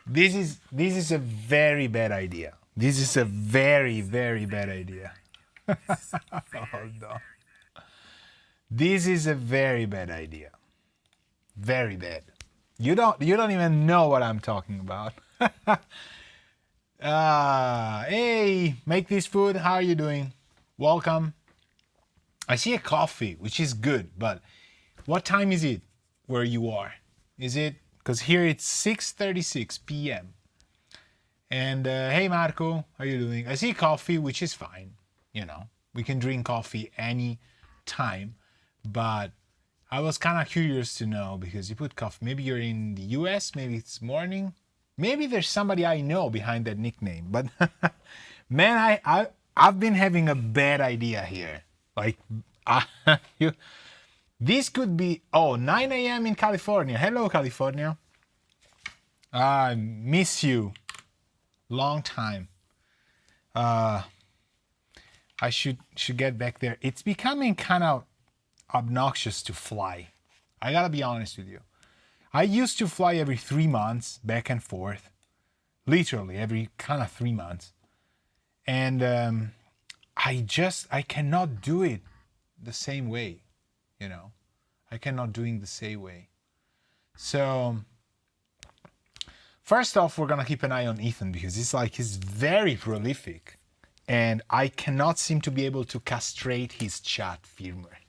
This is a very bad idea. This is a very, very bad idea. Hold on. This is a very bad idea. Very bad. You don't even know what I'm talking about. Hey, make this food. How are you doing? Welcome. I see a coffee, which is good, but what time is it where you are? Is it, because here it's 6:36 p.m. And hey Marco, how are you doing? I see coffee, which is fine. We can drink coffee any time, but I was kind of curious to know because you put coffee. Maybe you're in the US, maybe it's morning. Maybe there's somebody I know behind that nickname. But man, I've been having a bad idea here. Like, this could be, 9 a.m. in California. Hello, California. I miss you. Long time. I should get back there. It's becoming kind of obnoxious to fly. I gotta be honest with you. I used to fly every 3 months back and forth, literally every kind of 3 months, and I cannot do it the same way. I cannot do it the same way. So first off, we're gonna keep an eye on Ethan because he's very prolific, and I cannot seem to be able to castrate his chat firmware.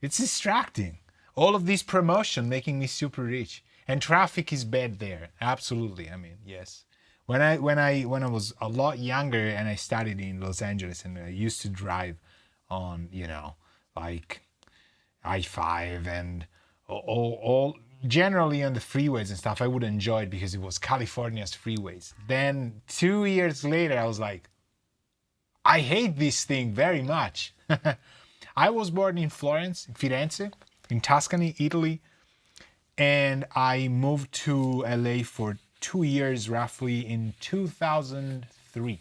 It's distracting. All of this promotion making me super rich, and traffic is bad there. Absolutely. I mean, yes. When I was a lot younger and I studied in Los Angeles and I used to drive on like I-5 and all generally on the freeways and stuff, I would enjoy it because it was California's freeways. Then 2 years later, I was like, I hate this thing very much. I was born in Firenze, in Tuscany, Italy, and I moved to LA for 2 years roughly in 2003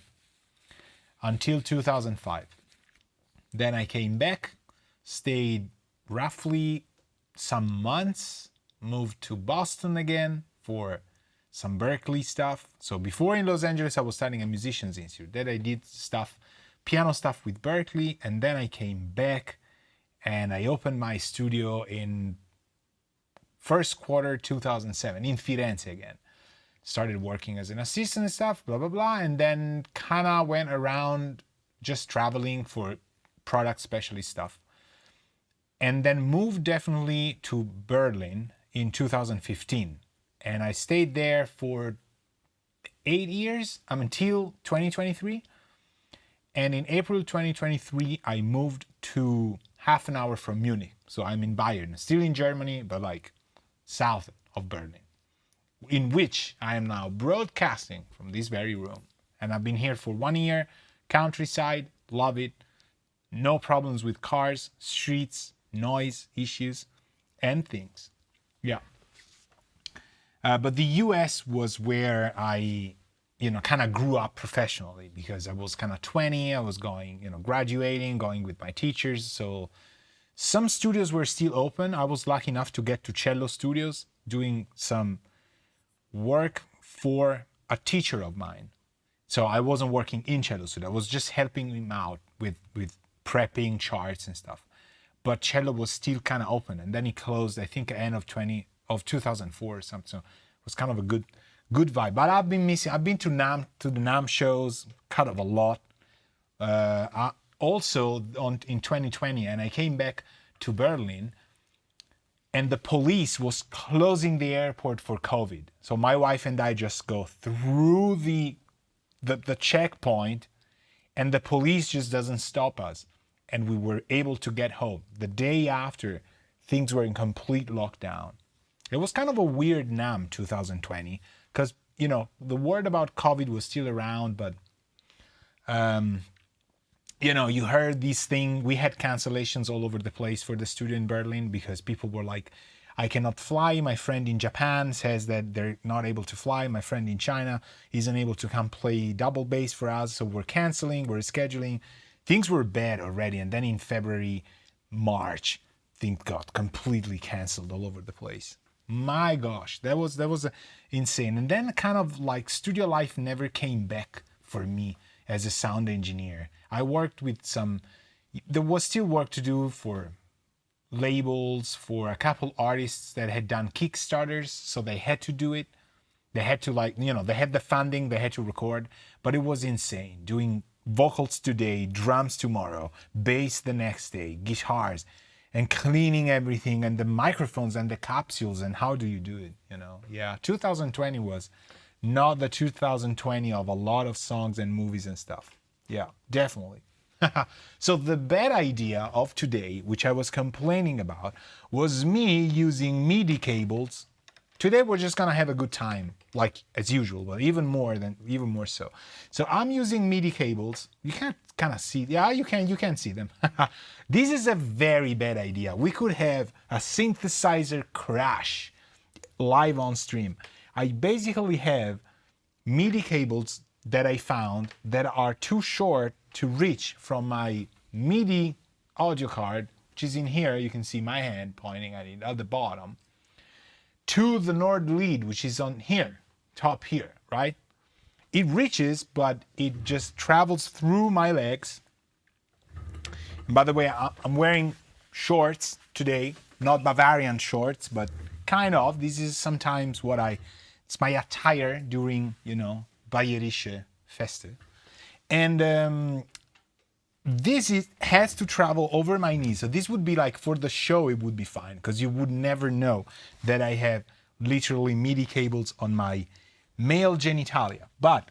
until 2005. Then I came back, stayed roughly some months, moved to Boston again for some Berkeley stuff. So before in Los Angeles, I was studying a musician's institute. Then I did piano stuff with Berkeley, and then I came back and I opened my studio in first quarter 2007 in Firenze again. Started working as an assistant and stuff, blah, blah, blah, and then kind of went around just traveling for product specialist stuff. And then moved definitely to Berlin in 2015. And I stayed there for 8 years until 2023. And in April 2023, I moved to half an hour from Munich. So I'm in Bayern, still in Germany, but like south of Berlin, in which I am now broadcasting from this very room. And I've been here for 1 year, countryside, love it. No problems with cars, streets, noise issues, and things. Yeah. But the US was where I kind of grew up professionally because I was kind of 20. I was going, graduating, going with my teachers. So some studios were still open. I was lucky enough to get to Cello Studios doing some work for a teacher of mine. So I wasn't working in Cello Studio. I was just helping him out with prepping charts and stuff. But Cello was still kind of open. And then he closed, I think, end of 2004 or something. So it was kind of a good vibe. But I've been missing. I've been to the NAMM shows kind of a lot. Also in 2020, and I came back to Berlin, and the police was closing the airport for COVID. So my wife and I just go through the checkpoint, and the police just doesn't stop us. And we were able to get home. The day after, things were in complete lockdown. It was kind of a weird NAMM 2020 because, the word about COVID was still around, but, you heard these things. We had cancellations all over the place for the studio in Berlin because people were like, I cannot fly. My friend in Japan says that they're not able to fly. My friend in China isn't able to come play double bass for us. So we're canceling, we're scheduling. Things were bad already. And then in February, March, things got completely canceled all over the place. My gosh, that was insane. And then kind of like studio life never came back for me as a sound engineer. I worked with some, there was still work to do for labels, for a couple artists that had done Kickstarters, so they had to do it. They had to, like, you know, they had the funding, they had to record, but it was insane. Doing vocals today, drums tomorrow, bass the next day, guitars, and cleaning everything, and the microphones and the capsules, and how do you do it, you know? Yeah, 2020 was not the 2020 of a lot of songs and movies and stuff. Yeah, definitely. So the bad idea of today, which I was complaining about, was me using MIDI cables. Today we're just gonna have a good time, like as usual, but even more so. So I'm using MIDI cables. You can't kind of see, yeah, you can see them. This is a very bad idea. We could have a synthesizer crash live on stream. I basically have MIDI cables that I found that are too short to reach from my MIDI audio card, which is in here. You can see my hand pointing at it at the bottom, to the Nord lead, which is on here, top here, right? It reaches, but it just travels through my legs. And by the way, I'm wearing shorts today, not Bavarian shorts, but kind of. This is sometimes it's my attire during, you know, Bayerische Feste. And this has to travel over my knees. So this would be like, for the show, it would be fine, because you would never know that I have literally MIDI cables on my male genitalia. But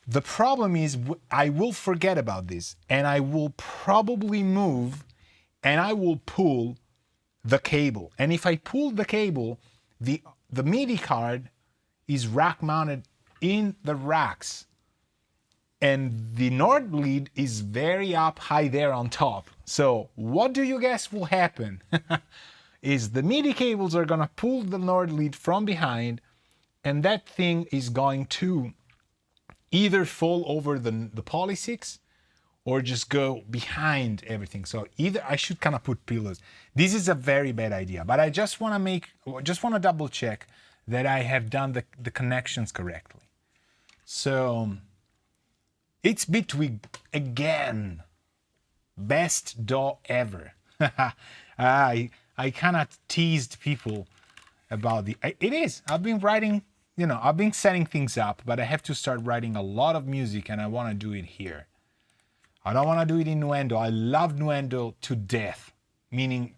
the problem is I will forget about this, and I will probably move, and I will pull the cable. And if I pull the cable, the MIDI card is rack mounted in the racks, and the Nord lead is very up high there on top. So what do you guess will happen? Is the MIDI cables are gonna pull the Nord lead from behind, and that thing is going to either fall over the Poly 6 or just go behind everything. So either I should kind of put pillows. This is a very bad idea, but I just want to double check that I have done the connections correctly. So it's Bitwig again. Best DAW ever. I kind of teased people about it is. I've been writing, you know, I've been setting things up, but I have to start writing a lot of music, and I want to do it here. I don't want to do it in Nuendo. I love Nuendo to death, meaning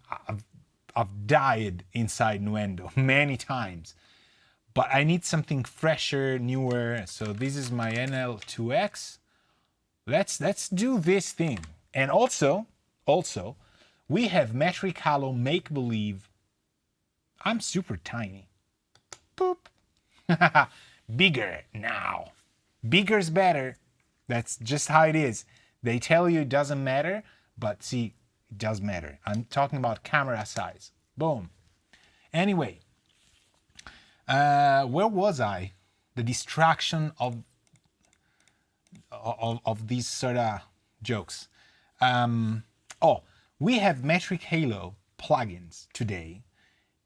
I've died inside Nuendo many times. But I need something fresher, newer. So this is my NL2X. Let's do this thing. And also, we have Metric Halo Make Believe. I'm super tiny. Boop. Bigger now. Bigger's better. That's just how it is. They tell you it doesn't matter, but see, it does matter. I'm talking about camera size. Boom. Anyway, where was I? The distraction of these sort of jokes. We have Metric Halo plugins today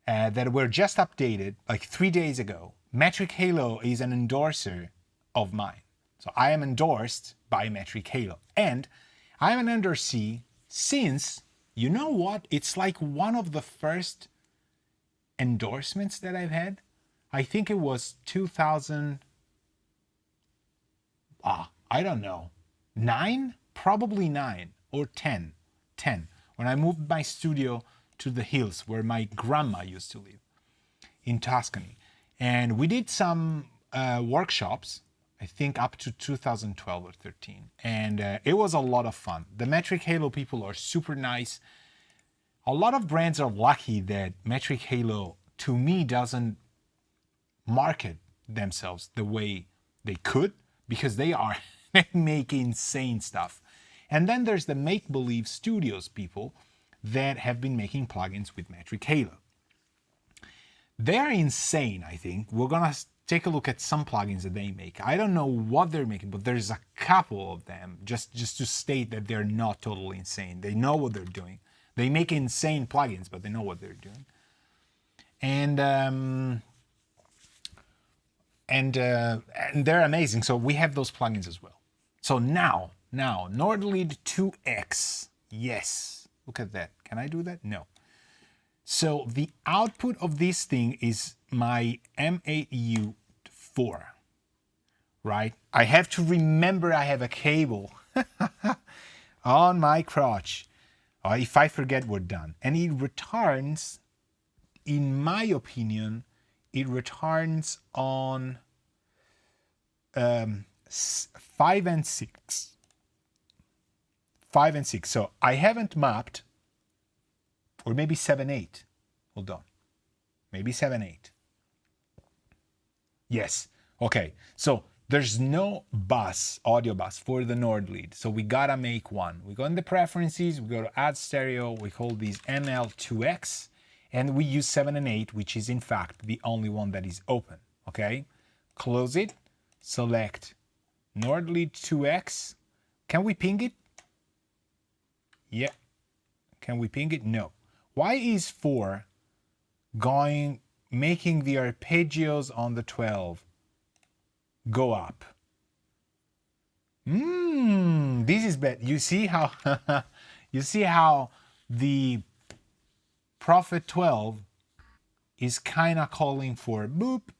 that were just updated like 3 days ago. Metric Halo is an endorser of mine. So I am endorsed by Metric Halo. And I am an endorsee since, you know what? It's like one of the first endorsements that I've had. I think it was 2000, I don't know, 9? Probably 9 or 10. When I moved my studio to the hills where my grandma used to live in Tuscany. And we did some workshops, I think up to 2012 or 13. And it was a lot of fun. The Metric Halo people are super nice. A lot of brands are lucky that Metric Halo, to me, doesn't market themselves the way they could, because they are make insane stuff. And then there's the Make Believe Studios people that have been making plugins with Metric Halo. They're insane, I think. We're gonna take a look at some plugins that they make. I don't know what they're making, but there's a couple of them, just to state that they're not totally insane. They know what they're doing. They make insane plugins, but they know what they're doing. and they're amazing. So we have those plugins as well. So now Nord Lead 2X. Yes, look at that. Can I do that? No. So the output of this thing is my M8U4, right? I have to remember I have a cable on my crotch. If I forget, we're done. And it returns, in my opinion, it returns on 5 and 6. 5 and 6. So I haven't mapped, or maybe 7, 8. Hold on. Maybe 7, 8. Yes. Okay. So there's no bus, audio bus for the Nord Lead. So we gotta make one. We go in the preferences, we go to add stereo, we call these ML2X, and we use 7 and 8, which is in fact the only one that is open. Okay. Close it, select Nord Lead 2X. Can we ping it? Yeah. Can we ping it? No. Why is 4 making the arpeggios on the 12 go up? This is bad. You see how you see how the Prophet 12 is kind of calling for boop.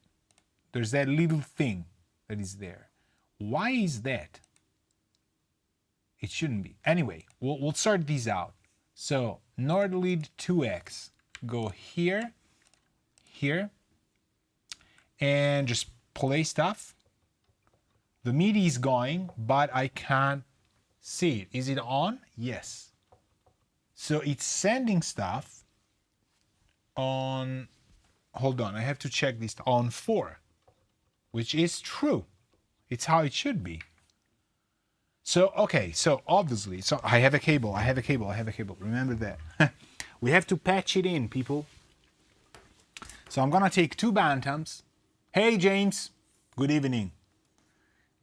There's that little thing that is there. Why is that? It shouldn't be. Anyway, we'll sort these out. So Nord Lead 2X, go here, here, and just play stuff. The MIDI is going, but I can't see it. Is it on? Yes. So it's sending stuff on, hold on, I have to check this, on 4, which is true. It's how it should be. So, okay, so obviously, so I have a cable, remember that. We have to patch it in, people. So I'm gonna take 2 bantams. Hey, James, good evening.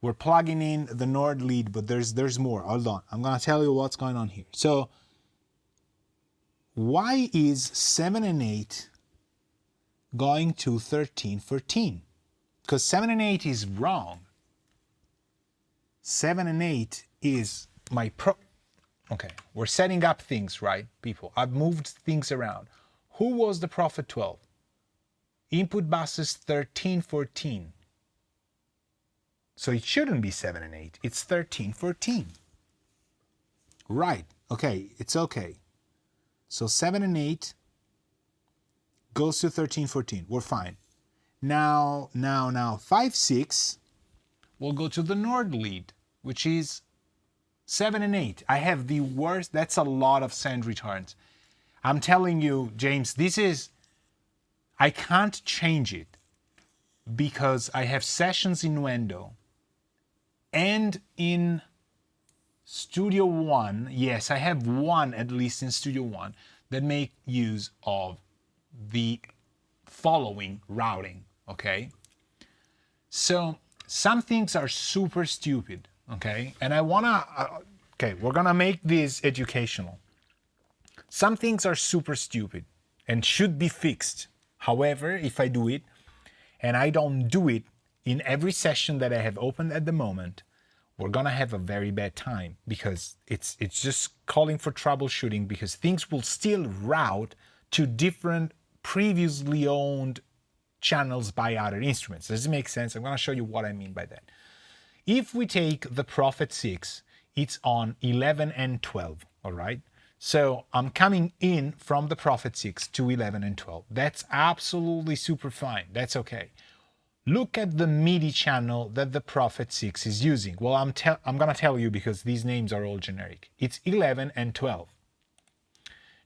We're plugging in the Nord Lead, but there's more. Hold on. I'm going to tell you what's going on here. So why is 7 and 8 going to 13, 14? Because 7 and 8 is wrong. 7 and 8 is my Okay, we're setting up things, right, people? I've moved things around. Who was the Prophet 12? Input buses 13, 14. So it shouldn't be 7 and 8. It's 13, 14. Right. Okay. It's okay. So 7 and 8 goes to 13, 14. We're fine. Now, 5, 6 will go to the Nord Lead, which is 7 and 8. I have the worst. That's a lot of send returns. I'm telling you, James, this is, I can't change it because I have sessions in Nuendo. And in Studio One, yes, I have one at least in Studio One that make use of the following routing, okay? So some things are super stupid, okay? And I wanna, okay, we're gonna make this educational. Some things are super stupid and should be fixed. However, if I do it, and I don't do it in every session that I have opened at the moment, we're gonna have a very bad time because it's just calling for troubleshooting because things will still route to different previously owned channels by other instruments. Does it make sense? I'm gonna show you what I mean by that. If we take the Prophet 6, it's on 11 and 12, all right? So I'm coming in from the Prophet 6 to 11 and 12. That's absolutely super fine. That's okay. Look at the MIDI channel that the Prophet 6 is using. Well, I'm going to tell you because these names are all generic. It's 11 and 12.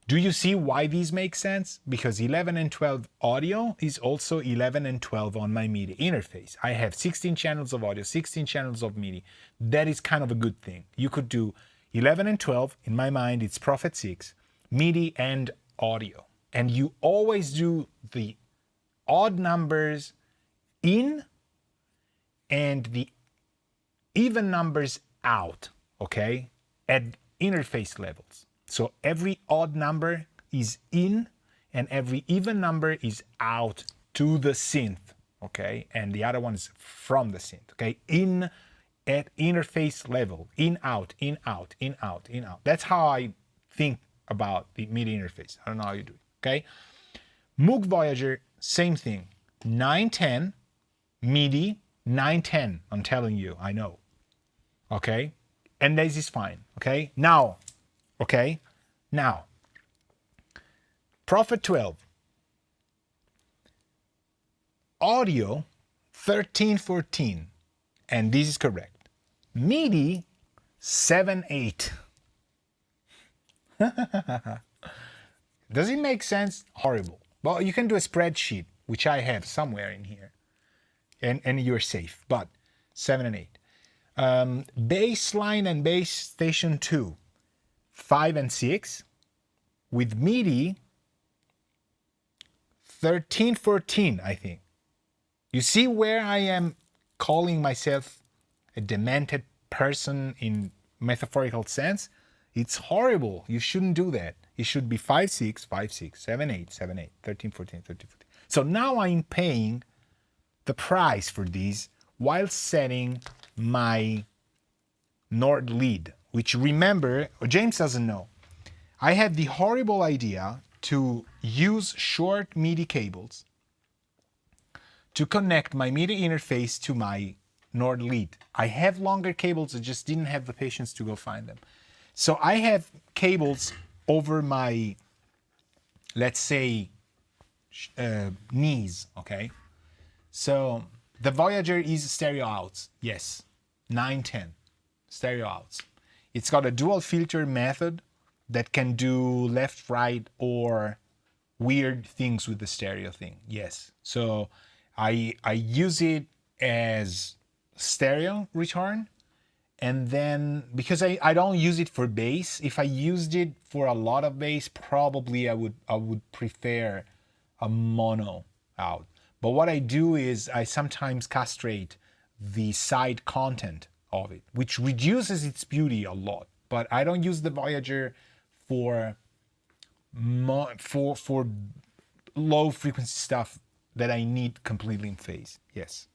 Do you see why these make sense? Because 11 and 12 audio is also 11 and 12 on my MIDI interface. I have 16 channels of audio, 16 channels of MIDI. That is kind of a good thing. You could do 11 and 12. In my mind, it's Prophet 6, MIDI and audio. And you always do the odd numbers in and the even numbers out, okay, at interface levels. So every odd number is in and every even number is out to the synth, okay? And the other one is from the synth, okay? In at interface level, in, out, in, out, in, out, in, out. That's how I think about the MIDI interface. I don't know how you do it, okay? Moog Voyager, same thing. 910, MIDI, 910, I'm telling you, I know, okay? And this is fine, okay? Now, Prophet 12, audio 1314, and this is correct. MIDI 7/8. Does it make sense? Horrible. Well, you can do a spreadsheet, which I have somewhere in here, and you're safe. But 7 and 8. Bass line and bass station 2, 5 and 6, with MIDI 1314, I think. You see where I am calling myself a demented person in metaphorical sense? It's horrible. You shouldn't do that. It should be 5, 6, 5, 6, 7, 8, 7, 8, 13, 14, 13, 14. So now I'm paying the price for these while setting my Nord lead, which, remember, James doesn't know. I had the horrible idea to use short MIDI cables to connect my MIDI interface to my Nord lead. I have longer cables, I just didn't have the patience to go find them. So I have cables over my, let's say, knees, okay? So the Voyager is stereo outs, yes, 910, stereo outs. It's got a dual filter method that can do left, right, or weird things with the stereo thing, yes. So I use it as stereo return, and then because I don't use it for bass, if I used it for a lot of bass, probably I would prefer a mono out. But what I do is I sometimes castrate the side content of it, which reduces its beauty a lot. But I don't use the Voyager for low frequency stuff that I need completely in phase. Yes.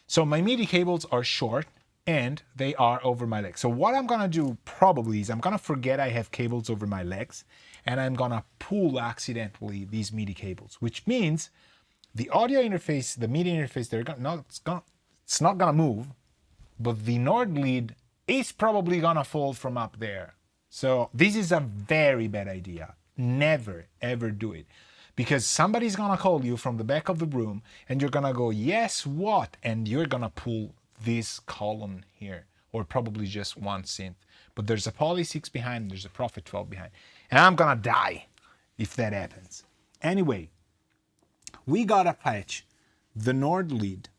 So my MIDI cables are short and they are over my legs. So what I'm gonna do probably is I'm gonna forget I have cables over my legs, and I'm gonna pull accidentally these MIDI cables, which means the audio interface, the MIDI interface, it's not gonna move, but the Nord lead is probably gonna fall from up there. So this is a very bad idea. Never ever do it, because somebody's gonna call you from the back of the room and you're gonna go, yes, what? And you're gonna pull this column here, or probably just one synth. But there's a Poly 6 behind and there's a Prophet 12 behind. And I'm gonna die if that happens. Anyway, we gotta patch the Nord lead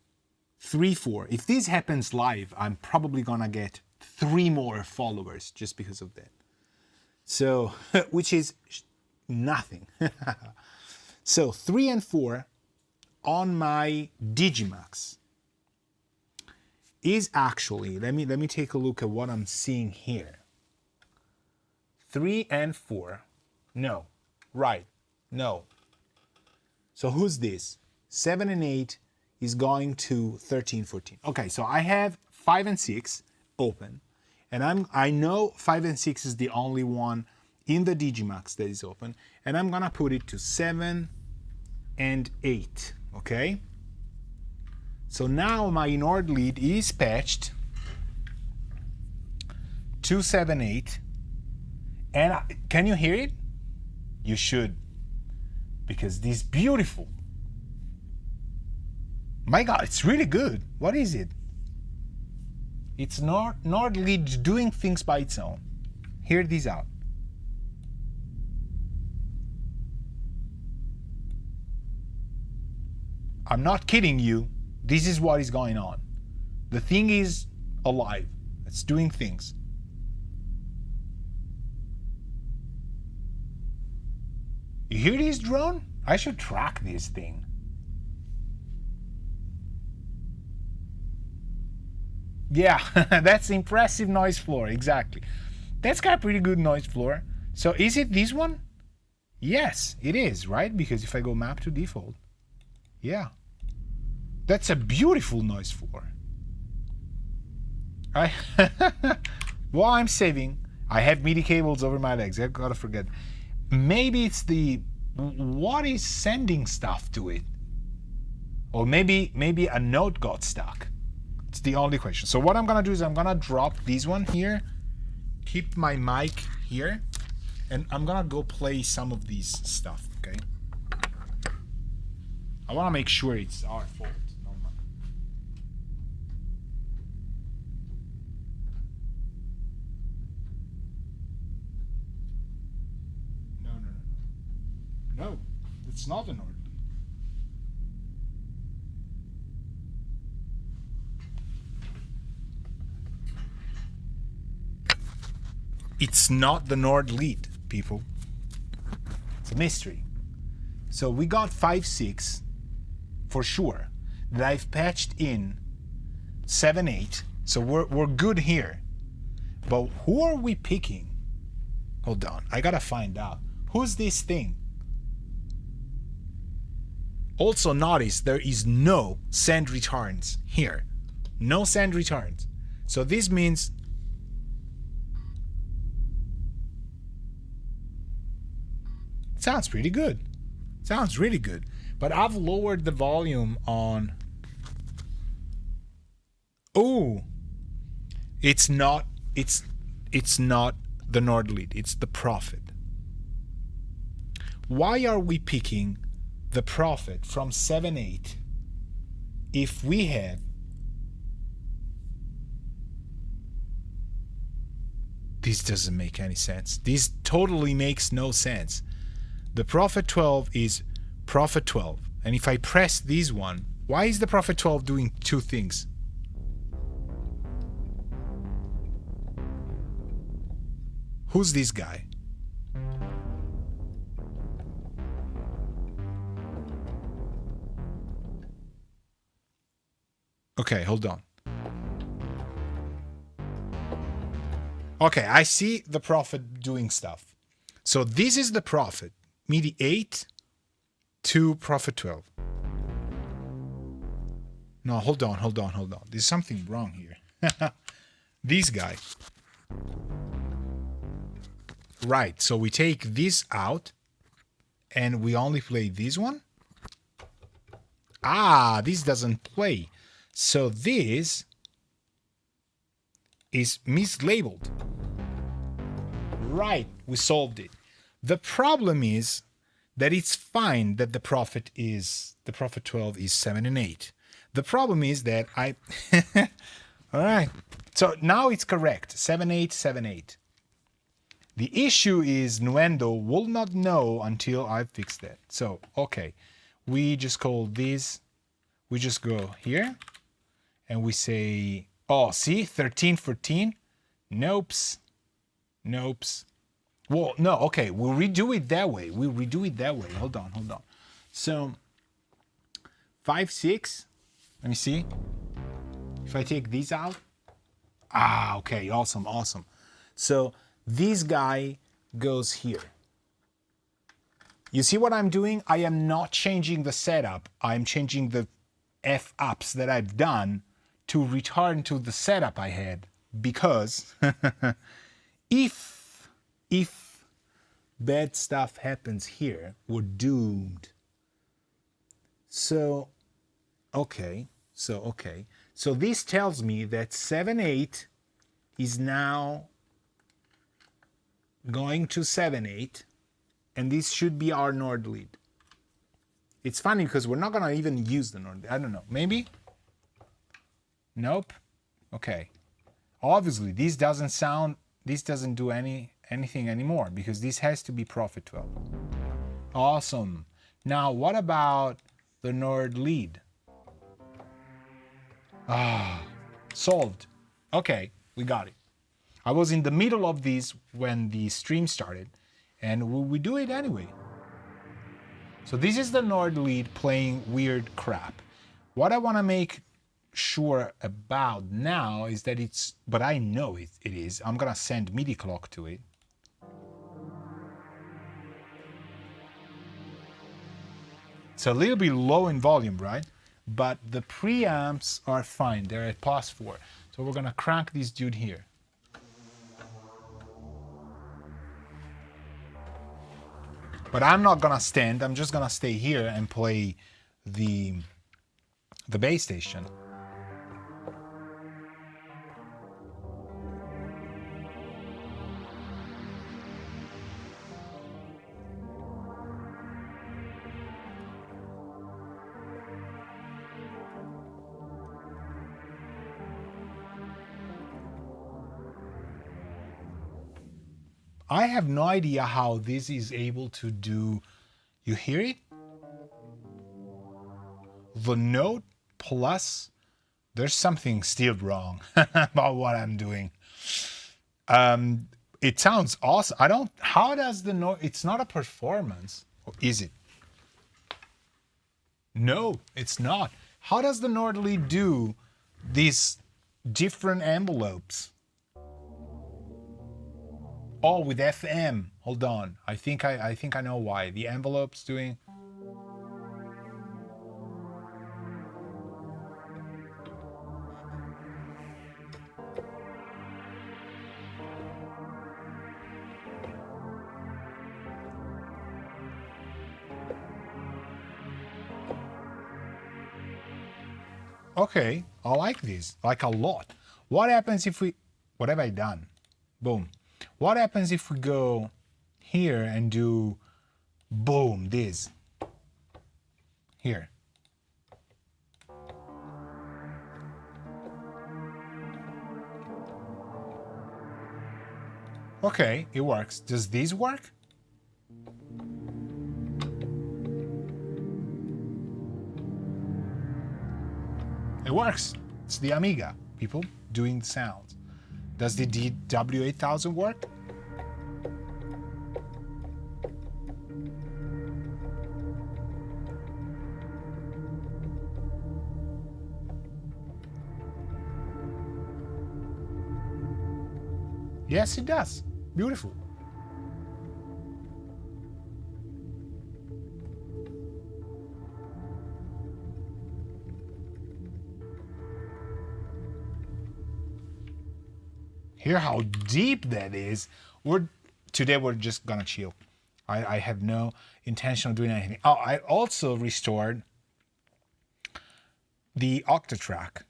3/4. If this happens live, I'm probably gonna get 3 more followers just because of that. So, which is nothing. So 3 and 4 on my Digimax is actually, let me take a look at what I'm seeing here. 3 and 4, no, right, no. So who's this? 7 and 8 is going to 13, 14. Okay, so I have 5 and 6 open, and I know 5 and 6 is the only one in the Digimax that is open, and I'm gonna put it to 7 and 8, okay? So now my Nord lead is patched to 7, 8, and can you hear it? You should, because this is beautiful. My God, it's really good. What is it? It's Nord lead doing things by its own. Hear this out. I'm not kidding you. This is what is going on. The thing is alive. It's doing things. You hear this drone? I should track this thing. Yeah, that's impressive noise floor, exactly. That's got a pretty good noise floor. So is it this one? Yes, it is, right? Because if I go map to default, yeah. That's a beautiful noise floor. While I'm saving, I have MIDI cables over my legs. I gotta forget. Maybe it's the... What is sending stuff to it? Or maybe a note got stuck. It's the only question. So what I'm gonna do is I'm gonna drop this one here, keep my mic here, and I'm gonna go play some of these stuff, okay? I wanna make sure it's our fault. No, it's not an order. It's not the Nord lead, people. It's a mystery. So we got 5.6 for sure. That I've patched in 7.8. So we're good here. But who are we picking? Hold on, I gotta find out. Who's this thing? Also notice there is no send returns here. No send returns. So this means it sounds pretty good. Sounds really good. But I've lowered the volume on... Oh, it's not the Nord lead, it's the Prophet. Why are we picking the Prophet from 7.8 if we have... This doesn't make any sense. This totally makes no sense. The Prophet 12 is Prophet 12. And if I press this one, why is the Prophet 12 doing two things? Who's this guy? Okay, hold on. Okay, I see the Prophet doing stuff. So this is the Prophet. MIDI 8 to Prophet 12. No, hold on. There's something wrong here. This guy. Right, so we take this out and we only play this one. Ah, this doesn't play. So this is mislabeled. Right, we solved it. The problem is that it's fine that the Prophet 12 is 7 and 8. The problem is that I... All right, so now it's correct, 7/8, 7/8. The issue is Nuendo will not know until I fix that. So, okay, we just call this, we just go here, and we say, oh, see, 13, 14, nopes. Well, no, okay, we'll redo it that way. Hold on. So, 5/6, let me see. If I take these out, okay, awesome. So, this guy goes here. You see what I'm doing? I am not changing the setup. I'm changing the F-ups that I've done to return to the setup I had, because if bad stuff happens here, we're doomed. So this tells me that 7/8 is now going to 7/8, and this should be our Nord lead. It's funny because we're not gonna even use the Nord lead. I don't know, maybe? Nope. Okay. Obviously, this doesn't do anything anymore, because this has to be Prophet 12. Awesome. Now, what about the Nord lead? Solved. Okay, we got it. I was in the middle of this when the stream started, and we do it anyway. So this is the Nord lead playing weird crap. What I want to make sure about now is that it's, but I know it is. I'm gonna send MIDI clock to it. It's a little bit low in volume, right? But the preamps are fine. They're at +4. So we're gonna crank this dude here. But I'm not gonna stand. I'm just gonna stay here and play the bass station. I have no idea how this is able to do. You hear it? The note plus, there's something still wrong about what I'm doing. It sounds awesome. How does the note, it's not a performance, or is it? No, it's not. How does the Nordly do these different envelopes? Oh, with FM. Hold on. I think I know why. The envelope's doing. Okay, I like this, like a lot. What happens if we, what have I done? Boom. What happens if we go here and do, boom, this? Here. Okay, it works. Does this work? It works. It's the Amiga, people, doing the sounds. Does the DW8000 work? Yes, it does. Beautiful. Hear how deep that is. Today we're just gonna chill. I have no intention of doing anything. Oh, I also restored the Octatrack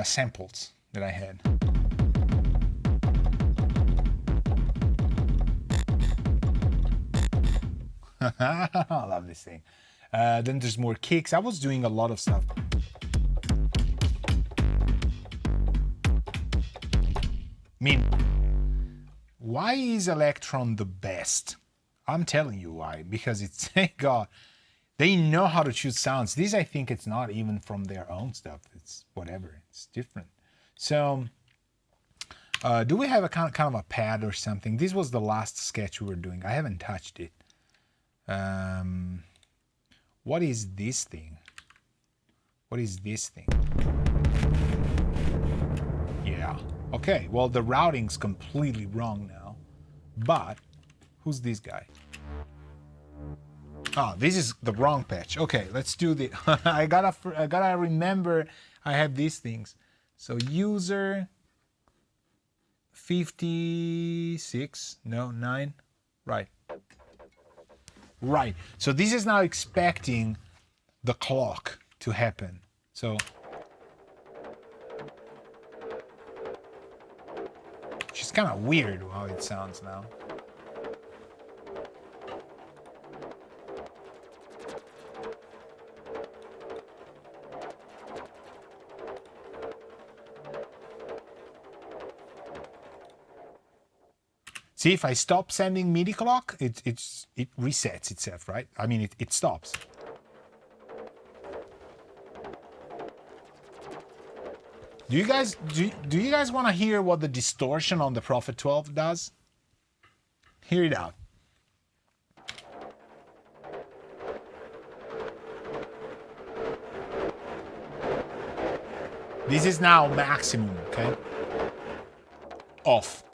samples that I had. I love this thing. Then there's more kicks. I was doing a lot of stuff. I mean, why is Electron the best? I'm telling you why. Because it's, thank God, they know how to choose sounds. These, I think, it's not even from their own stuff. It's whatever. It's different. So, do we have a kind of a pad or something? This was the last sketch we were doing. I haven't touched it. What is this thing? What is this thing? Yeah. Okay, well, the routing's completely wrong now. But, who's this guy? Oh, this is the wrong patch. Okay, let's do the... I gotta remember I have these things. So, user 56, no, 9, right. Right, so this is now expecting the clock to happen. So... Which is kind of weird how it sounds now. See, if I stop sending MIDI clock, it resets itself, right? I mean, it stops. Do you guys want to hear what the distortion on the Prophet 12 does? Hear it out. This is now maximum, okay? Off.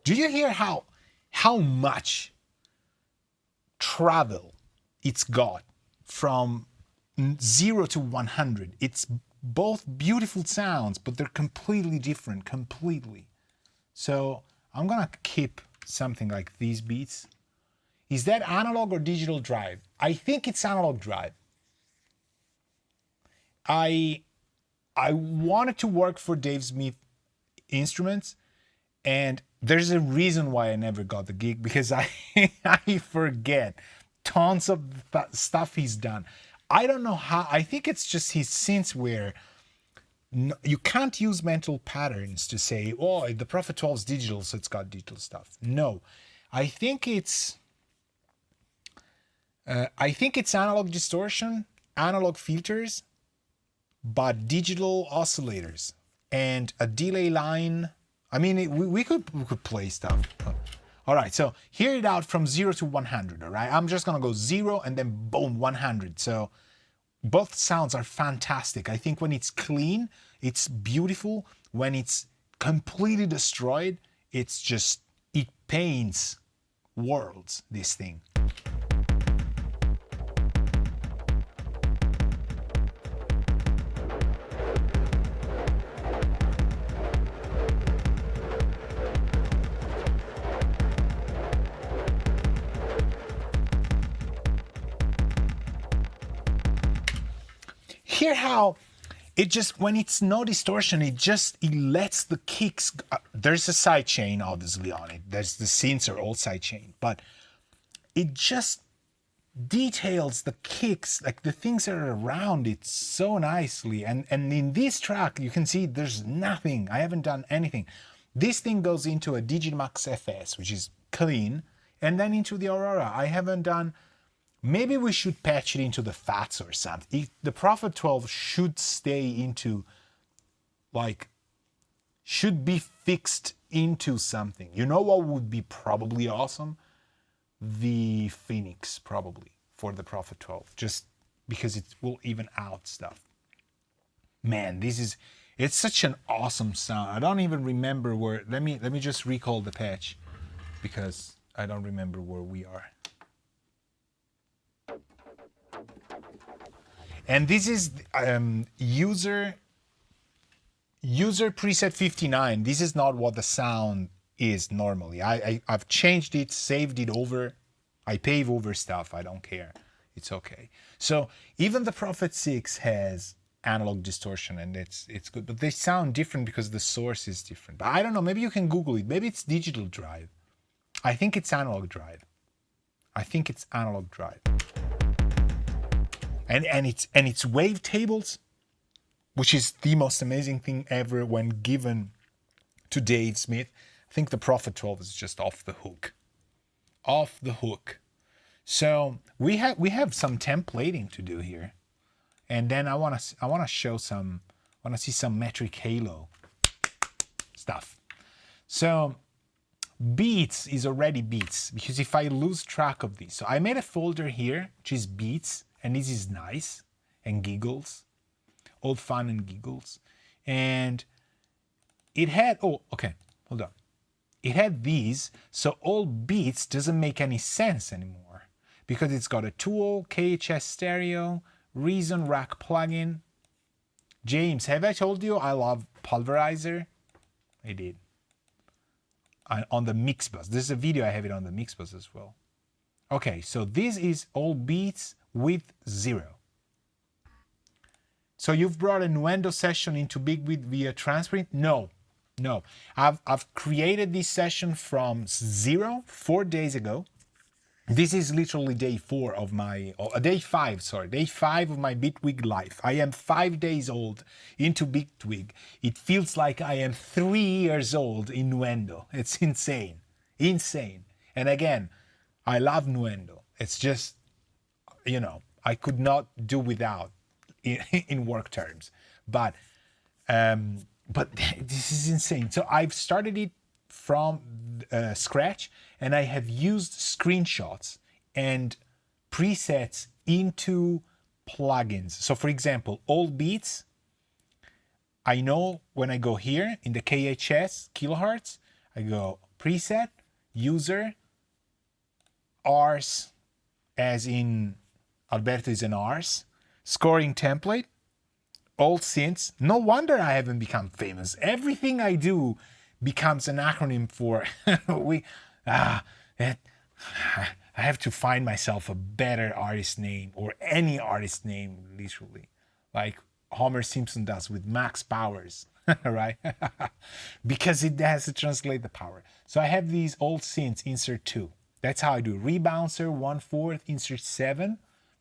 Do you hear how much travel it's got from 0 to 100. It's both beautiful sounds, but they're completely different, completely. So I'm gonna keep something like these beats. Is that analog or digital drive? I think it's analog drive. I wanted to work for Dave Smith Instruments, and there's a reason why I never got the gig, because I forget tons of stuff he's done. I don't know how. I think it's just his synths where you can't use mental patterns to say, oh, the Prophet 12 is digital, so it's got digital stuff. No, I think it's analog distortion, analog filters, but digital oscillators and a delay line. I mean, we could play stuff. All right, so hear it out from 0 to 100, all right? I'm just gonna go 0 and then boom, 100. So both sounds are fantastic. I think when it's clean, it's beautiful. When it's completely destroyed, it's just, it paints worlds, this thing. Hear how it just, when it's no distortion, it lets the kicks, there's a side chain obviously on it. There's the synths are all side chain, but it just details the kicks, like the things that are around it so nicely. And in this track, you can see there's nothing. I haven't done anything. This thing goes into a Digimax FS, which is clean, and then into the Aurora. I haven't done. Maybe we should patch it into the FATs or something. The Prophet 12 should stay into, like, should be fixed into something. You know what would be probably awesome? The Phoenix, probably, for the Prophet 12. Just because it will even out stuff. Man, it's such an awesome sound. I don't even remember where, let me just recall the patch, because I don't remember where we are. And this is user preset 59. This is not what the sound is normally. I've changed it, saved it over. I pave over stuff. I don't care. It's okay. So even the Prophet 6 has analog distortion, and it's good. But they sound different because the source is different. But I don't know. Maybe you can Google it. Maybe it's digital drive. I think it's analog drive. I think it's analog drive. And it's wavetables, which is the most amazing thing ever when given to Dave Smith. I think the Prophet 12 is just off the hook. Off the hook. So we have some templating to do here. And then I wanna show some, I wanna see some metric halo stuff. So beats is already beats, because if I lose track of these, so I made a folder here, which is beats. And this is nice, and giggles, all fun and giggles. And it had, oh, okay, hold on. It had these, so all beats doesn't make any sense anymore, because it's got a tool, KHS stereo, Reason rack plugin. James, have I told you I love Pulverizer? I did. On the mix bus. There's a video, I have it on the mix bus as well. Okay, so this is all beats with 0. So you've brought a Nuendo session into BigWid via Transprint? No. I've created this session from 0 4 days ago. This is literally day 4 of my, day 5 of my Bitwig life. I am 5 days old into Bitwig. It feels like I am 3 years old in Nuendo. It's insane. And again, I love Nuendo. It's just, you know, I could not do without in work terms, but this is insane. So I've started it from scratch, and I have used screenshots and presets into plugins. So for example, all beats, I know when I go here in the KHS kilohertz, I go preset, user, ars, as in Alberto is an arse. Scoring template, old synths. No wonder I haven't become famous. Everything I do becomes an acronym for I have to find myself a better artist name, or any artist name, literally, like Homer Simpson does with Max Powers, right? Because it has to translate the power. So I have these old synths, insert 2. That's how I do. Rebouncer 1/4, insert 7.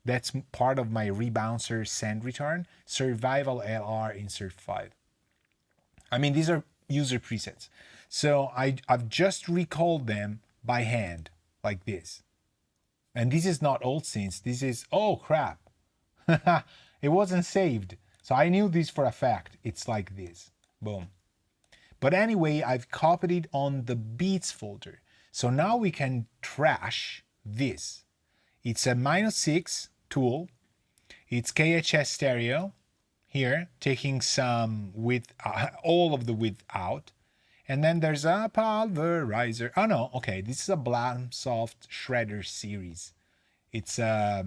That's part of my rebouncer send return. Survival LR, insert 5. I mean, these are user presets. So I've just recalled them by hand, like this. And this is not old synths. This is, oh crap. It wasn't saved. So I knew this for a fact. It's like this. Boom. But anyway, I've copied it on the beats folder. So now we can trash this. It's a -6 tool. It's KHS stereo here, taking some width, all of the width out. And then there's a pulverizer. Oh no, okay, this is a Blamsoft Shredder series. It's I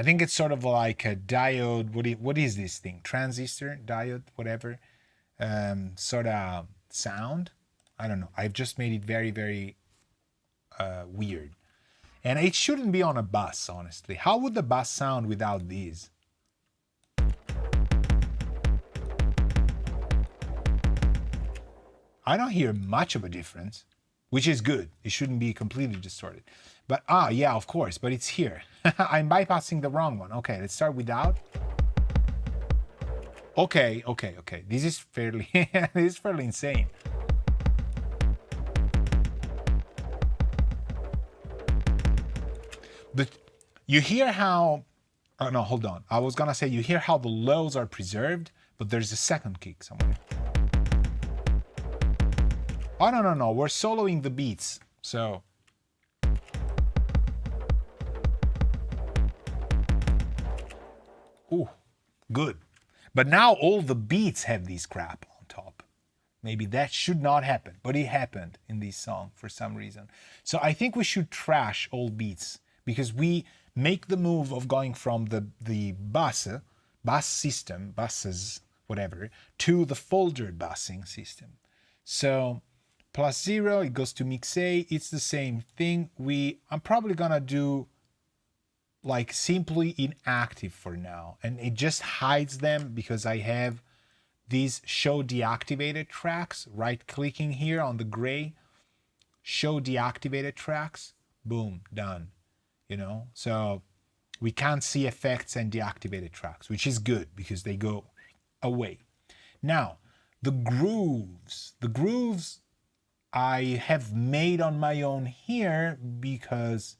think it's sort of like a diode. What is this thing? Transistor, diode, whatever. Sort of sound. I don't know. I've just made it very, very weird. And it shouldn't be on a bus, honestly. How would the bus sound without these? I don't hear much of a difference, which is good. It shouldn't be completely distorted. But, yeah, of course, but it's here. I'm bypassing the wrong one. Okay, let's start without. Okay. This is fairly, this is fairly insane. But you hear how, oh no, hold on. I was gonna say you hear how the lows are preserved, but there's a second kick somewhere. Oh, no, we're soloing the beats, so. Ooh, good. But now all the beats have this crap on top. Maybe that should not happen, but it happened in this song for some reason. So I think we should trash all beats, because we make the move of going from the bus system, buses, whatever, to the folder busing system. So +0, it goes to mix A, it's the same thing. I'm probably gonna do like simply inactive for now, and it just hides them because I have these show deactivated tracks. Right clicking here on the gray, show deactivated tracks, boom, done. You know, so we can't see effects and deactivated tracks, which is good because they go away. Now the grooves I have made on my own here because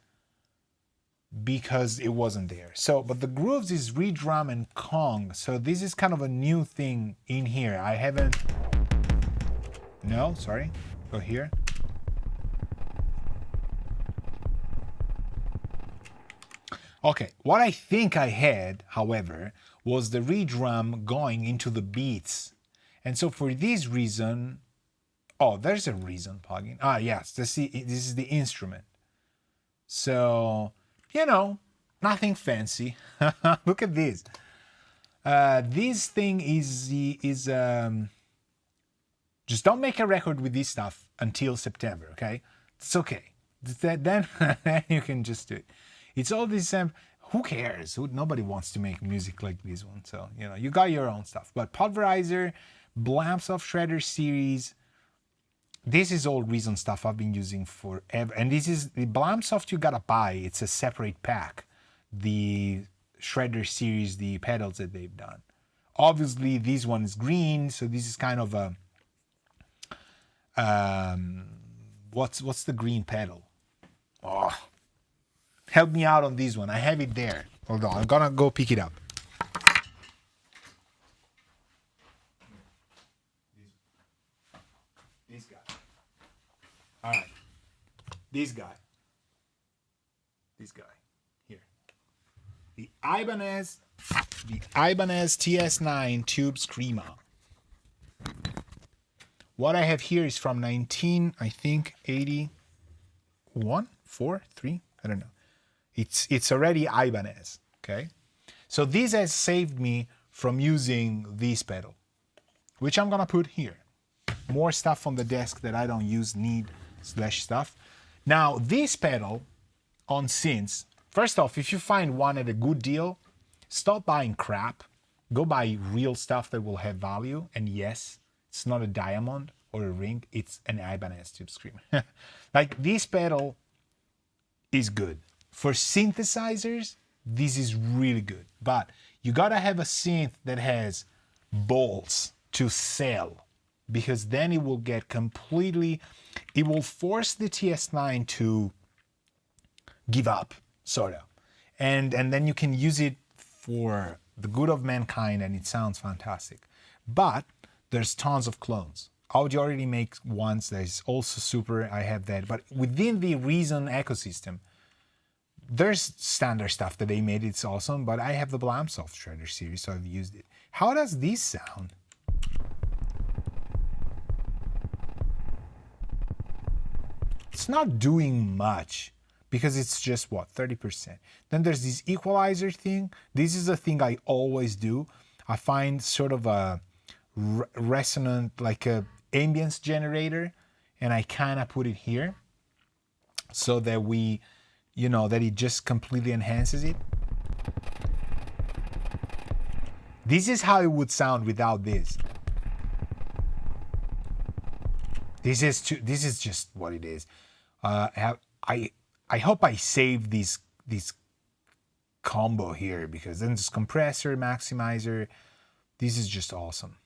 it wasn't there. So, but the grooves is redrum and Kong. So this is kind of a new thing in here. I haven't, no, sorry, go here. Okay, what I think I had, however, was the redrum going into the beats. And so for this reason, oh, there's a reason plugin. Ah, yes, this is the instrument. So, you know, nothing fancy. Look at this. This thing is just don't make a record with this stuff until September, okay? It's okay. Then you can just do it. It's all this, who cares? Nobody wants to make music like this one. So, you know, you got your own stuff. But Pulverizer, Blamsoft Shredder series, this is all Reason stuff I've been using forever. And this is the Blamsoft you gotta buy. It's a separate pack. The Shredder series, the pedals that they've done. Obviously, this one is green, so this is kind of a what's the green pedal? Oh, help me out on this one. I have it there. Hold on, I'm gonna go pick it up. This guy. All right. This guy. Here. The Ibanez TS9 Tube Screamer. What I have here is from 19, I think, 81, 4, 3, I don't know. It's already Ibanez, okay? So this has saved me from using this pedal, which I'm gonna put here. More stuff on the desk that I don't use, need slash stuff. Now this pedal on Synths, first off, if you find one at a good deal, stop buying crap. Go buy real stuff that will have value. And yes, it's not a diamond or a ring, it's an Ibanez Tube Screamer. Like this pedal is good. For synthesizers, this is really good. But you gotta have a synth that has balls to sell, because then it will get completely, it will force the TS9 to give up, sort of. And then you can use it for the good of mankind and it sounds fantastic. But there's tons of clones. Audio already makes ones, there's also Super, I have that. But within the Reason ecosystem, there's standard stuff that they made, it's awesome, but I have the Blamsoft Shredder series, so I've used it. How does this sound? It's not doing much because it's just, what, 30%. Then there's this equalizer thing. This is a thing I always do. I find sort of a resonant, like a ambience generator, and I kind of put it here so that we, you know, that it just completely enhances it. This is how it would sound without this. This is just what it is. I hope I save this combo here, because then this compressor, maximizer, this is just awesome.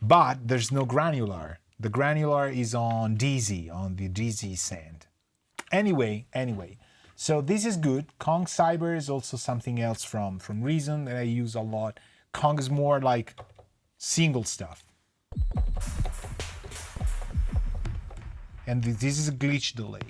But there's no granular. The granular is on DZ, on the DZ sand. Anyway, so this is good. Kong Cyber is also something else from Reason that I use a lot. Kong is more like single stuff. And this is a glitch delay.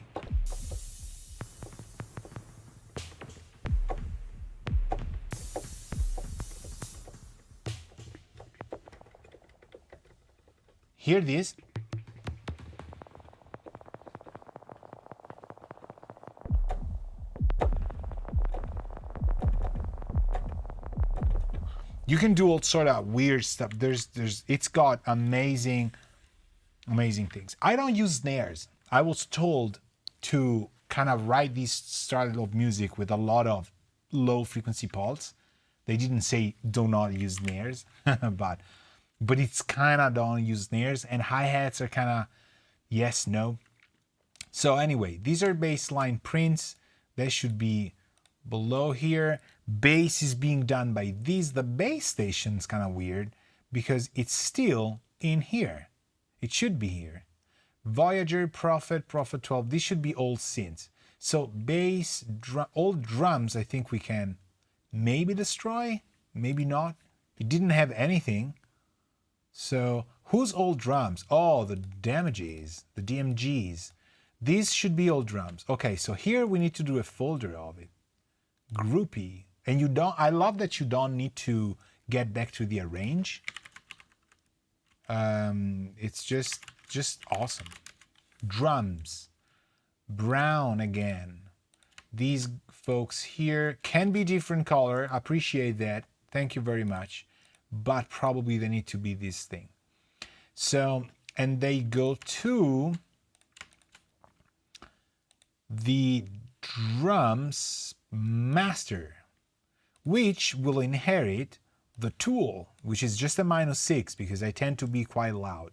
Hear this? You can do all sort of weird stuff. It's got amazing things. I don't use snares. I was told to kind of write this style of music with a lot of low frequency pulse. They didn't say do not use snares, but it's kind of don't use snares, and hi-hats are kind of yes, no. So anyway, these are baseline prints. They should be below here. Bass is being done by these. The bass station is kind of weird because it's still in here. It should be here. Voyager, Prophet 12. These should be old synths. So bass, old drums, I think we can maybe destroy, maybe not. It didn't have anything. So whose old drums? Oh, the damages, the DMGs. These should be old drums. Okay, so here we need to do a folder of it. Groupie. And you don't, I love that you don't need to get back to the arrange. It's just awesome. Drums. Brown again. These folks here can be different color. Appreciate that. Thank you very much. But probably they need to be this thing. So, and they go to the drums master, which will inherit the tool, which is just a -6 because I tend to be quite loud.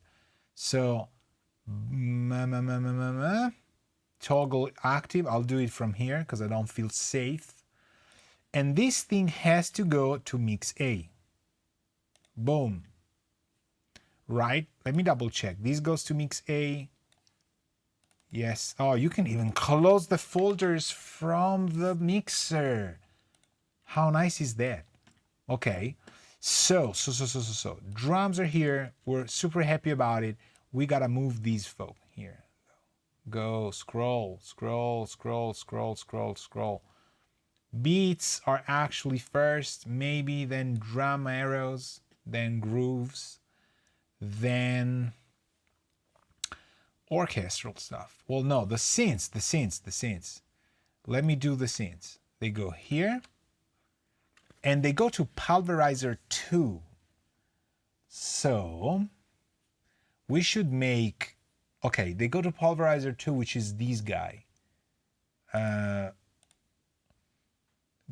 So toggle active. I'll do it from here because I don't feel safe. And this thing has to go to mix A. Boom. Right? Let me double check. This goes to mix A. Yes. Oh, you can even close the folders from the mixer. How nice is that? Okay. So drums are here. We're super happy about it. We gotta move these folk here. Go, scroll. Beats are actually first, maybe then drum arrows, then grooves, then orchestral stuff. Well, no, the synths. let me do the synths. They go here, and they go to Pulverizer 2. So we should make, okay, they go to Pulverizer 2, which is this guy.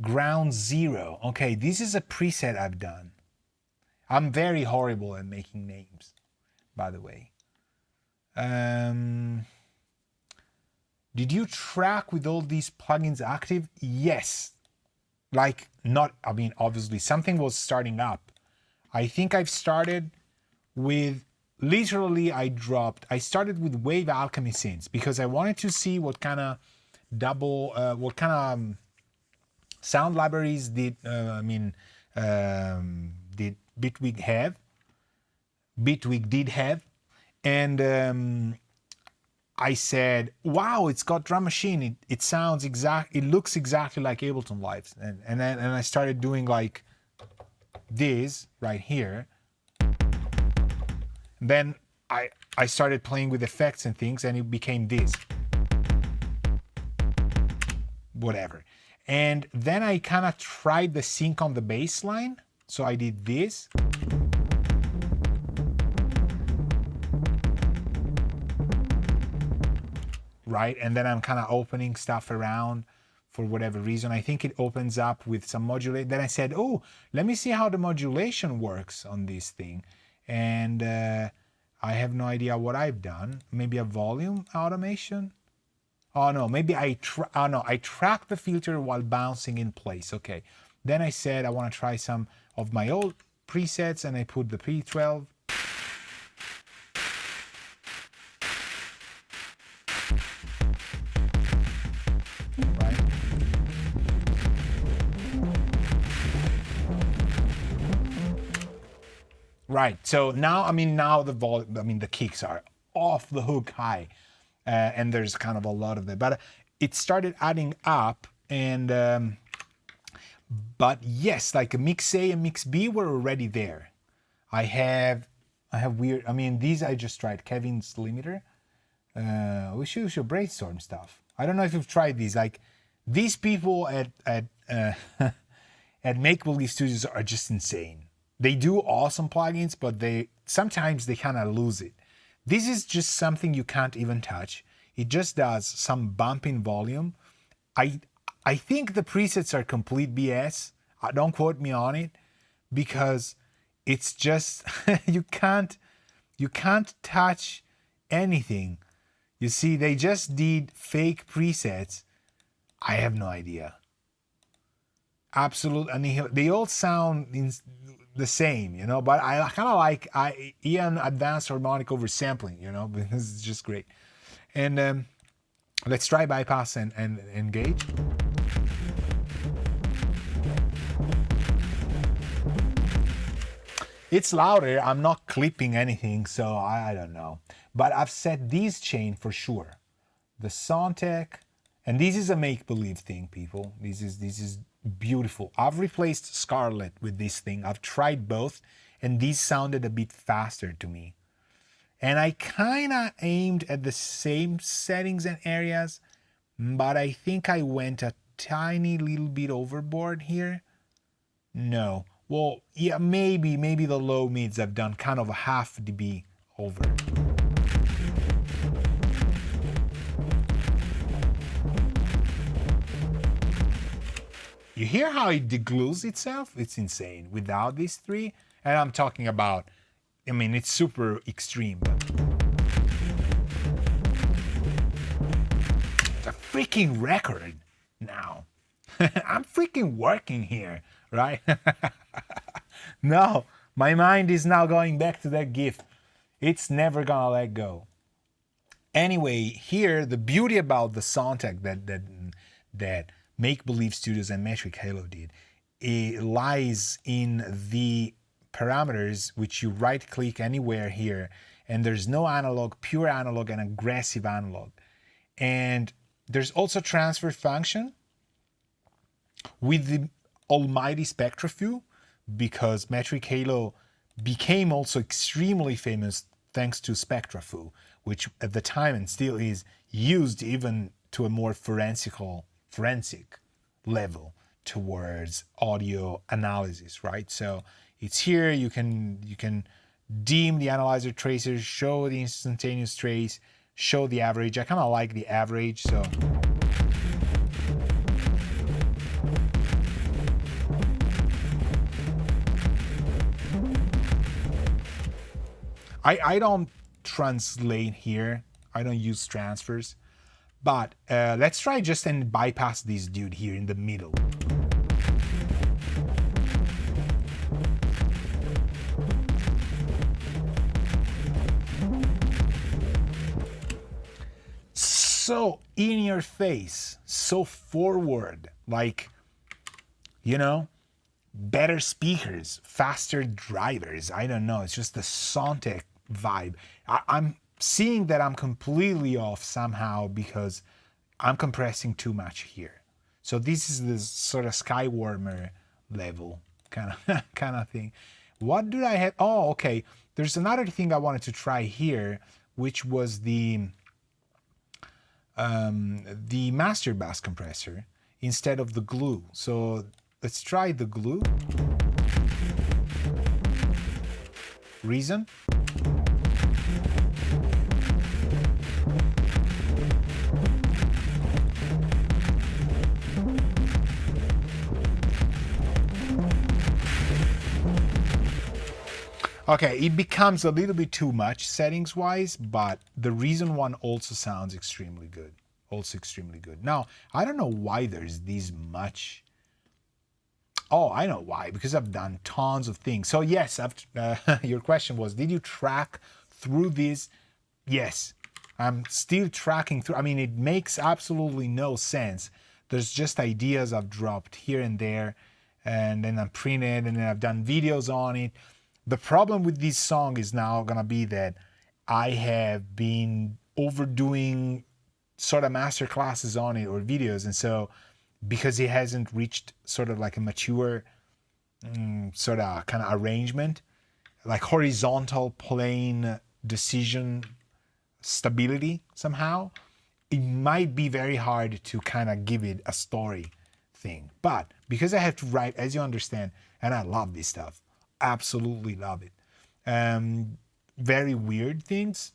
Ground Zero. Okay, this is a preset I've done. I'm very horrible at making names, by the way. Did you track with all these plugins active? Yes. Like, not, I mean, obviously something was starting up. I think I've started with, literally I started with Wave Alchemy Synths because I wanted to see what kind of sound libraries did Bitwig have. Bitwig did have. And I said, wow, it's got drum machine. It sounds it looks exactly like Ableton Live. And I started doing like this right here. And then I started playing with effects and things, and it became this. Whatever. And then I kind of tried the sync on the bass line. So I did this. Right, and then I'm kind of opening stuff around for whatever reason. I think it opens up with some modulate. Then I said, oh, let me see how the modulation works on this thing. And I have no idea what I've done. Maybe a volume automation. Oh no, maybe I track the filter while bouncing in place. Okay. Then I said I want to try some of my old presets, and I put the P12. Right. So now, now the kicks are off the hook high, and there's kind of a lot of it. But it started adding up, and but yes, like a mix A and mix B were already there. I have weird. These I just tried. Kevin's limiter. We should brainstorm stuff. I don't know if you've tried these. Like these people at at Make Believe Studios are just insane. They do awesome plugins, but sometimes they kind of lose it. This is just something you can't even touch. It just does some bump in volume. I think the presets are complete BS. Don't quote me on it, because it's just you can't touch anything. You see, they just did fake presets. I have no idea. Absolutely, they all sound the same, but I kind of like Ian advanced harmonic oversampling, because it's just great. And let's try bypass and engage. It's louder. I'm not clipping anything, so I don't know. But I've set these chain for sure. The Soundtech, and this is a make-believe thing, people. This is beautiful. I've replaced Scarlett with this thing. I've tried both, and these sounded a bit faster to me. And I kind of aimed at the same settings and areas, but I think I went a tiny little bit overboard here. No. Well, yeah, maybe the low mids I've done kind of a half dB over. You hear how it deglues itself? It's insane. Without these three, and I'm talking about, it's super extreme, but it's a freaking record now. I'm freaking working here, right? No, my mind is now going back to that GIF. It's never gonna let go. Anyway, here, the beauty about the Soundtech that Make Believe Studios and Metric Halo did, it lies in the parameters, which you right click anywhere here, and there's no analog, pure analog and aggressive analog. And there's also transfer function with the almighty SpectraFu, because Metric Halo became also extremely famous thanks to SpectraFu, which at the time and still is used even to a more forensical forensic level towards audio analysis, right? So it's here, you can dim the analyzer tracers, show the instantaneous trace, show the average. I kind of like the average, so I don't translate here. I don't use transfers. But let's try just and bypass this dude here in the middle. So in your face, so forward, like, you know, better speakers, faster drivers. I don't know. It's just the Sontec vibe. I'm seeing that I'm completely off somehow because I'm compressing too much here. So this is the sort of Skywarmer level kind of thing. What do I have? Oh, okay. There's another thing I wanted to try here, which was the master bass compressor instead of the glue. So let's try the glue. Reason? Okay, it becomes a little bit too much settings-wise, but the Reason one also sounds extremely good. Also extremely good. Now, I don't know why there's this much. Oh, I know why, because I've done tons of things. So yes, your question was, did you track through this? Yes, I'm still tracking through. I mean, it makes absolutely no sense. There's just ideas I've dropped here and there, and then I'm printed, and then I've done videos on it. The problem with this song is now gonna be that I have been overdoing sort of master classes on it or videos, and so because it hasn't reached sort of like a mature sort of kind of arrangement, like horizontal plane decision stability somehow, it might be very hard to kind of give it a story thing. But because I have to write, as you understand, and I love this stuff, absolutely love it. Very weird things,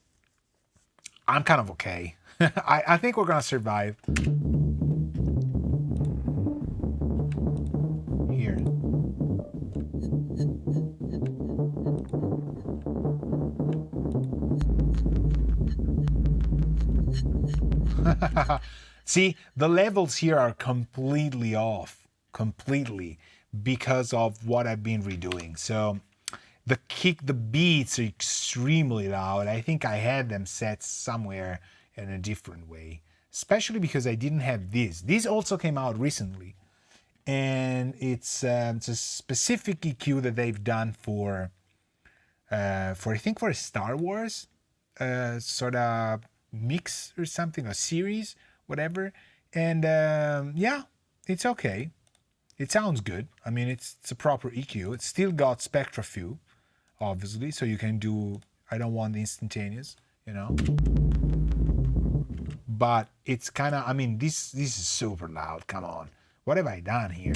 I'm kind of okay. I think we're gonna survive. Here. See, the levels here are completely off, completely, because of what I've been redoing. So the kick, the beats are extremely loud. I think I had them set somewhere in a different way, especially because I didn't have this. This also came out recently, and it's a specific EQ that they've done for I think for a Star Wars sort of mix or something, a series, whatever. And yeah, it's okay. It sounds good. I mean, it's a proper EQ. It's still got SpectraFew, obviously, so you can do, I don't want the instantaneous, you know. But it's kind of, I mean, this is super loud. Come on. What have I done here?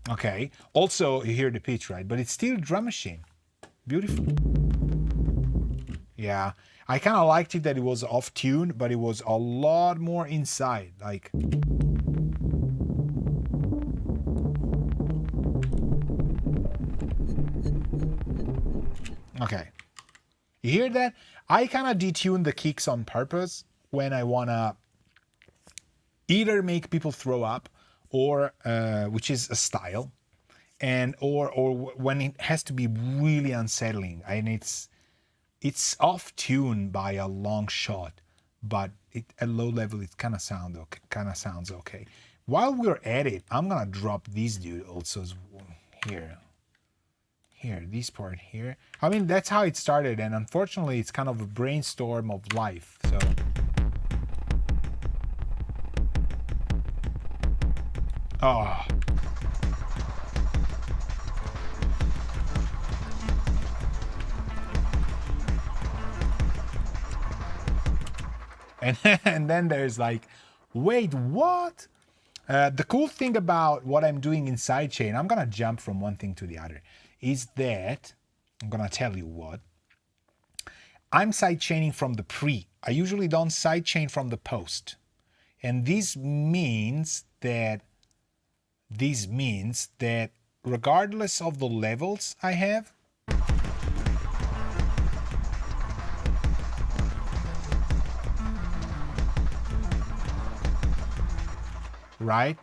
Okay. Also, you hear the pitch, right? But it's still drum machine. Beautiful. Yeah. I kind of liked it that it was off tune, but it was a lot more inside. Like... Okay. You hear that? I kind of detune the kicks on purpose when I want to either make people throw up or, which is a style, and or when it has to be really unsettling. And it's off tune by a long shot, but at low level it kind of sounds okay. While we're at it, I'm gonna drop this dude also here. Here, this part here. I mean, that's how it started, and unfortunately it's kind of a brainstorm of life, so. Oh. And, and then there's like, wait, what? The cool thing about what I'm doing in sidechain, I'm gonna jump from one thing to the other, is that, I'm gonna tell you what, I'm sidechaining from the pre. I usually don't sidechain from the post. And this means that regardless of the levels I have, right?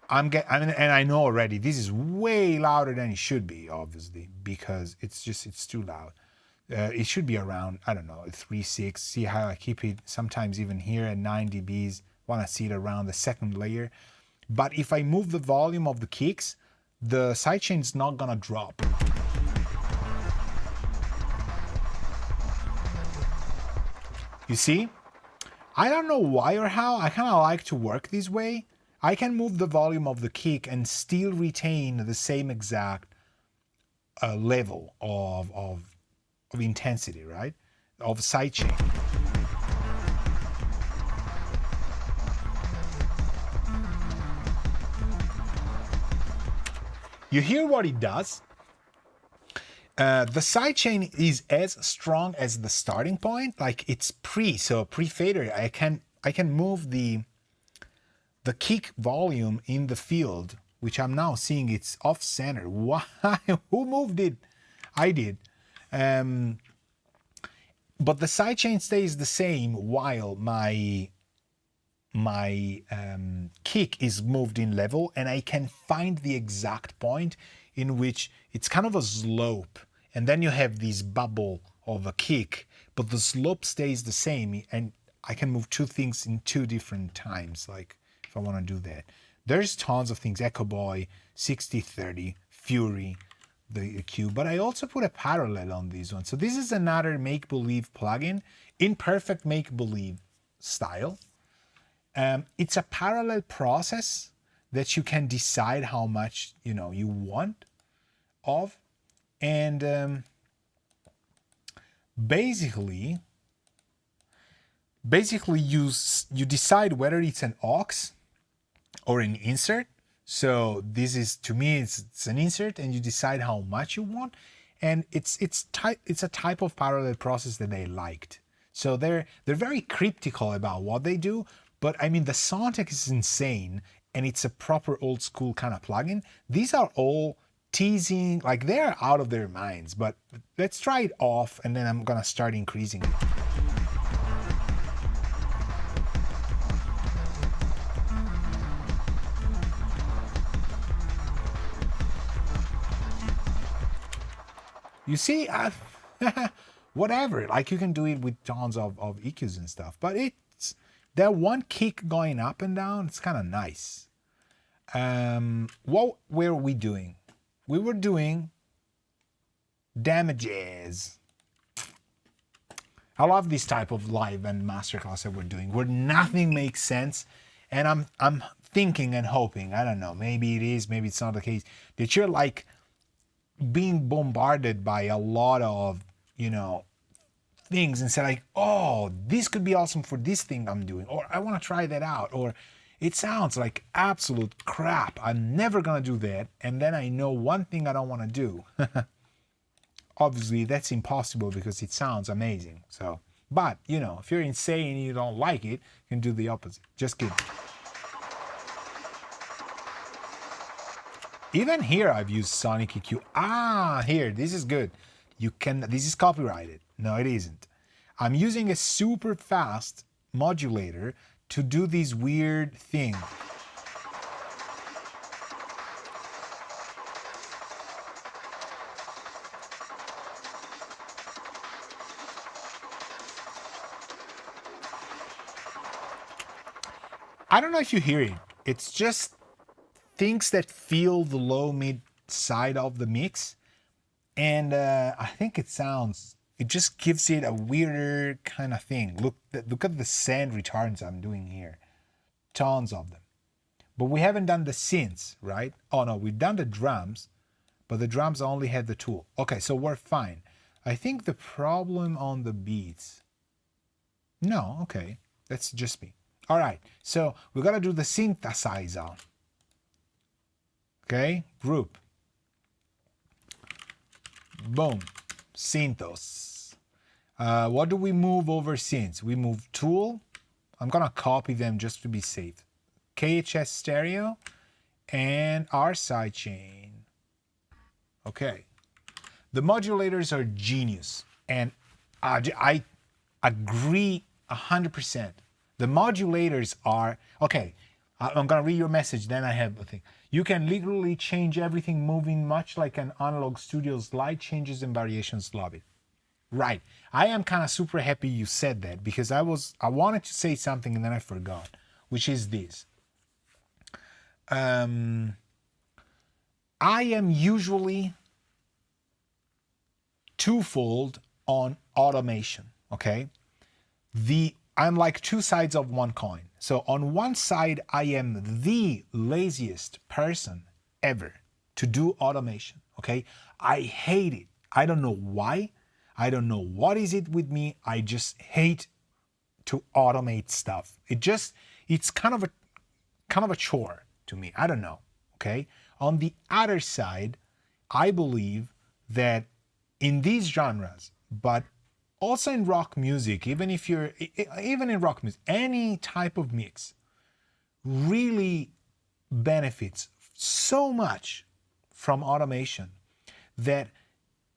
And I know already this is way louder than it should be, obviously, because it's too loud. It should be around, I don't know, 3.6. See how I keep it sometimes even here at 9 dBs. Want to see it around the second layer. But if I move the volume of the kicks, the sidechain is not gonna drop. You see? I don't know why or how. I kind of like to work this way. I can move the volume of the kick and still retain the same exact level of intensity, right? Of sidechain. You hear what it does? The sidechain is as strong as the starting point. Like it's pre-fader. I can move the kick volume in the field, which I'm now seeing it's off center. Why? Who moved it? I did. But the sidechain stays the same while my kick is moved in level, and I can find the exact point in which it's kind of a slope, and then you have this bubble of a kick, but the slope stays the same, and I can move two things in two different times, like if I want to do that. There's tons of things, Echo Boy, 6030, Fury, the EQ, but I also put a parallel on this one. So this is another make-believe plugin in perfect make-believe style. It's a parallel process that you can decide how much you want of, and basically you decide whether it's an aux or an insert. So this is, to me, it's an insert, and you decide how much you want, and it's a type of parallel process that they liked. So they're very cryptical about what they do. But I mean, the soundtrack is insane, and it's a proper old school kind of plugin. These are all teasing, like they're out of their minds, but let's try it off, and then I'm gonna start increasing it. You see, whatever, like you can do it with tons of EQs and stuff, but it's that one kick going up and down, it's kind of nice. What were we doing? We were doing damages. I love this type of live and masterclass that we're doing, where nothing makes sense, and I'm thinking and hoping, I don't know, maybe it is, maybe it's not the case, that you're like being bombarded by a lot of things and say like, oh, this could be awesome for this thing I'm doing, or I want to try that out, or it sounds like absolute crap, I'm never gonna do that, and then I know one thing I don't want to do. Obviously that's impossible because it sounds amazing. So, but if you're insane and you don't like it, you can do the opposite. Just kidding. Even here I've used Sonic EQ. Here, this is good. This is copyrighted. No, it isn't. I'm using a super fast modulator to do this weird thing. I don't know if you hear it. It's just things that feel the low mid side of the mix, and I think it just gives it a weirder kind of thing. Look at the sand returns I'm doing here, tons of them. But we haven't done the synths, right? Oh no, we've done the drums, but the drums only had the tool. Okay, so we're fine. I think the problem on the beats, no, okay, That's just me. All right, so we gotta do the synthesizer. Okay, group. Boom, Synths. What do we move over synths? We move tool. I'm gonna copy them just to be safe. KHS stereo and our sidechain. Okay. The modulators are genius, and I agree 100%. The modulators are okay. I'm gonna read your message, then I have a thing. You can literally change everything moving much like an analog studio's light changes and variations lobby. Right. I am kind of super happy you said that, because I wanted to say something and then I forgot, which is this. I am usually twofold on automation. Okay. I'm like two sides of one coin. So on one side, I am the laziest person ever to do automation. Okay. I hate it. I don't know why. I don't know what is it with me. I just hate to automate stuff. It's kind of a chore to me. I don't know. Okay. On the other side, I believe that in these genres, but also in rock music, even in rock music, any type of mix really benefits so much from automation that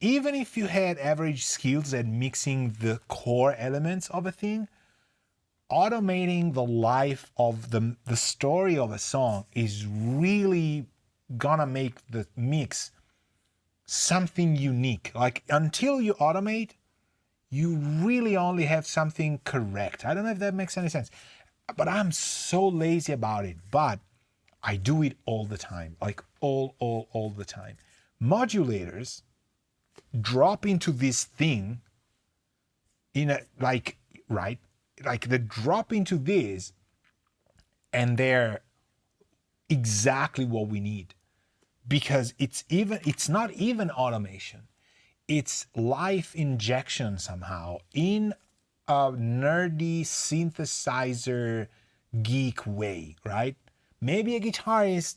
even if you had average skills at mixing the core elements of a thing, automating the life of the story of a song is really gonna make the mix something unique. Like, until you automate, you really only have something correct. I don't know if that makes any sense, but I'm so lazy about it. But I do it all the time, like all the time. Modulators drop into this thing in a like they drop into this, and they're exactly what we need, because it's not even automation. It's life injection somehow in a nerdy synthesizer geek way, right? Maybe a guitarist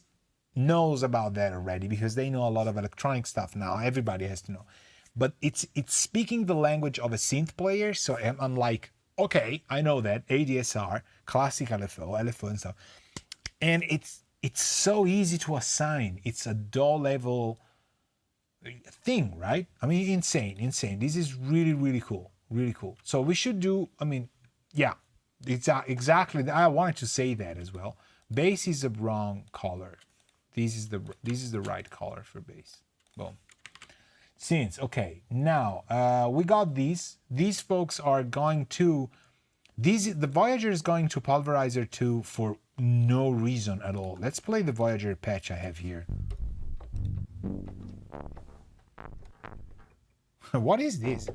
knows about that already because they know a lot of electronic stuff now. Everybody has to know. But it's speaking the language of a synth player. So I'm like, okay, I know that ADSR, classic LFO and stuff. And it's so easy to assign. It's a DAW level thing, right? I mean, insane. This is really cool. So we should do, I mean, yeah, it's exactly. I wanted to say that as well. Bass is the wrong color. This is the right color for bass. Boom. Synths. Okay, now we got these. These folks are going to. The Voyager is going to Pulverizer 2 for no reason at all. Let's play the Voyager patch I have here. What is this?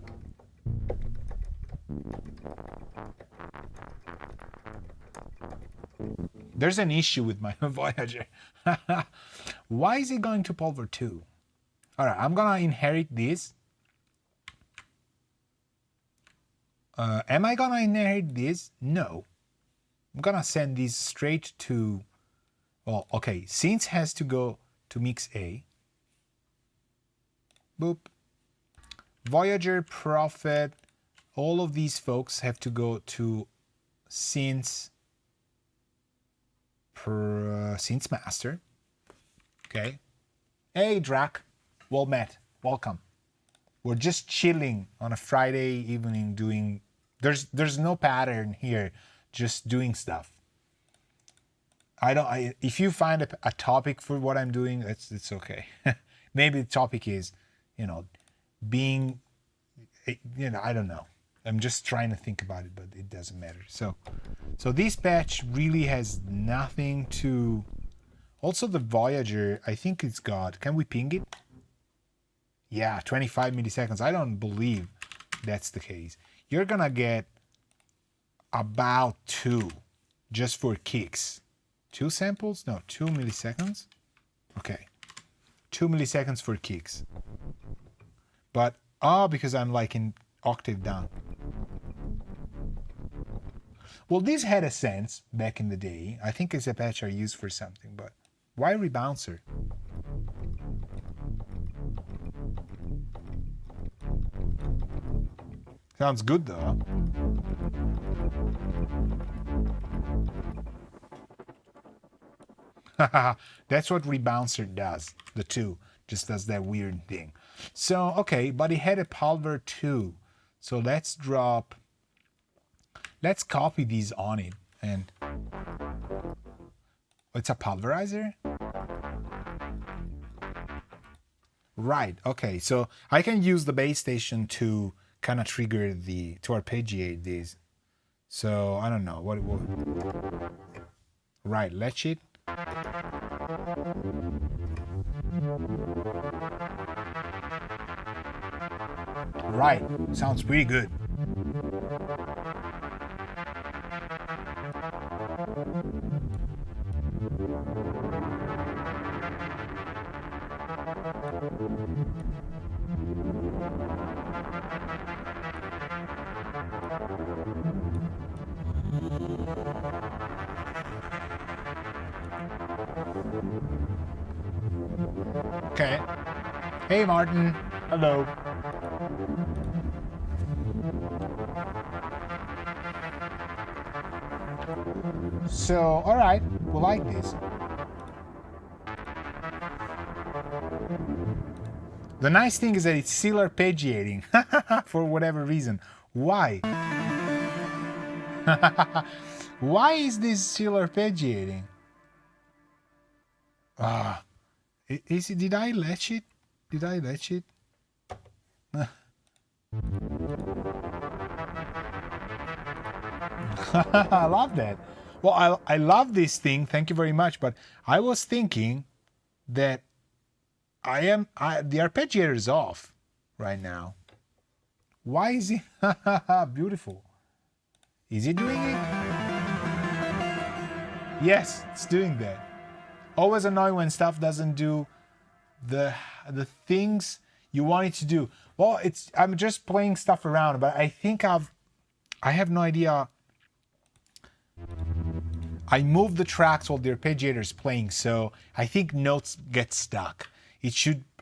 There's an issue with my Voyager. Why is it going to Pulver 2? All right, I'm gonna inherit this. Am I gonna inherit this? No. I'm gonna send this straight to, well, okay, Synths has to go to Mix A. Boop. Voyager, Prophet, all of these folks have to go to Synths Master. Okay. Hey, Drac. Well met. Welcome. We're just chilling on a Friday evening doing... There's no pattern here. Just doing stuff. If you find a topic for what I'm doing, it's okay. Maybe the topic is, being, I don't know. I'm just trying to think about it, but it doesn't matter. So this patch really has nothing to... Also the Voyager, I think it's got... Can we ping it? Yeah, 25 milliseconds. I don't believe that's the case. You're gonna get about 2 just for kicks. 2 samples? No, 2 milliseconds. Okay. 2 milliseconds for kicks. But, because I'm like in octave down. Well, this had a sense back in the day. I think it's a patch I used for something, but why rebouncer? Sounds good though. That's what rebouncer does. The 2 just does that weird thing. So, okay, but it had a pulver too. So let's copy these on it. And it's a pulverizer? Right, okay. So I can use the base station to kind of trigger to arpeggiate these. So I don't know what it will. Right, latch it. Right, sounds pretty good. Okay. Hey, Martin. Hello. So, all right, we like this. The nice thing is that it's still arpeggiating for whatever reason. Why? Why is this still arpeggiating? Did I latch it? Did I latch it? I love that. Well, I love this thing. Thank you very much. But I was thinking that the arpeggiator is off right now. Why is it? Beautiful. Is it doing it? Yes, it's doing that. Always annoying when stuff doesn't do the things you want it to do. Well, I'm just playing stuff around, but I think I have no idea. I move the tracks while the arpeggiator is playing, so I think notes get stuck.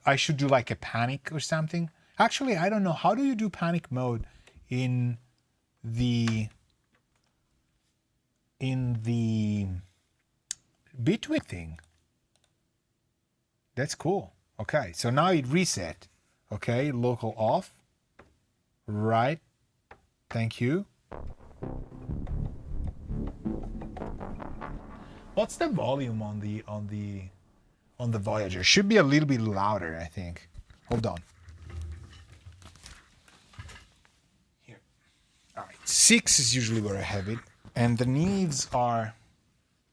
I should do like a panic or something. Actually, I don't know. How do you do panic mode in the between thing? That's cool. Okay, so now it reset. Okay, local off. Right. Thank you. What's the volume on the Voyager? Should be a little bit louder, I think. Hold on. Here. All right. 6 is usually where I have it, and the needs are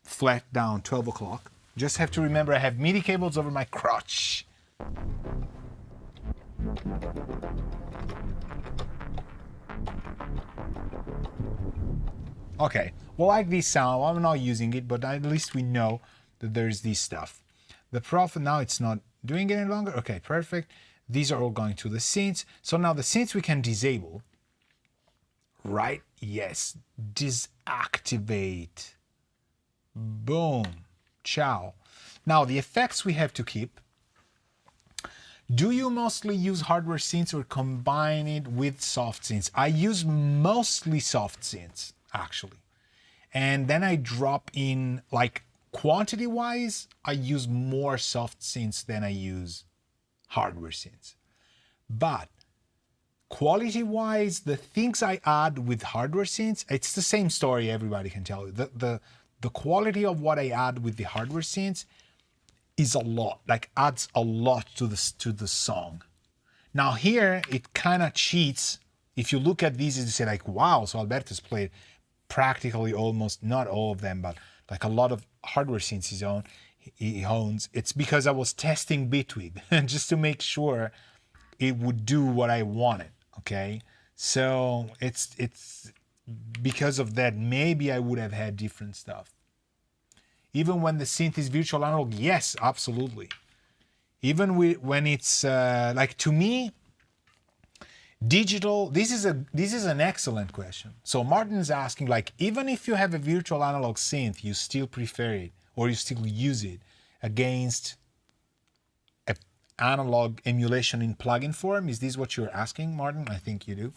flat down 12 o'clock. Just have to remember I have MIDI cables over my crotch. Okay, well, like this sound, I'm not using it, but at least we know that there's this stuff. The profit, now it's not doing it any longer. Okay, perfect. These are all going to the synths. So now the synths we can disable, right? Yes, disactivate. Boom, ciao. Now the effects we have to keep. Do you mostly use hardware synths or combine it with soft synths? I use mostly soft synths, actually. And then I drop in, like, quantity-wise, I use more soft synths than I use hardware synths. But quality-wise, the things I add with hardware synths, it's the same story, everybody can tell you. The quality of what I add with the hardware synths is a lot, like adds a lot to the song. Now here, it kind of cheats. If you look at these, you say like, wow, so Alberto's played practically almost, not all of them, but like a lot of hardware synths he owns. It's because I was testing Bitwig just to make sure it would do what I wanted, okay? So it's because of that, maybe I would have had different stuff. Even when the synth is virtual analog, yes, absolutely. Even when it's, like to me, Digital, this is an excellent question. So Martin's asking, like, even if you have a virtual analog synth, you still prefer it or you still use it against an analog emulation in plugin form? Is this what you're asking, Martin? I think you do.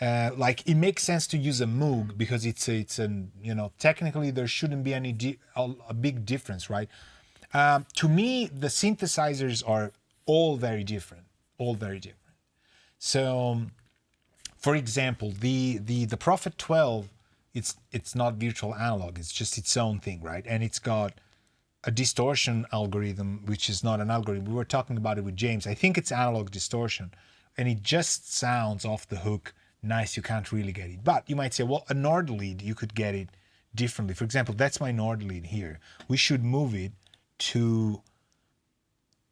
Like, it makes sense to use a Moog because it's an, you know, technically there shouldn't be any a big difference, right? To me, the synthesizers are all very different, So, for example, the Prophet 12, it's not virtual analog, it's just its own thing, right? And it's got a distortion algorithm, which is not an algorithm. We were talking about it with James. I think it's analog distortion, and it just sounds off the hook nice. You can't really get it. But you might say, well, a Nord lead, you could get it differently. For example, that's my Nord lead here. We should move it to...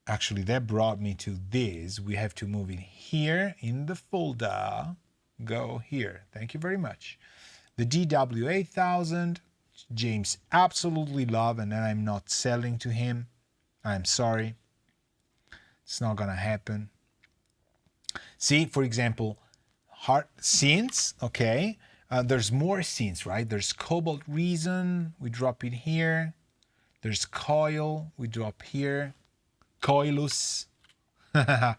Actually, that brought me to this. We have to move it here in the folder. Go here. Thank you very much. The DW8000, James absolutely love, and then I'm not selling to him. I'm sorry. It's not gonna happen. See, for example, hard synths, okay? There's more synths, right? There's Cobalt Reason, we drop it here. There's Coil, we drop here. Coilus. But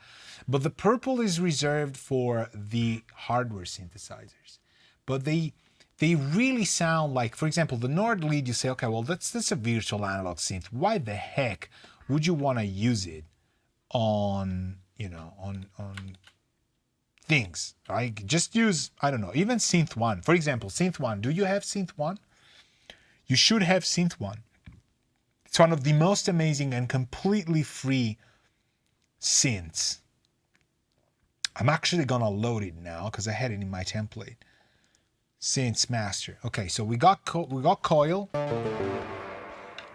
the purple is reserved for the hardware synthesizers. But they really sound like, for example, the Nord lead, you say, okay, well, that's a virtual analog synth. Why the heck would you want to use it on, you know, on things, right? Just use, I don't know, even Synth 1. For example, Synth 1. Do you have Synth 1? You should have Synth 1. It's one of the most amazing and completely free synths. I'm actually gonna load it now because I had it in my template. Synths master. Okay, so we got Coil.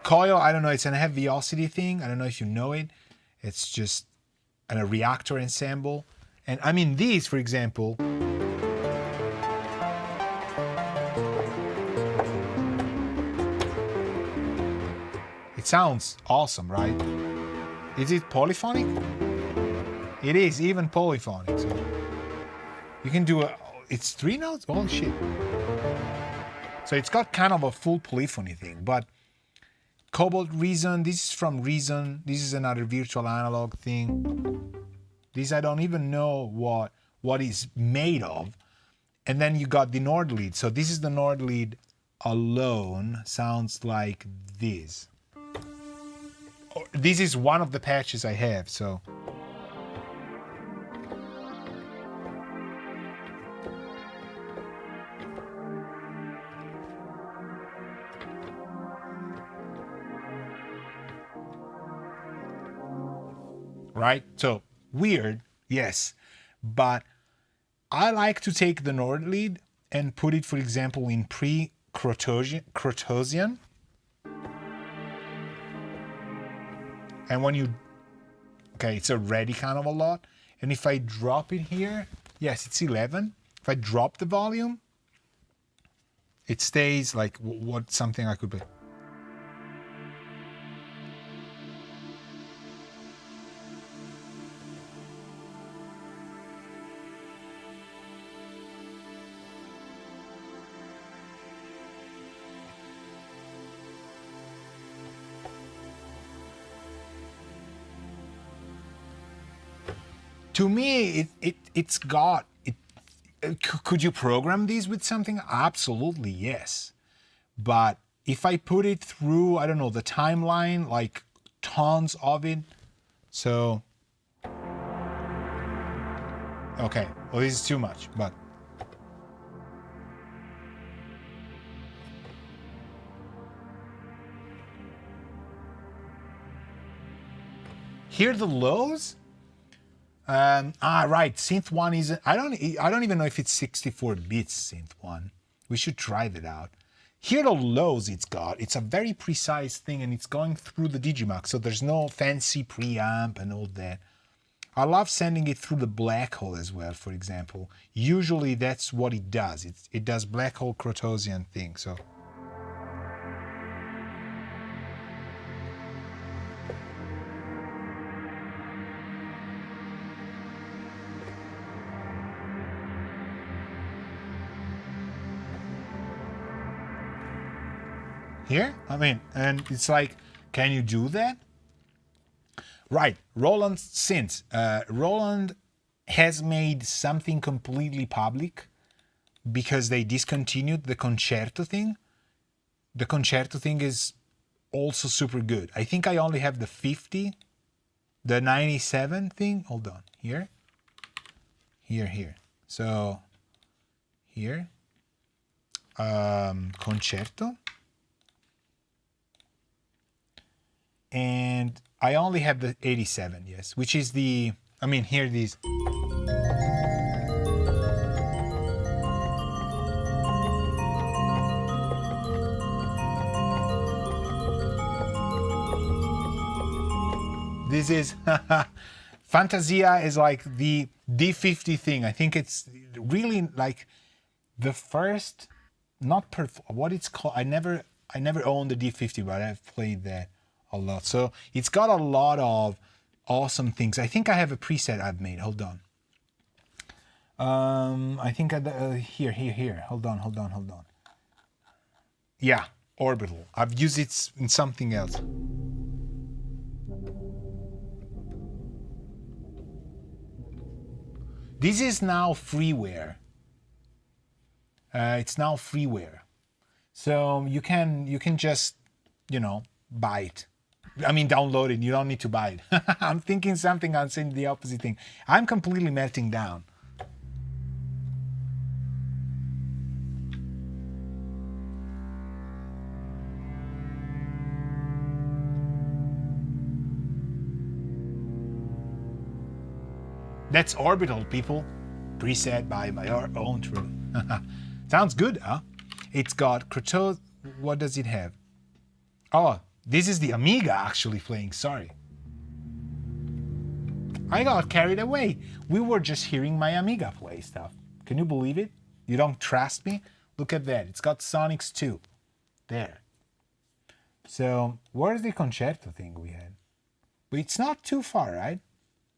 Coil, I don't know, it's an Velocity thing. I don't know if you know it. It's just a reactor ensemble. And I mean these, for example. It sounds awesome, right? Is it polyphonic? It is even polyphonic. So you can do it's 3 notes? Holy shit. So it's got kind of a full polyphony thing, but Cobalt Reason, this is from Reason. This is another virtual analog thing. This I don't even know what is made of. And then you got the Nord lead. So this is the Nord lead alone. Sounds like this. This is one of the patches I have, so. Right? So, weird, yes. But I like to take the Nord lead and put it, for example, in pre-Crotosian. And when you, okay, it's already kind of a lot. And if I drop it here, yes, it's 11. If I drop the volume, it stays like what something I could be. To me, it's got it. Could you program these with something? Absolutely, yes. But if I put it through, I don't know, the timeline, like tons of it. So, okay, well, this is too much, but. Hear the lows? Right. Synth 1 is. I don't even know if it's 64 bits. Synth 1. We should try that out. Here the lows it's got. It's a very precise thing, and it's going through the Digimax, so there's no fancy preamp and all that. I love sending it through the black hole as well. For example, usually that's what it does. It does black hole Crotosian thing. So. Here? I mean, and it's like, can you do that? Right, Roland Synths. Roland has made something completely public because they discontinued the concerto thing. The concerto thing is also super good. I think I only have the 50, the 97 thing. Hold on, here. So, here, concerto. And I only have the 87, yes, which is the, I mean, here it is. This is, Fantasia is like the D50 thing. I think it's really like the first, not what it's called. I never owned the D50, but I've played that a lot. So it's got a lot of awesome things. I think I have a preset I've made. Hold on. I think here. Hold on. Yeah, Orbital. I've used it in something else. This is now freeware. It's now freeware, so you can just, you know, buy it. I mean, download it. You don't need to buy it. I'm thinking something. I'm saying the opposite thing. I'm completely melting down. That's Orbital, people. Preset by our own true. Sounds good, huh? It's got Kratos. What does it have? Oh, this is the Amiga actually playing. Sorry. I got carried away. We were just hearing my Amiga play stuff. Can you believe it? You don't trust me? Look at that. It's got Sonics 2. There. So, where's the concerto thing we had? But it's not too far, right?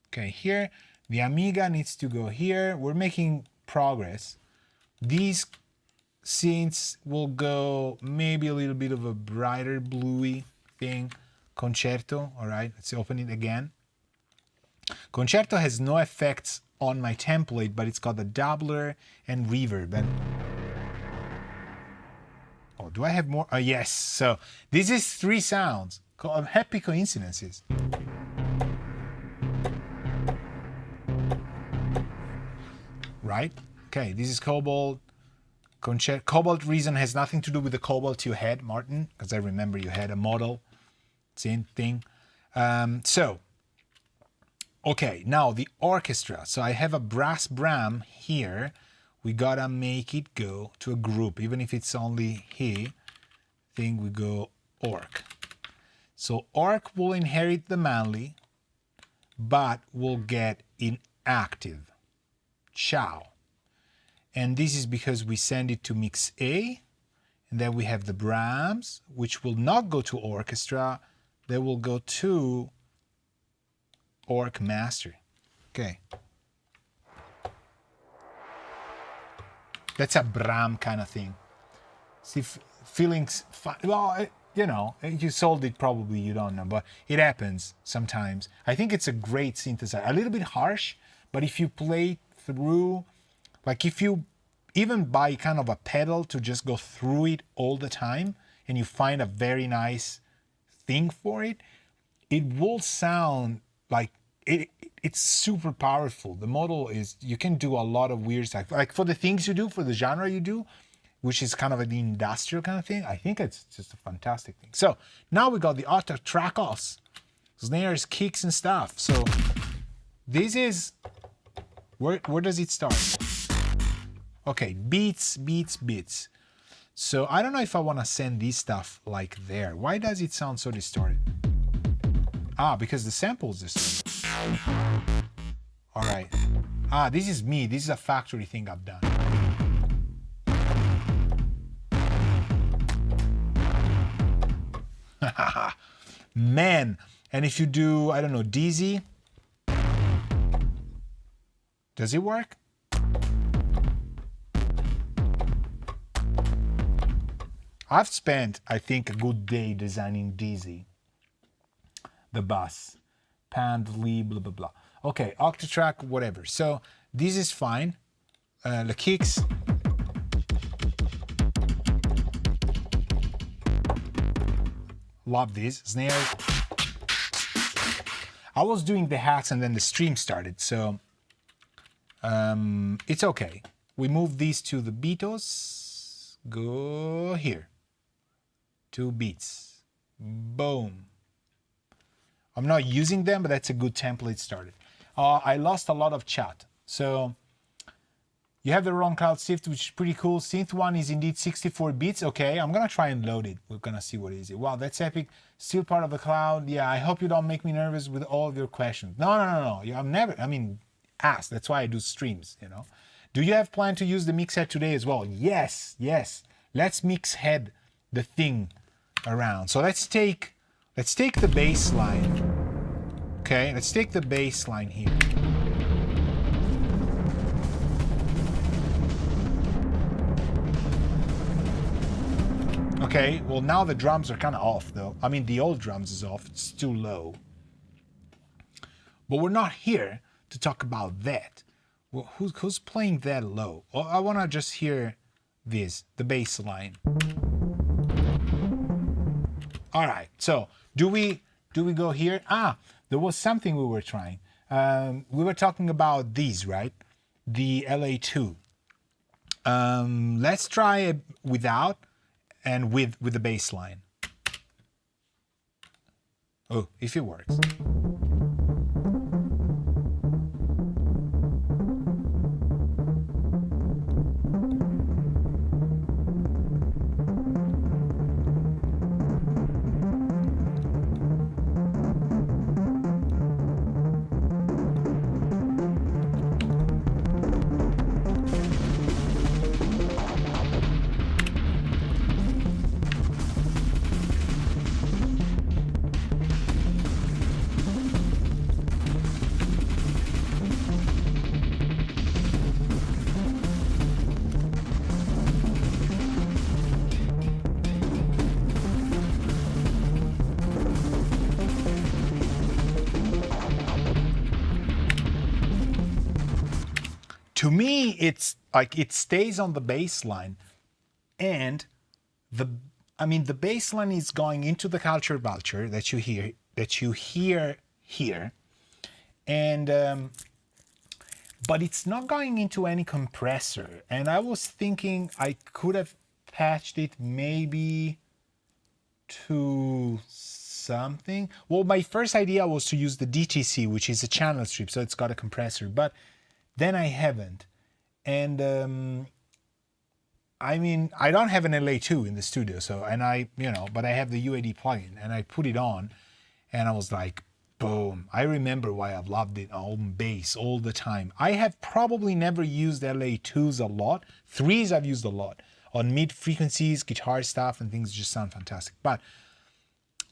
Okay, here. The Amiga needs to go here. We're making progress. These synths will go maybe a little bit of a brighter bluey thing. Concerto, all right, let's open it again. Concerto has no effects on my template, but it's got the doubler and reverb. And oh, do I have more? Yes, so this is 3 sounds. Happy coincidences. Right? Okay, this is Cobalt. Cobalt reason has nothing to do with the Cobalt you had, Martin, because I remember you had a model. Same thing. Okay, now the orchestra. So I have a brass bram here. We gotta make it go to a group, even if it's only here. Thing we go orc. So orc will inherit the manly, but will get inactive. Ciao. And this is because we send it to mix A, and then we have the Brahms, which will not go to orchestra, they will go to orc master. Okay. That's a Brahm kind of thing. See, feelings, well, you know, you sold it probably, you don't know, but it happens sometimes. I think it's a great synthesizer. A little bit harsh, but if you play through, like if you even buy kind of a pedal to just go through it all the time and you find a very nice thing for it, it will sound like it's super powerful. The model is, you can do a lot of weird stuff. Like for the things you do, for the genre you do, which is kind of an industrial kind of thing, I think it's just a fantastic thing. So now we got the auto trackos, snares, kicks and stuff. So this is, where does it start? Okay, beats. So I don't know if I want to send this stuff like there. Why does it sound so distorted? Ah, because the sample is distorted. All right. Ah, this is me. This is a factory thing I've done. Man, and if you do, I don't know, DZ, does it work? I've spent, I think, a good day designing Dizzy, the bus, Pandly, blah, blah, blah. Okay, Octatrack, whatever. So this is fine. The kicks. Love this. Snares. I was doing the hacks and then the stream started, so it's okay. We move these to the beatos. Go here. 2 beats. Boom. I'm not using them, but that's a good template started. I lost a lot of chat. So you have the wrong cloud Synth, which is pretty cool. Synth 1 is indeed 64 bits. Okay, I'm going to try and load it. We're going to see what it is. Wow, that's epic. Still part of the cloud. Yeah, I hope you don't make me nervous with all of your questions. No. I'm never, ask. That's why I do streams, you know. Do you have plan to use the mix head today as well? Yes. Let's mix head the thing around. So let's take the bass line. Okay, let's take the bass line here. Okay, well now the drums are kind of off though. I mean, the old drums is off, it's too low. But we're not here to talk about that. Well, who's playing that low? Well, I want to just hear this, the bass line. All right, so do we go here? There was something we were trying. We were talking about these, right? The LA2. Let's try it without and with the bass line. Oh, if it works. To me, it's like it stays on the bass line, and the bass line is going into the culture vulture that you hear here, and but it's not going into any compressor. And I was thinking I could have patched it maybe to something. Well, my first idea was to use the DTC, which is a channel strip, so it's got a compressor, but then I haven't. And I don't have an LA2 in the studio, so, but I have the UAD plugin, and I put it on, and I was like, boom. I remember why I've loved it on bass all the time. I have probably never used LA2s a lot. 3s I've used a lot. On mid frequencies, guitar stuff, and things just sound fantastic. But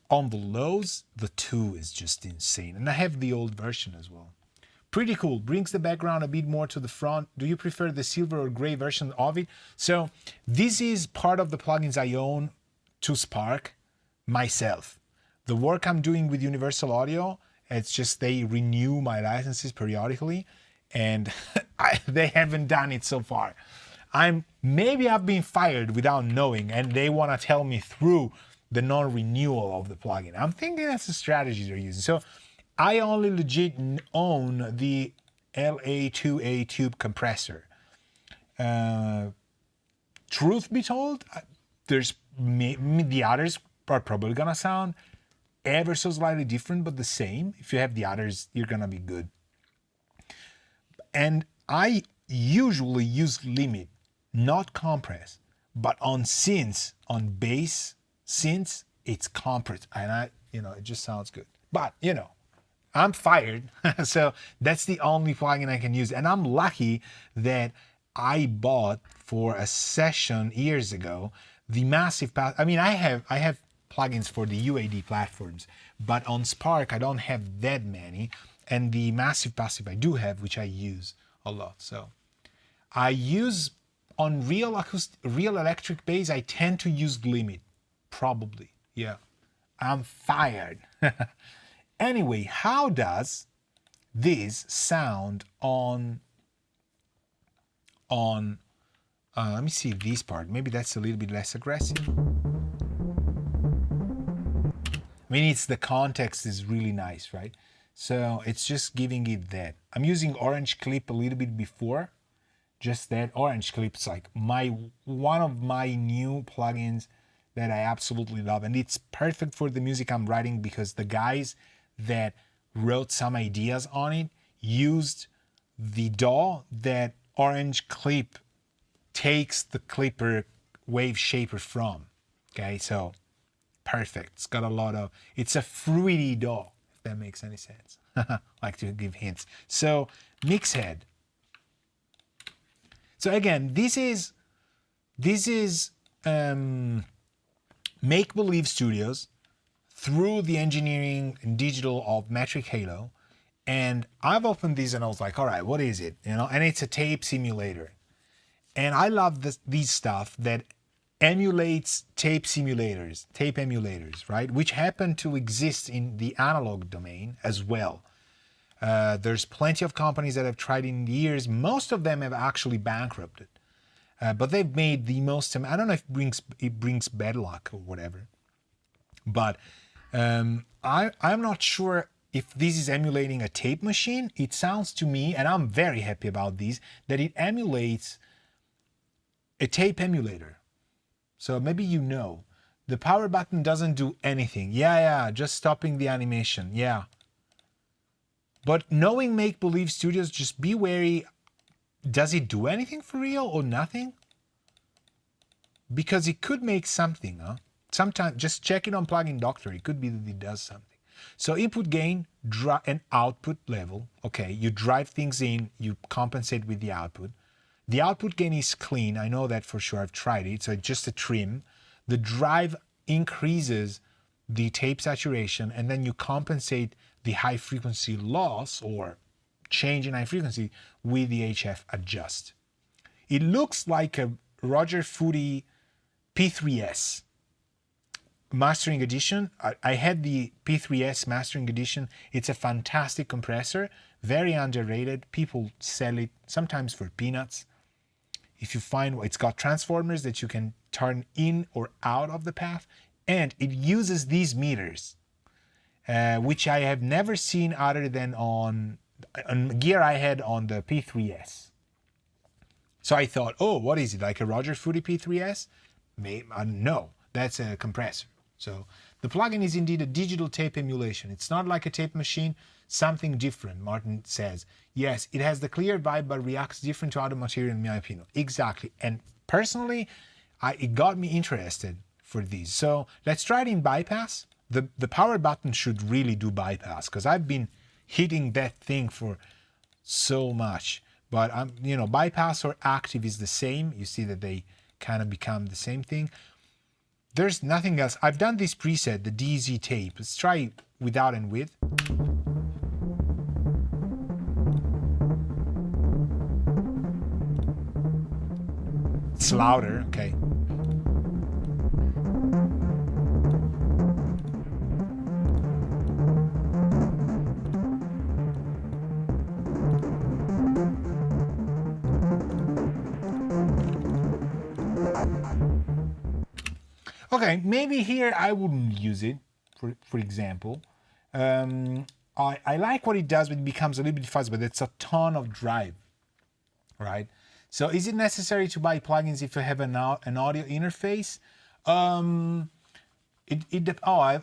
on the lows, the 2 is just insane. And I have the old version as well. Pretty cool. Brings the background a bit more to the front. Do you prefer the silver or gray version of it? So this is part of the plugins I own to Spark myself. The work I'm doing with Universal Audio, it's just they renew my licenses periodically, and they haven't done it so far. Maybe I've been fired without knowing, and they want to tell me through the non-renewal of the plugin. I'm thinking that's the strategy they're using. So I only legit own the LA2A tube compressor. Truth be told, the others are probably gonna sound ever so slightly different, but the same. If you have the others, you're gonna be good. And I usually use limit, not compress, but on synths, on bass synths, it's compress, and it just sounds good. But I'm fired, so that's the only plugin I can use. And I'm lucky that I bought for a session years ago the massive I have plugins for the UAD platforms, but on Spark I don't have that many, and the massive passive I do have, which I use a lot. So I use on real electric bass, I tend to use limit, probably. Yeah, I'm fired. Anyway, how does this sound on let me see this part. Maybe that's a little bit less aggressive. I mean, it's the context is really nice, right? So it's just giving it that. I'm using Orange Clip a little bit before. Just that. Orange Clip's like one of my new plugins that I absolutely love. And it's perfect for the music I'm writing because the guys that wrote some ideas on it used the DAW that Orange Clip takes the clipper wave shaper from. Okay, so perfect. It's got a lot of, it's a fruity DAW, if that makes any sense. Like to give hints. So mix head. So again, this is Make Believe Studios through the engineering and digital of Metric Halo. And I've opened these and I was like, all right, what is it? You know, and it's a tape simulator. And I love these stuff that emulates tape emulators, right? Which happen to exist in the analog domain as well. There's plenty of companies that have tried in the years. Most of them have actually bankrupted. But they've made the most, I don't know if it brings bad luck or whatever. But I'm not sure if this is emulating a tape machine. It sounds to me, and I'm very happy about these, that it emulates a tape emulator. So maybe you know. The power button doesn't do anything. Yeah, just stopping the animation. Yeah. But knowing Make Believe Studios, just be wary. Does it do anything for real or nothing? Because it could make something, huh? Sometimes just check it on Plugin Doctor. It could be that it does something. So input gain and output level. Okay, you drive things in, you compensate with the output. The output gain is clean. I know that for sure. I've tried it. So it's just a trim. The drive increases the tape saturation, and then you compensate the high frequency loss or change in high frequency with the HF adjust. It looks like a Roger Footy P3S mastering edition. I had the P3S mastering edition. It's a fantastic compressor, very underrated. People sell it sometimes for peanuts. If you find, it's got transformers that you can turn in or out of the path, and it uses these meters, which I have never seen other than on gear I had on the P3S. So I thought, oh, what is it, like a Roger Footy P3S? No, that's a compressor. So the plugin is indeed a digital tape emulation. It's not like a tape machine, something different, Martin says. Yes, it has the clear vibe, but reacts different to other material in my opinion. Exactly. And personally, it got me interested for these. So let's try it in bypass. The power button should really do bypass because I've been hitting that thing for so much. But bypass or active is the same. You see that they kind of become the same thing. There's nothing else. I've done this preset, the DZ tape. Let's try without and with. It's louder, okay. Okay, maybe here I wouldn't use it, for example. I like what it does, but it becomes a little bit fuzzy, but it's a ton of drive, right? So is it necessary to buy plugins if you have an audio interface? I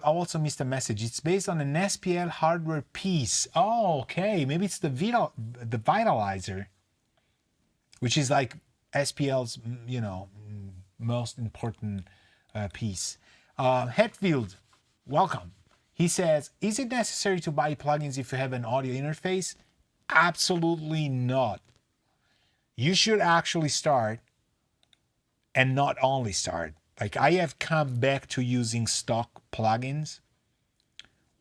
also missed a message. It's based on an SPL hardware piece. Oh, okay. Maybe it's the Vitalizer, which is like SPL's, most important piece. Hetfield, welcome. He says, is it necessary to buy plugins if you have an audio interface? Absolutely not. You should actually start and not only start. Like I have come back to using stock plugins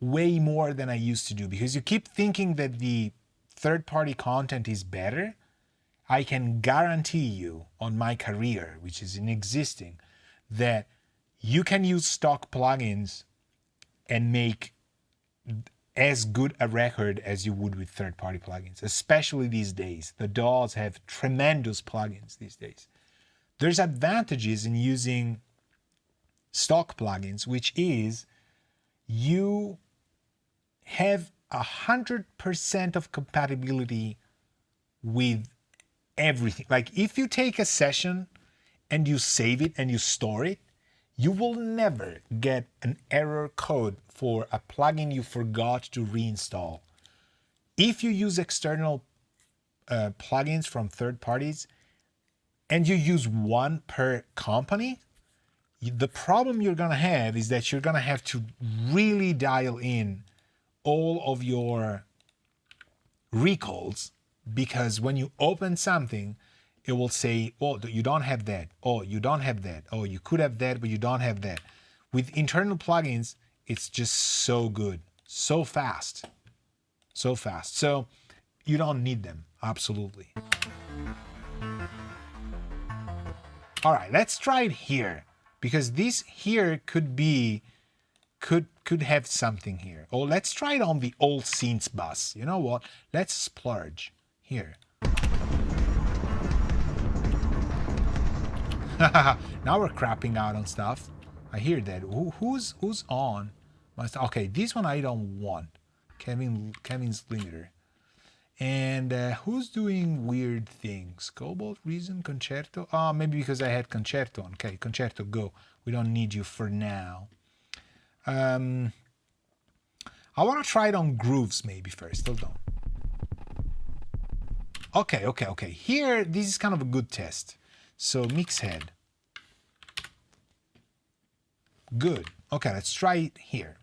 way more than I used to do because you keep thinking that the third-party content is better, I can guarantee you on my career, which is in existing, that you can use stock plugins and make as good a record as you would with third-party plugins, especially these days. The DAWs have tremendous plugins these days. There's advantages in using stock plugins, which is you have 100% of compatibility with everything. Like if you take a session and you save it and you store it, you will never get an error code for a plugin you forgot to reinstall. If you use external plugins from third parties and you use one per company, the problem you're gonna have is that you're gonna have to really dial in all of your recalls, because when you open something, it will say, oh, you don't have that. Oh, you don't have that. Oh, you could have that, but you don't have that. With internal plugins, it's just so good, so fast, so fast. So you don't need them, absolutely. All right, let's try it here, because this here could be, could have something here. Oh, let's try it on the old Synths bus. You know what? Let's splurge here. Now we're crapping out on stuff. I hear that. Who's on? Okay, this one I don't want. Kevin's limiter. And who's doing weird things? Cobalt, Reason, Concerto. Oh, maybe because I had Concerto on. Okay, Concerto, go. We don't need you for now. I want to try it on Grooves maybe first. Hold on. Okay. Here, this is kind of a good test. So mix head. Good. Okay, let's try it here.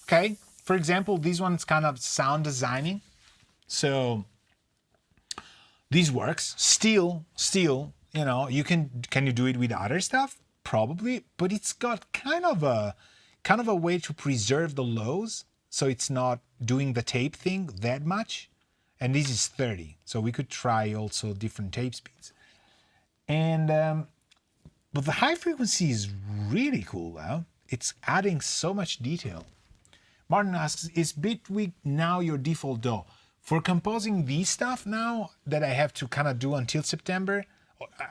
Okay, for example, this one's kind of sound designing. So this works. Still, you know, can you do it with other stuff? Probably, but it's got kind of a way to preserve the lows, so it's not doing the tape thing that much. And this is 30, so we could try also different tape speeds. And but the high frequency is really cool now. It's adding so much detail. Martin asks, is Bitwig now your default DAW? For composing these stuff now that I have to kind of do until September,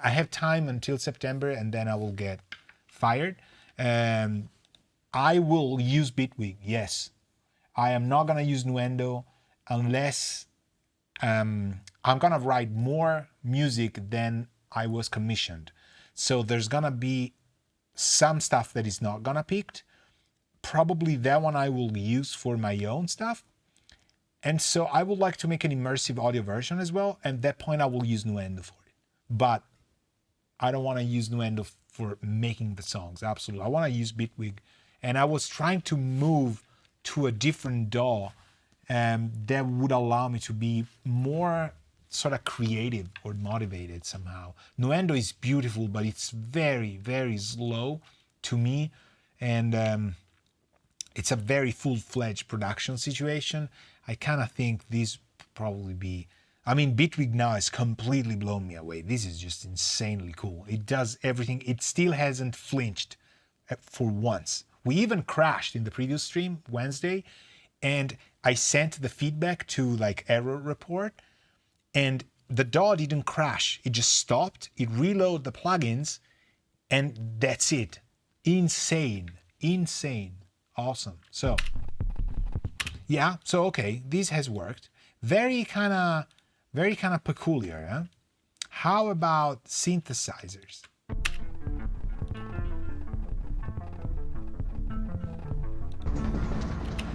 I have time until September and then I will get fired. I will use Bitwig, yes. I am not going to use Nuendo unless I'm going to write more music than I was commissioned. So there's going to be some stuff that is not going to picked. Probably that one I will use for my own stuff. And so I would like to make an immersive audio version as well. And at that point I will use Nuendo for it. But I don't want to use Nuendo for making the songs. Absolutely. I want to use Bitwig. And I was trying to move to a different DAW that would allow me to be more sort of creative or motivated somehow. Nuendo is beautiful, but it's very, very slow to me. And it's a very full-fledged production situation. I kind of think this probably be... I mean, Bitwig now has completely blown me away. This is just insanely cool. It does everything. It still hasn't flinched for once. We even crashed in the previous stream Wednesday, and I sent the feedback to like error report, and the DAW didn't crash. It just stopped. It reloaded the plugins, and that's it. Insane. Awesome. So yeah, so okay, this has worked. Very kind of peculiar, huh? How about synthesizers?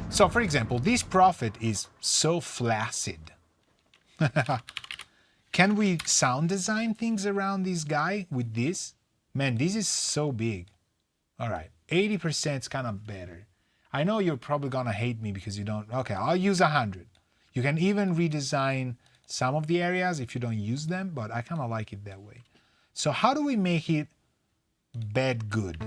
So for example, this Prophet is so flaccid. Can we sound design things around this guy with this? Man, this is so big. All right, 80% is kind of better. I know you're probably gonna hate me because you don't. Okay, I'll use 100. You can even redesign some of the areas if you don't use them, but I kind of like it that way. So how do we make it bad good?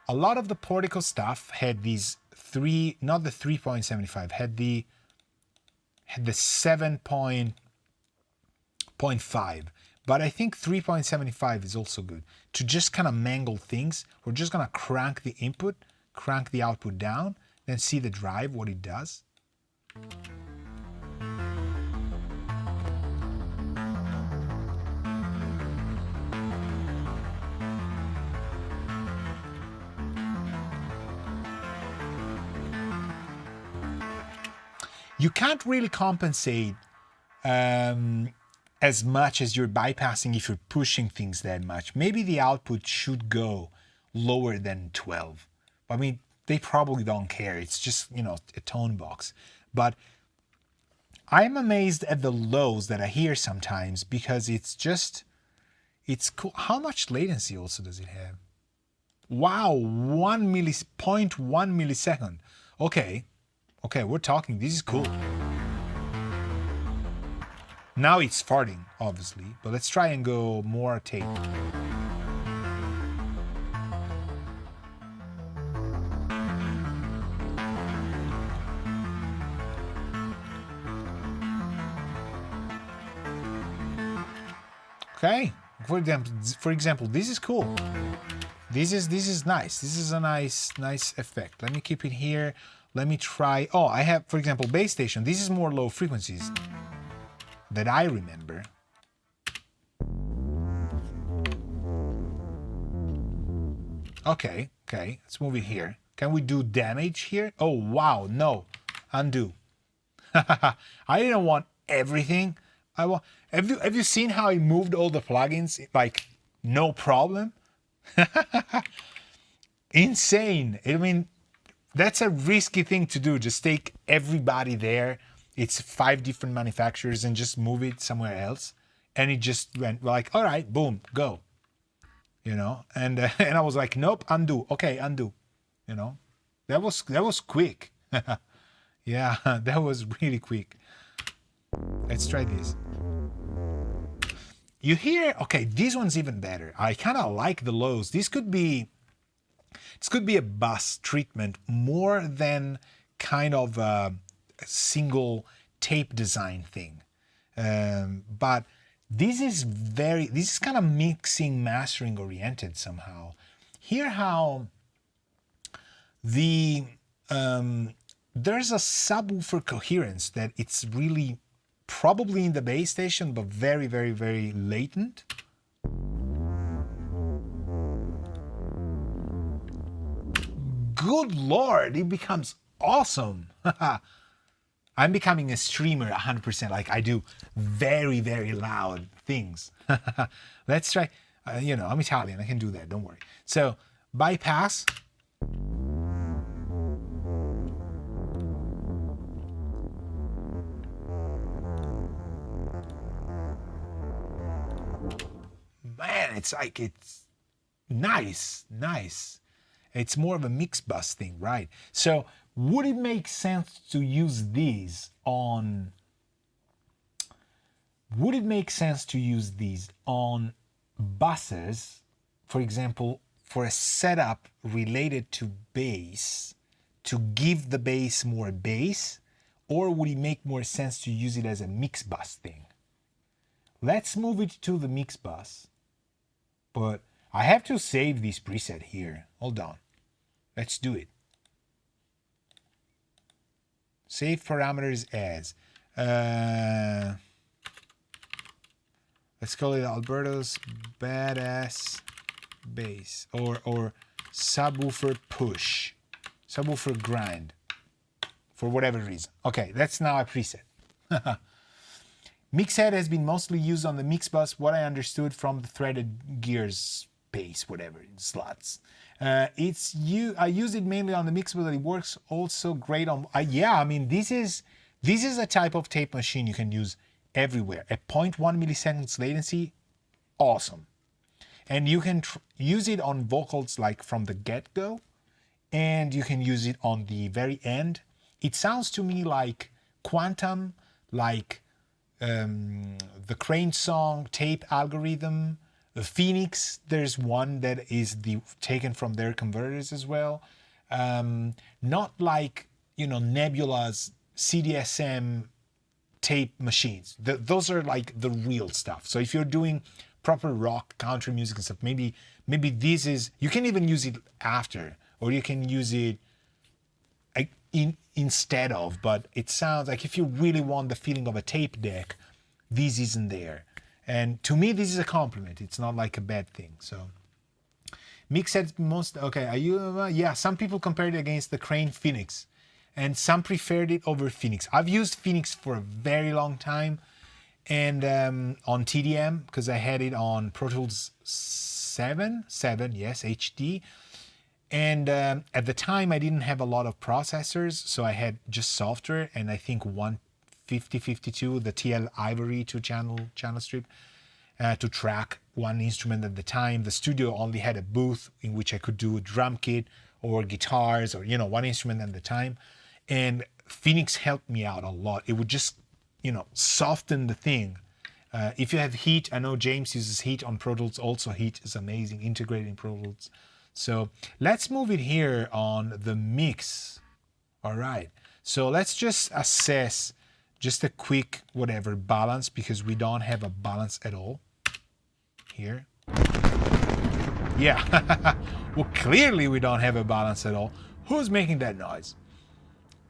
A lot of the Portico stuff had these three, not the 3.75, had the 7.5. But I think 3.75 is also good. To just kind of mangle things, we're just gonna crank the input, crank the output down, then see the drive, what it does. You can't really compensate as much as you're bypassing if you're pushing things that much. Maybe the output should go lower than 12. I mean, they probably don't care. It's just, you know, a tone box. But I'm amazed at the lows that I hear sometimes because it's just, it's cool. How much latency also does it have? Wow, 0.1 millisecond. Okay, we're talking. This is cool. Now it's farting, obviously, but let's try and go more tape. Okay, for example, this is cool. This is nice. This is a nice effect. Let me keep it here. Let me try. Oh, I have, for example, base station. This is more low frequencies that I remember. Okay, let's move it here. Can we do damage here? Oh, wow, no. Undo. I didn't want everything. Have you seen how I moved all the plugins? Like, no problem? Insane. I mean, that's a risky thing to do. Just take everybody there. It's 5 different manufacturers and just move it somewhere else. And it just went like, all right, boom, go. You know, and I was like, nope, undo. Okay, undo. You know, that was quick. Yeah, that was really quick. Let's try this. You hear, okay, this one's even better. I kind of like the lows. This could be a bus treatment more than kind of a single tape design thing. But this is kind of mixing, mastering oriented somehow. Hear how there's a subwoofer coherence that it's really probably in the base station, but very, very, very latent. Good Lord, it becomes awesome. I'm becoming a streamer 100%. Like I do very, very loud things. Let's try, you know, I'm Italian. I can do that. Don't worry. So bypass. Man, it's like, it's nice. It's more of a mix bus thing, right? So would it make sense to use these on, buses, for example, for a setup related to bass, to give the bass more bass, or would it make more sense to use it as a mix bus thing? Let's move it to the mix bus. But I have to save this preset here. Hold on. Let's do it. Save parameters as. Let's call it Alberto's Badass Bass. Or Subwoofer Push. Subwoofer Grind. For whatever reason. Okay, that's now a preset. Mixhead has been mostly used on the mix bus, what I understood from the threaded gears base, whatever, slots. I use it mainly on the mix bus, but it works also great on, yeah, I mean, this is a type of tape machine you can use everywhere. At 0.1 milliseconds latency, awesome. And you can use it on vocals like from the get-go, and you can use it on the very end. It sounds to me like Quantum, like the Crane song, Tape Algorithm, the Phoenix. There's one that is taken from their converters as well. Not like, you know, Nebula's CDSM tape machines. Those are like the real stuff. So if you're doing proper rock, country music and stuff, maybe this is, you can even use it after, or you can use it instead of, but it sounds like if you really want the feeling of a tape deck, this isn't there. And to me, this is a compliment. It's not like a bad thing. So mix at most, okay, are you, yeah, some people compared it against the Crane Phoenix, and some preferred it over Phoenix. I've used Phoenix for a very long time, and on TDM, because I had it on Pro Tools 7, yes, HD. And at the time, I didn't have a lot of processors, so I had just software, and I think 15052, the TL Ivory 2-channel strip, to track one instrument at the time. The studio only had a booth in which I could do a drum kit or guitars, or, you know, one instrument at the time. And Phoenix helped me out a lot. It would just, you know, soften the thing. If you have Heat, I know James uses Heat on Pro Tools. Also, Heat is amazing, integrated in Pro Tools. So let's move it here on the mix. All right. So let's just assess just a quick whatever balance, because we don't have a balance at all here. Yeah. Well, clearly we don't have a balance at all. Who's making that noise?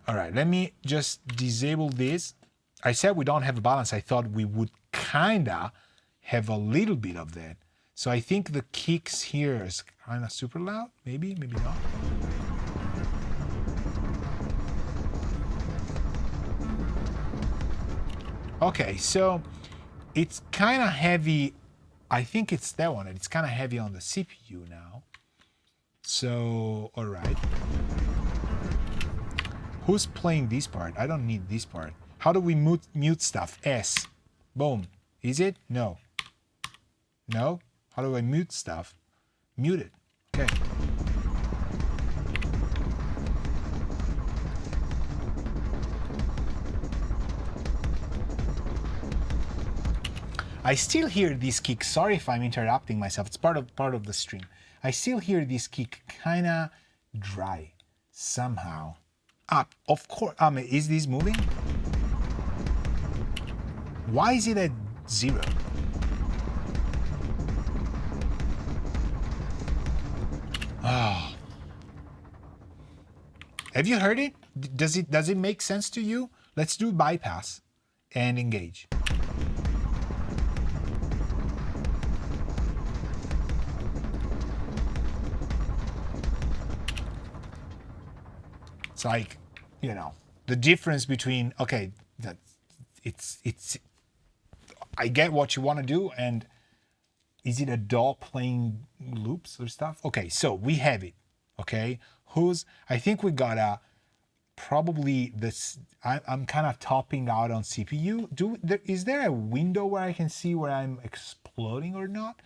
All right, let me just disable this. I said we don't have a balance. I thought we would kinda have a little bit of that. So I think the kicks here is kind of super loud. Maybe not. Okay, so it's kind of heavy. I think it's that one. It's kind of heavy on the CPU now. So, all right. Who's playing this part? I don't need this part. How do we mute stuff? S. Boom. Is it? No. No? How do I mute stuff? Mute it. Okay. I still hear this kick. Sorry if I'm interrupting myself. It's part of the stream. I still hear this kick kinda dry somehow. Up, of course. Is this moving? Why is it at 0? Oh. Have you heard it? Does it make sense to you? Let's do bypass and engage. It's like, you know, the difference between, okay, that it's I get what you want to do, and is it a DAW playing loops or stuff? Okay, so we have it. Okay, I think we gotta probably this. I'm kind of topping out on CPU. Is there a window where I can see where I'm exploding or not?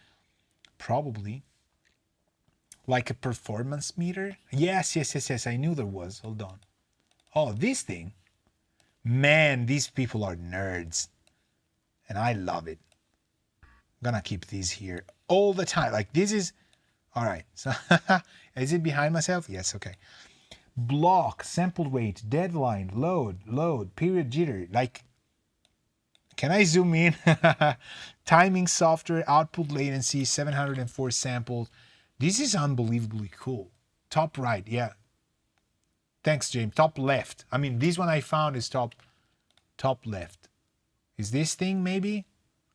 Probably. Like a performance meter? Yes. I knew there was. Hold on. Oh, this thing. Man, these people are nerds. And I love it. I'm gonna keep these here all the time. Like this is, all right. So is it behind myself? Yes, okay. Block, sample rate, deadline, load, period jitter. Like, can I zoom in? Timing software, output latency, 704 samples. This is unbelievably cool. Top right, yeah. Thanks, James. Top left. I mean, this one I found is top left. Is this thing maybe?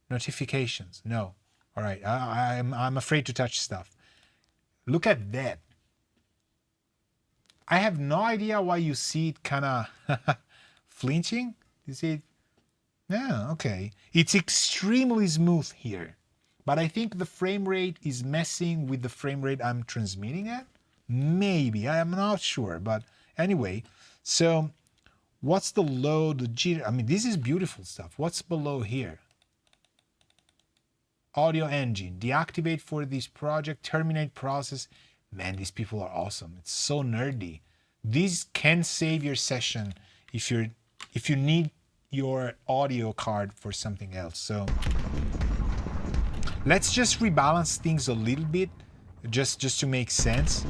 Notifications. No. All right. I'm afraid to touch stuff. Look at that. I have no idea why you see it kind of flinching. You see it? Yeah, okay. It's extremely smooth here. But I think the frame rate is messing with the frame rate I'm transmitting at. Maybe. I'm not sure. But anyway, so what's the low, the jitter? I mean, this is beautiful stuff. What's below here? audio engine, deactivate for this project, terminate process. Man, these people are awesome. It's so nerdy. These can save your session if you need your audio card for something else. So let's just rebalance things a little bit, just to make sense.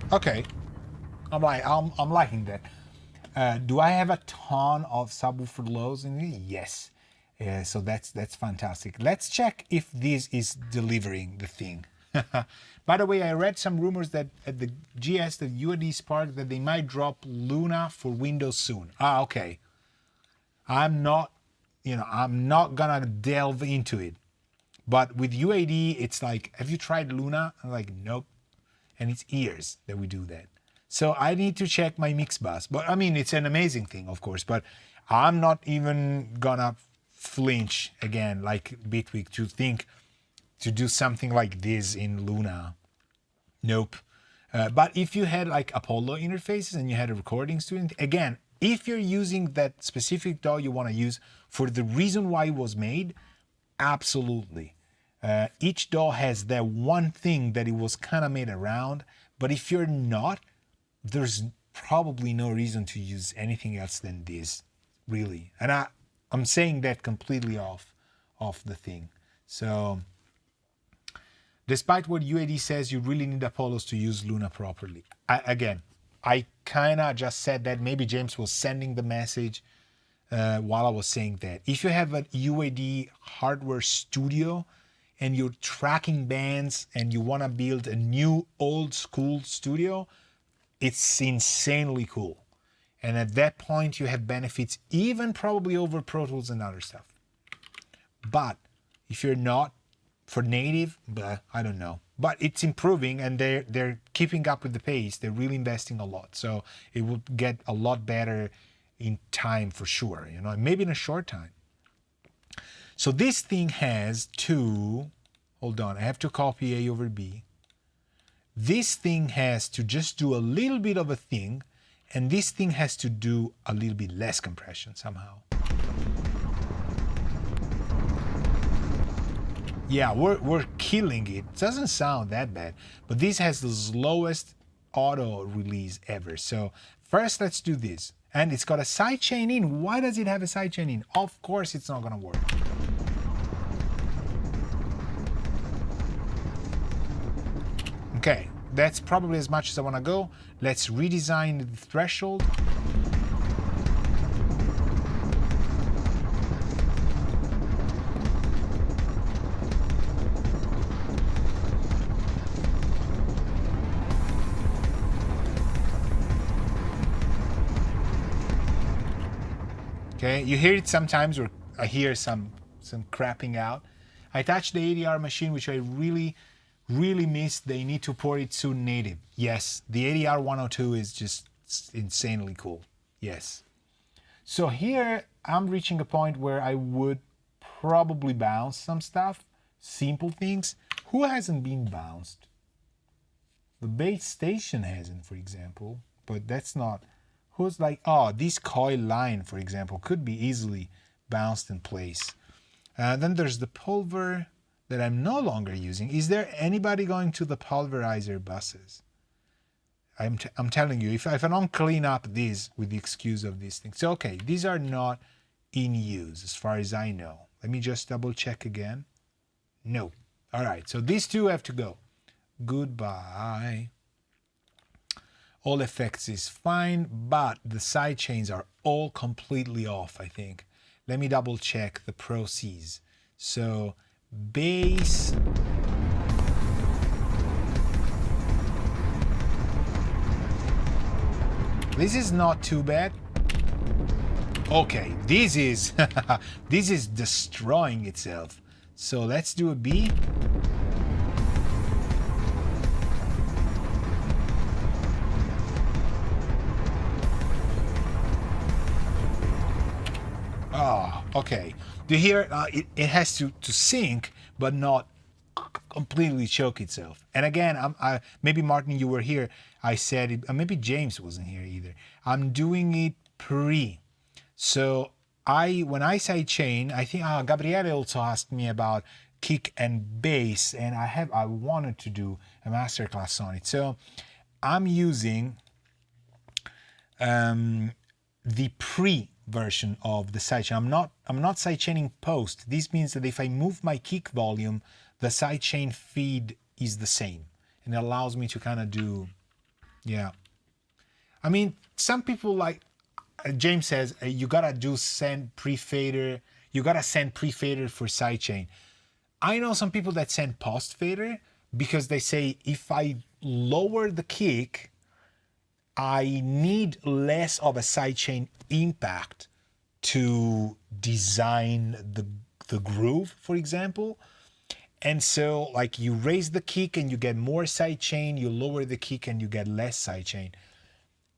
Okay, I'm liking that. Do I have a ton of subwoofer lows in it? Yes. So that's fantastic. Let's check if this is delivering the thing. By the way, I read some rumors that at the GS, the UAD Spark, that they might drop Luna for Windows soon. Ah, okay. I'm not gonna delve into it. But with UAD, it's like, have you tried Luna? I'm like, nope. And it's years that we do that. So I need to check my mix bus. But I mean, it's an amazing thing, of course, but I'm not even gonna flinch again, like Bitwig, to think to do something like this in Luna. Nope. But if you had like Apollo interfaces and you had a recording student, again, if you're using that specific DAW you want to use for the reason why it was made, absolutely. Each DAW has that one thing that it was kind of made around, but if you're not, there's probably no reason to use anything else than this, really. And I'm saying that completely off the thing. So despite what UAD says, you really need Apollos to use Luna properly. I kind of just said that. Maybe James was sending the message while I was saying that. If you have a UAD hardware studio and you're tracking bands and you want to build a new old school studio, it's insanely cool. And at that point, you have benefits even probably over Pro Tools and other stuff. But if you're not, for native, I don't know. But it's improving and they're keeping up with the pace. They're really investing a lot. So it will get a lot better in time for sure, maybe in a short time. So this thing has to, hold on, I have to copy A over B. This thing has to just do a little bit of a thing, and this thing has to do a little bit less compression somehow. Yeah, we're killing it. It doesn't sound that bad, but this has the slowest auto release ever. So first let's do this. And it's got a sidechain in. Why does it have a sidechain in? Of course it's not gonna work. Okay, that's probably as much as I wanna go. Let's redesign the threshold. Okay, you hear it sometimes, or I hear some crapping out. I touched the ADR machine, which I really missed. They need to port it soon native. Yes, the ADR 102 is just insanely cool. Yes. So here I'm reaching a point where I would probably bounce some stuff, simple things. Who hasn't been bounced? The base station hasn't, for example, but that's not. Who's like, oh, this coil line, for example, could be easily bounced in place. Then there's the pulver that I'm no longer using. Is there anybody going to the pulverizer buses? I'm telling you, if I don't clean up these with the excuse of these things. So, okay, these are not in use as far as I know. Let me just double check again. No. All right, so these two have to go. Goodbye. All effects is fine, but the side chains are all completely off, I think. Let me double check the Pro Cs. So bass. This is not too bad. Okay, this is this is destroying itself. So let's do a B. Okay. Do you hear? It has to sync, but not completely choke itself. And again, maybe Martin, you were here. I said it. Maybe James wasn't here either. I'm doing it pre. So when I say chain, I think Gabriele also asked me about kick and bass, and I wanted to do a masterclass on it. So I'm using the pre version of the sidechain. I'm not sidechaining post. This means that if I move my kick volume, the sidechain feed is the same, and it allows me to kind of do, yeah. I mean, some people like James says you gotta do send pre-fader. You gotta send pre-fader for sidechain. I know some people that send post fader because they say if I lower the kick, I need less of a sidechain impact to design the groove, for example. And so like you raise the kick and you get more sidechain, you lower the kick and you get less sidechain.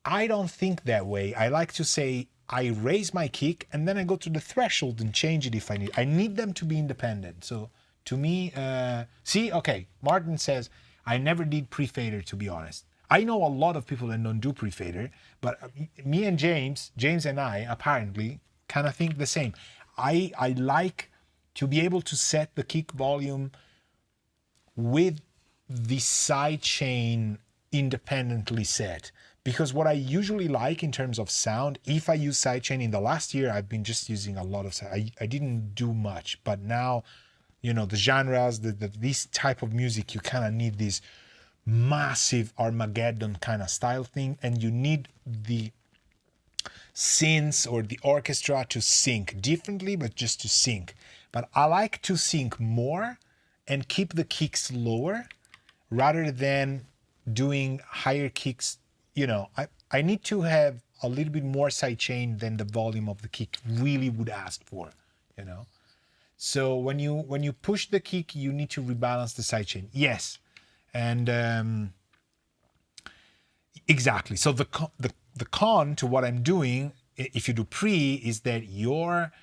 I don't think that way. I like to say I raise my kick and then I go to the threshold and change it if I need. I need them to be independent. So to me, see, okay, Martin says, I never did pre-fader, to be honest. I know a lot of people that don't do pre-fader, but me and James and I apparently kind of think the same. I like to be able to set the kick volume with the sidechain independently set. Because what I usually like in terms of sound, if I use sidechain in the last year, I've been just using a lot of, I didn't do much, but now, you know, the genres, this type of music, you kind of need this massive Armageddon kind of style thing, and you need the synths or the orchestra to sync differently, but just to sync. But I like to sync more and keep the kicks lower rather than doing higher kicks. You know, I need to have a little bit more sidechain than the volume of the kick really would ask for, you know. So when you push the kick, you need to rebalance the sidechain. Yes. And exactly. So the con to what I'm doing, if you do pre, is that your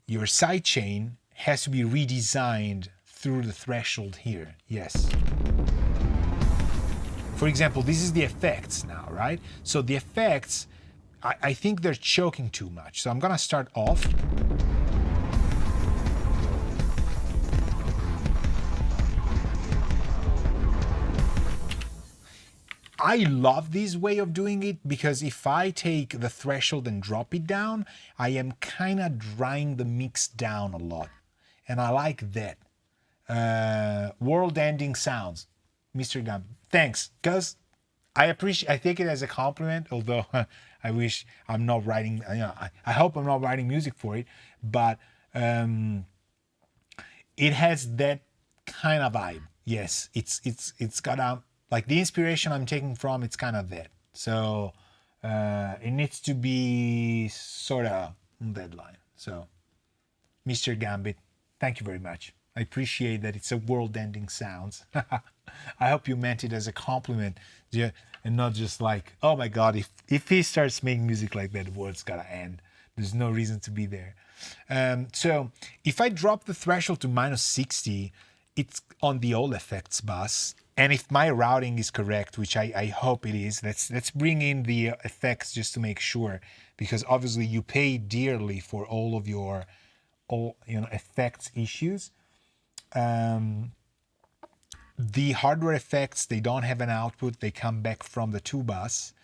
sidechain has to be redesigned through the threshold here. Yes. For example, this is the effects now, right? So the effects, I think they're choking too much. So I'm gonna start off. I love this way of doing it because if I take the threshold and drop it down, I am kind of drying the mix down a lot. And I like that. World-ending sounds. Mr. Gum, thanks. Because I take it as a compliment, although I wish I'm not writing, you know, I hope I'm not writing music for it, but it has that kind of vibe. Yes, it's got a, like the inspiration I'm taking from, it's kind of that. So it needs to be sort of on that line. So, Mr. Gambit, thank you very much. I appreciate that it's a world-ending sounds. I hope you meant it as a compliment, yeah, and not just like, oh my God, if he starts making music like that, the world's gotta end. There's no reason to be there. So if I drop the threshold to -60, it's on the all effects bus. And if my routing is correct, which I hope it is, let's bring in the effects just to make sure, because obviously you pay dearly for all of your effects issues. The hardware effects, they don't have an output, they come back from the 2 bus,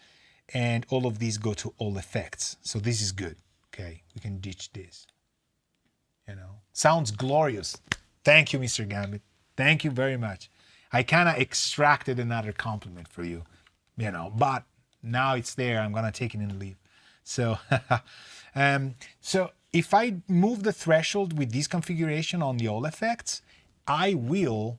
and all of these go to all effects. So this is good. Okay, we can ditch this. You know, sounds glorious. Thank you, Mr. Gambit. Thank you very much. I kind of extracted another compliment for you, you know, but now it's there. I'm gonna take it and leave. So, so if I move the threshold with this configuration on the all effects, I will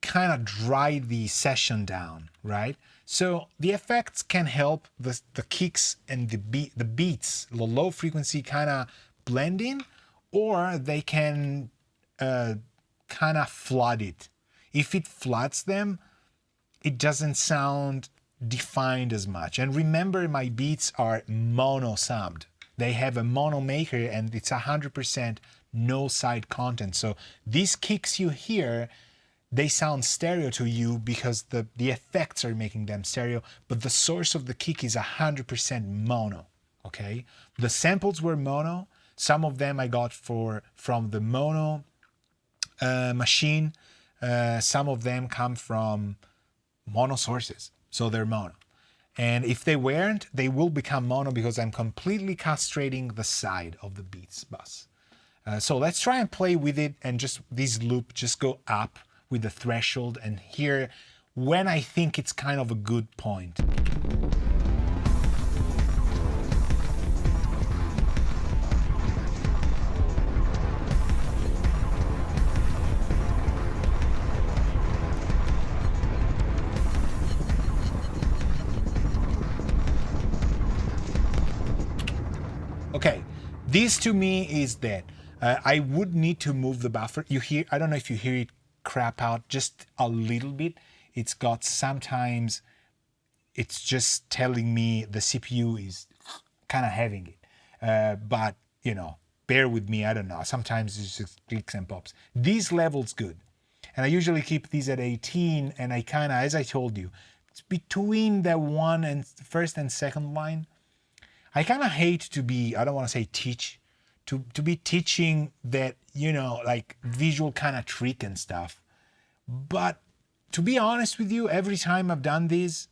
kind of dry the session down, right? So the effects can help the kicks and the beats, the low frequency kind of blend in, or they can kind of flood it. If it floods them, it doesn't sound defined as much. And remember, my beats are mono-summed. they have a mono maker and it's 100% no side content. So these kicks you hear, they sound stereo to you because the effects are making them stereo, but the source of the kick is 100% mono, okay? The samples were mono. Some of them I got from the mono machine. Some of them come from mono sources, so they're mono. And if they weren't, they will become mono because I'm completely castrating the side of the Beats bus. So let's try and play with it, and just this loop just go up with the threshold and hear when I think it's kind of a good point. Okay, this to me is that I would need to move the buffer. You hear, I don't know if you hear it crap out just a little bit. It's got, sometimes it's just telling me the CPU is kind of having it. But, you know, bear with me, I don't know. Sometimes it's just clicks and pops. These levels good. And I usually keep these at 18, and I kind of, as I told you, it's between the first and second line. I kind of hate to be, I don't want to say teach, to be teaching that, you know, like visual kind of trick and stuff. But to be honest with you, every time I've done this,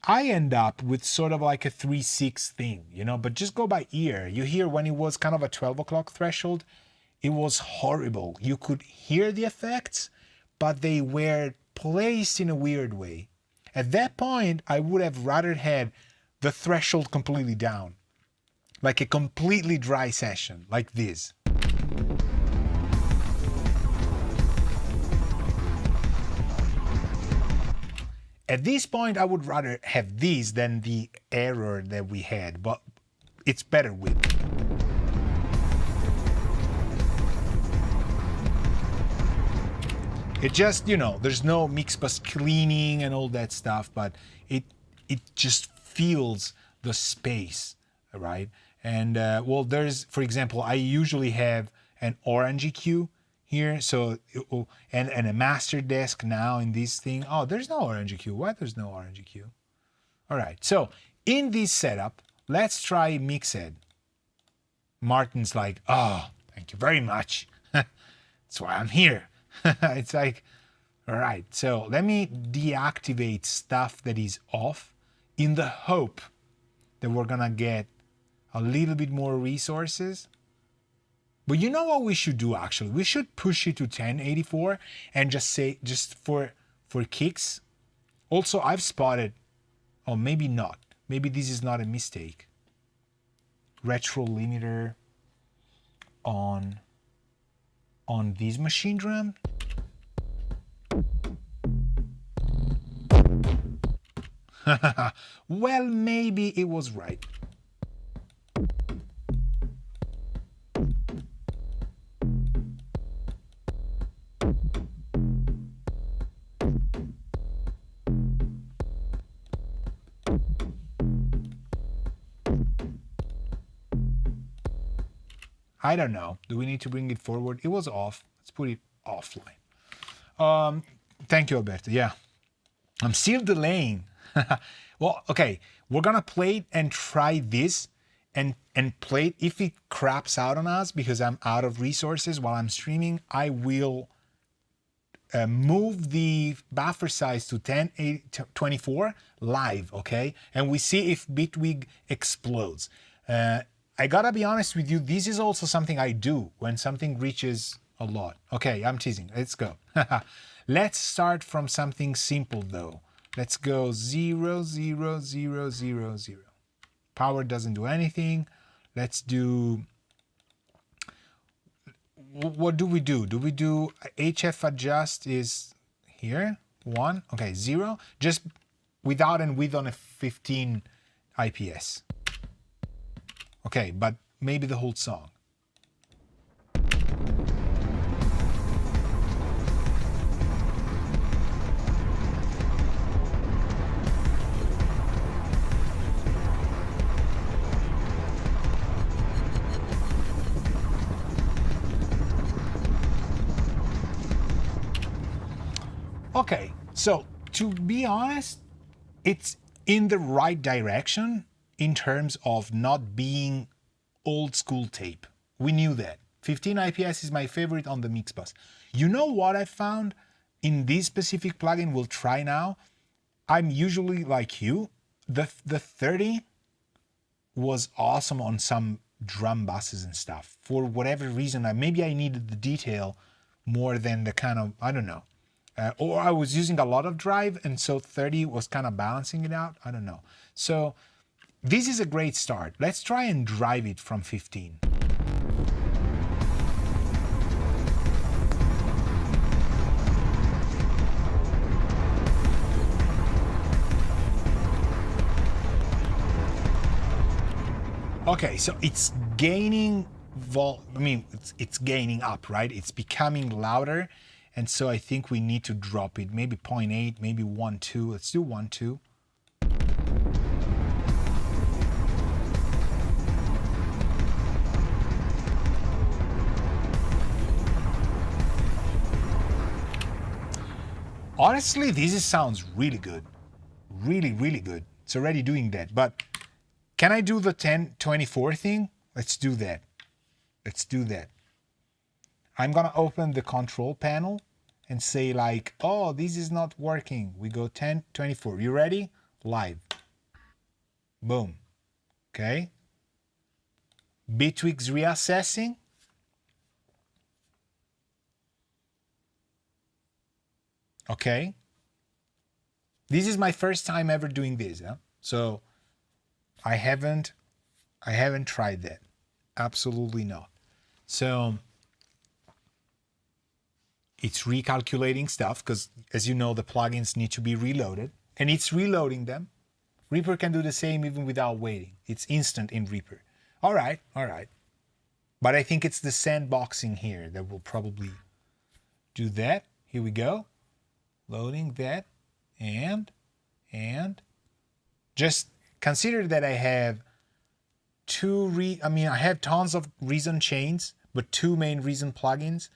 I end up with sort of like a 3/6 thing, you know, but just go by ear. You hear when it was kind of a 12 o'clock threshold, it was horrible. You could hear the effects, but they were placed in a weird way. At that point, I would have rather had the threshold completely down, like a completely dry session, like this. At this point, I would rather have these than the error that we had, but it's better with. It just, you know, there's no mix bus cleaning and all that stuff, but it just feels the space, right? And well, there's, for example, I usually have an orange EQ here, so and a master desk now in this thing. Oh, there's no orange EQ. Why there's no orange EQ? All right, so in this setup, let's try Mixed. Martin's like, oh, thank you very much. That's why I'm here. It's like, all right, so let me deactivate stuff that is off in the hope that we're gonna get a little bit more resources. But you know what we should do actually? We should push it to 1084 and just say, just for kicks. Also, I've spotted, or maybe not, maybe this is not a mistake. Retro limiter on this machine drum. Well, maybe it was right. I don't know. Do we need to bring it forward? It was off. Let's put it offline. Thank you, Alberto. Yeah. I'm still delaying. Well, okay. We're going to play it and try this and play it. If it craps out on us because I'm out of resources while I'm streaming, I will move the buffer size to 1024 live, okay? And we see if Bitwig explodes. I gotta be honest with you, this is also something I do when something reaches a lot. Okay, I'm teasing, let's go. Let's start from something simple though. Let's go 0, 0, 0, 0, 0. Power doesn't do anything. Let's do, what do we do? Do we do HF adjust is here, 1, okay, 0. Just without and with on a 15 IPS. Okay, but maybe the whole song. Okay, so to be honest, it's in the right direction in terms of not being old school tape. We knew that. 15 IPS is my favorite on the mix bus. You know what I found in this specific plugin we'll try now? I'm usually like you. The 30 was awesome on some drum buses and stuff. For whatever reason, maybe I needed the detail more than the kind of, I don't know. Or I was using a lot of drive, and so 30 was kind of balancing it out. I don't know. So this is a great start. Let's try and drive it from 15. Okay, so it's gaining it's gaining up, right? It's becoming louder, and so I think we need to drop it. Maybe 0.8, maybe 1.2. Let's do 1.2. Honestly, this sounds really good. Really, really good. It's already doing that, but can I do the 1024 thing? Let's do that. Let's do that. I'm gonna open the control panel and say like, oh, this is not working. We go 1024. You ready? Live. Boom. Okay. Bitwig's reassessing. Okay. This is my first time ever doing this, huh? So I haven't tried that. Absolutely not. So it's recalculating stuff because, as you know, the plugins need to be reloaded, and it's reloading them. Reaper can do the same even without waiting. It's instant in Reaper. All right, all right. But I think it's the sandboxing here that will probably do that. Here we go. Loading that, and just consider that I have I have tons of Reason chains, but two main Reason plugins.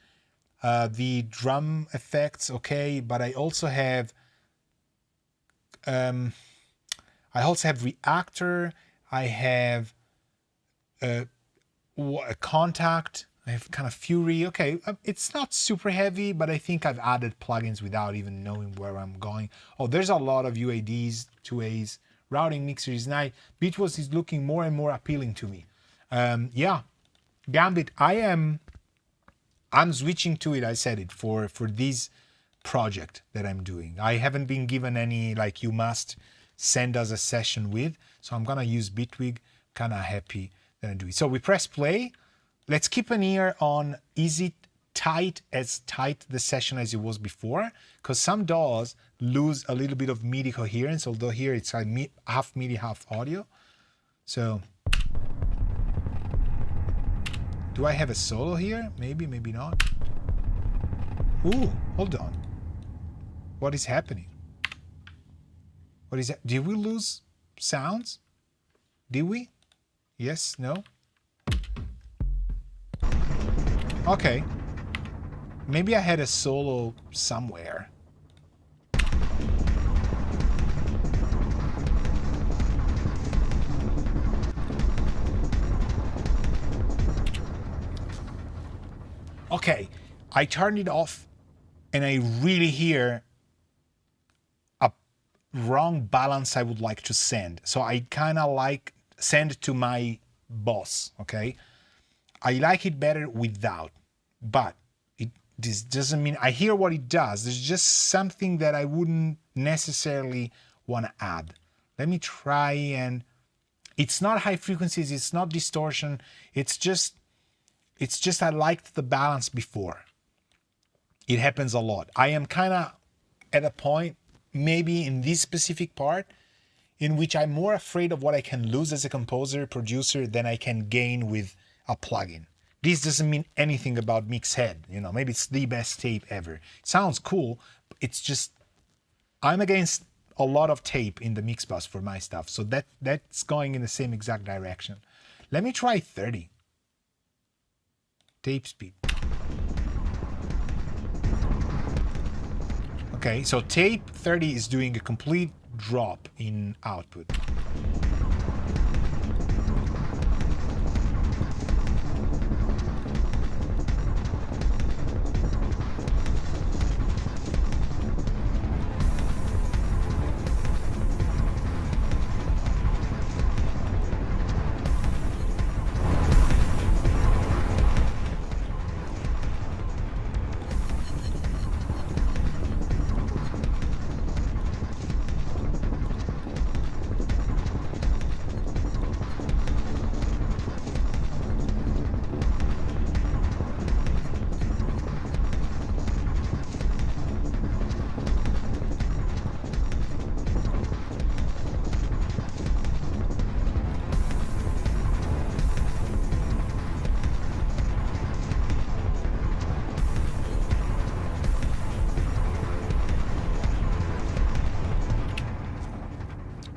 The drum effects, okay, but I also have Reactor. I have a Contact. I have kind of Fury. Okay, it's not super heavy, but I think I've added plugins without even knowing where I'm going. Oh, there's a lot of UADs, 2As. Routing mixer is nice. Beatwos is looking more and more appealing to me. Yeah, Gambit, I'm switching to it. I said it for this project that I'm doing. I haven't been given any like you must send us a session with, so I'm gonna use Bitwig. Kind of happy that I do it. So we press play. Let's keep an ear on, is it tight the session as it was before? Because some DAWs lose a little bit of MIDI coherence, although here it's half MIDI, half audio. So do I have a solo here? Maybe, maybe not. Ooh, hold on. What is happening? What is that? Did we lose sounds? Did we? Yes, no? Okay. Maybe I had a solo somewhere. Okay, I turned it off and I really hear a wrong balance I would like to send. So I kind of like send to my boss, okay? I like it better without, but this doesn't mean I hear what it does. There's just something that I wouldn't necessarily want to add. Let me try, and it's not high frequencies, it's not distortion, it's just I liked the balance before. It happens a lot. I am kind of at a point, maybe in this specific part, in which I'm more afraid of what I can lose as a composer, producer, than I can gain with a plugin. This doesn't mean anything about Mixhead, you know, maybe it's the best tape ever. It sounds cool, but it's just, I'm against a lot of tape in the mix bus for my stuff, so that's going in the same exact direction. Let me try 30. Tape speed. Okay, so tape 30 is doing a complete drop in output.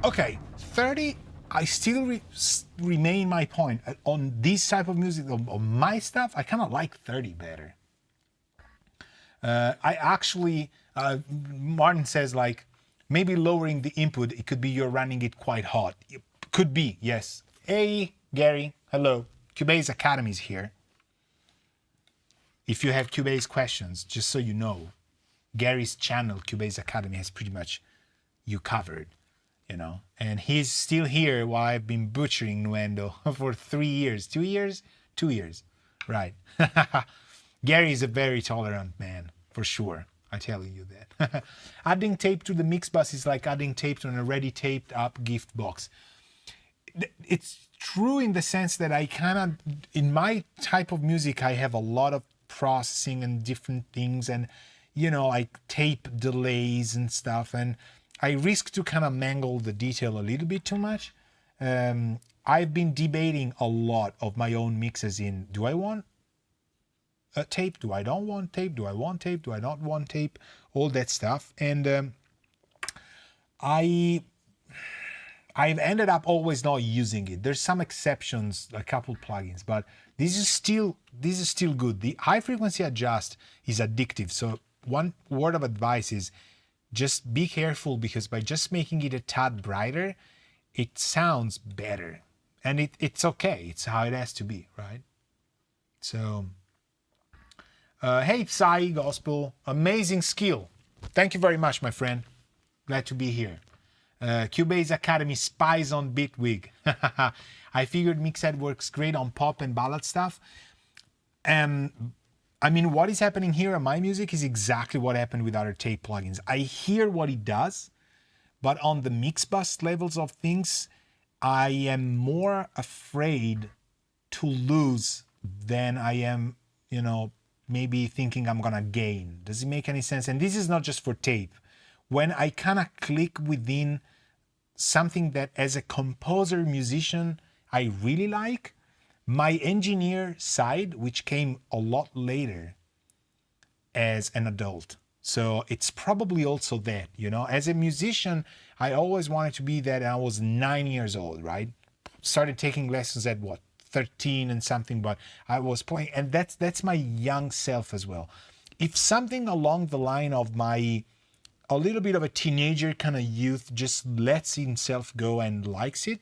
Okay, 30, I still remain my point. On this type of music, on my stuff, I kind of like 30 better. I actually, Martin says like, maybe lowering the input, it could be you're running it quite hot. It could be, yes. Hey, Gary, hello. Cubase Academy is here. If you have Cubase questions, just so you know, Gary's channel, Cubase Academy, has pretty much you covered, you know. And he's still here while I've been butchering Nuendo for 3 years. 2 years? 2 years, right. Gary is a very tolerant man, for sure. I'm telling you that. Adding tape to the mix bus is like adding tape to an already taped up gift box. It's true in the sense that I kind of, in my type of music, I have a lot of processing and different things, and you know, like tape delays and stuff, and I risk to kind of mangle the detail a little bit too much. I've been debating a lot of my own mixes in, do I want a tape? Do I don't want tape? Do I want tape? Do I not want tape? All that stuff. And I've ended up always not using it. There's some exceptions, a couple plugins, but this is still good. The high frequency adjust is addictive. So one word of advice is just be careful, because by just making it a tad brighter, it sounds better. And it's okay. It's how it has to be, right? So, hey, Psy Gospel, amazing skill. Thank you very much, my friend. Glad to be here. Cubase Academy spies on Bitwig. I figured Mixed works great on pop and ballad stuff. I mean, what is happening here on my music is exactly what happened with other tape plugins. I hear what it does, but on the mix bus levels of things, I am more afraid to lose than I am, you know, maybe thinking I'm gonna gain. Does it make any sense? And this is not just for tape. When I kind of click within something that as a composer, musician, I really like, my engineer side, which came a lot later as an adult. So it's probably also that, you know, as a musician, I always wanted to be that. I was 9 years old, right? Started taking lessons at what, 13 and something, but I was playing, and that's my young self as well. If something along the line of my a little bit of a teenager kind of youth just lets himself go and likes it,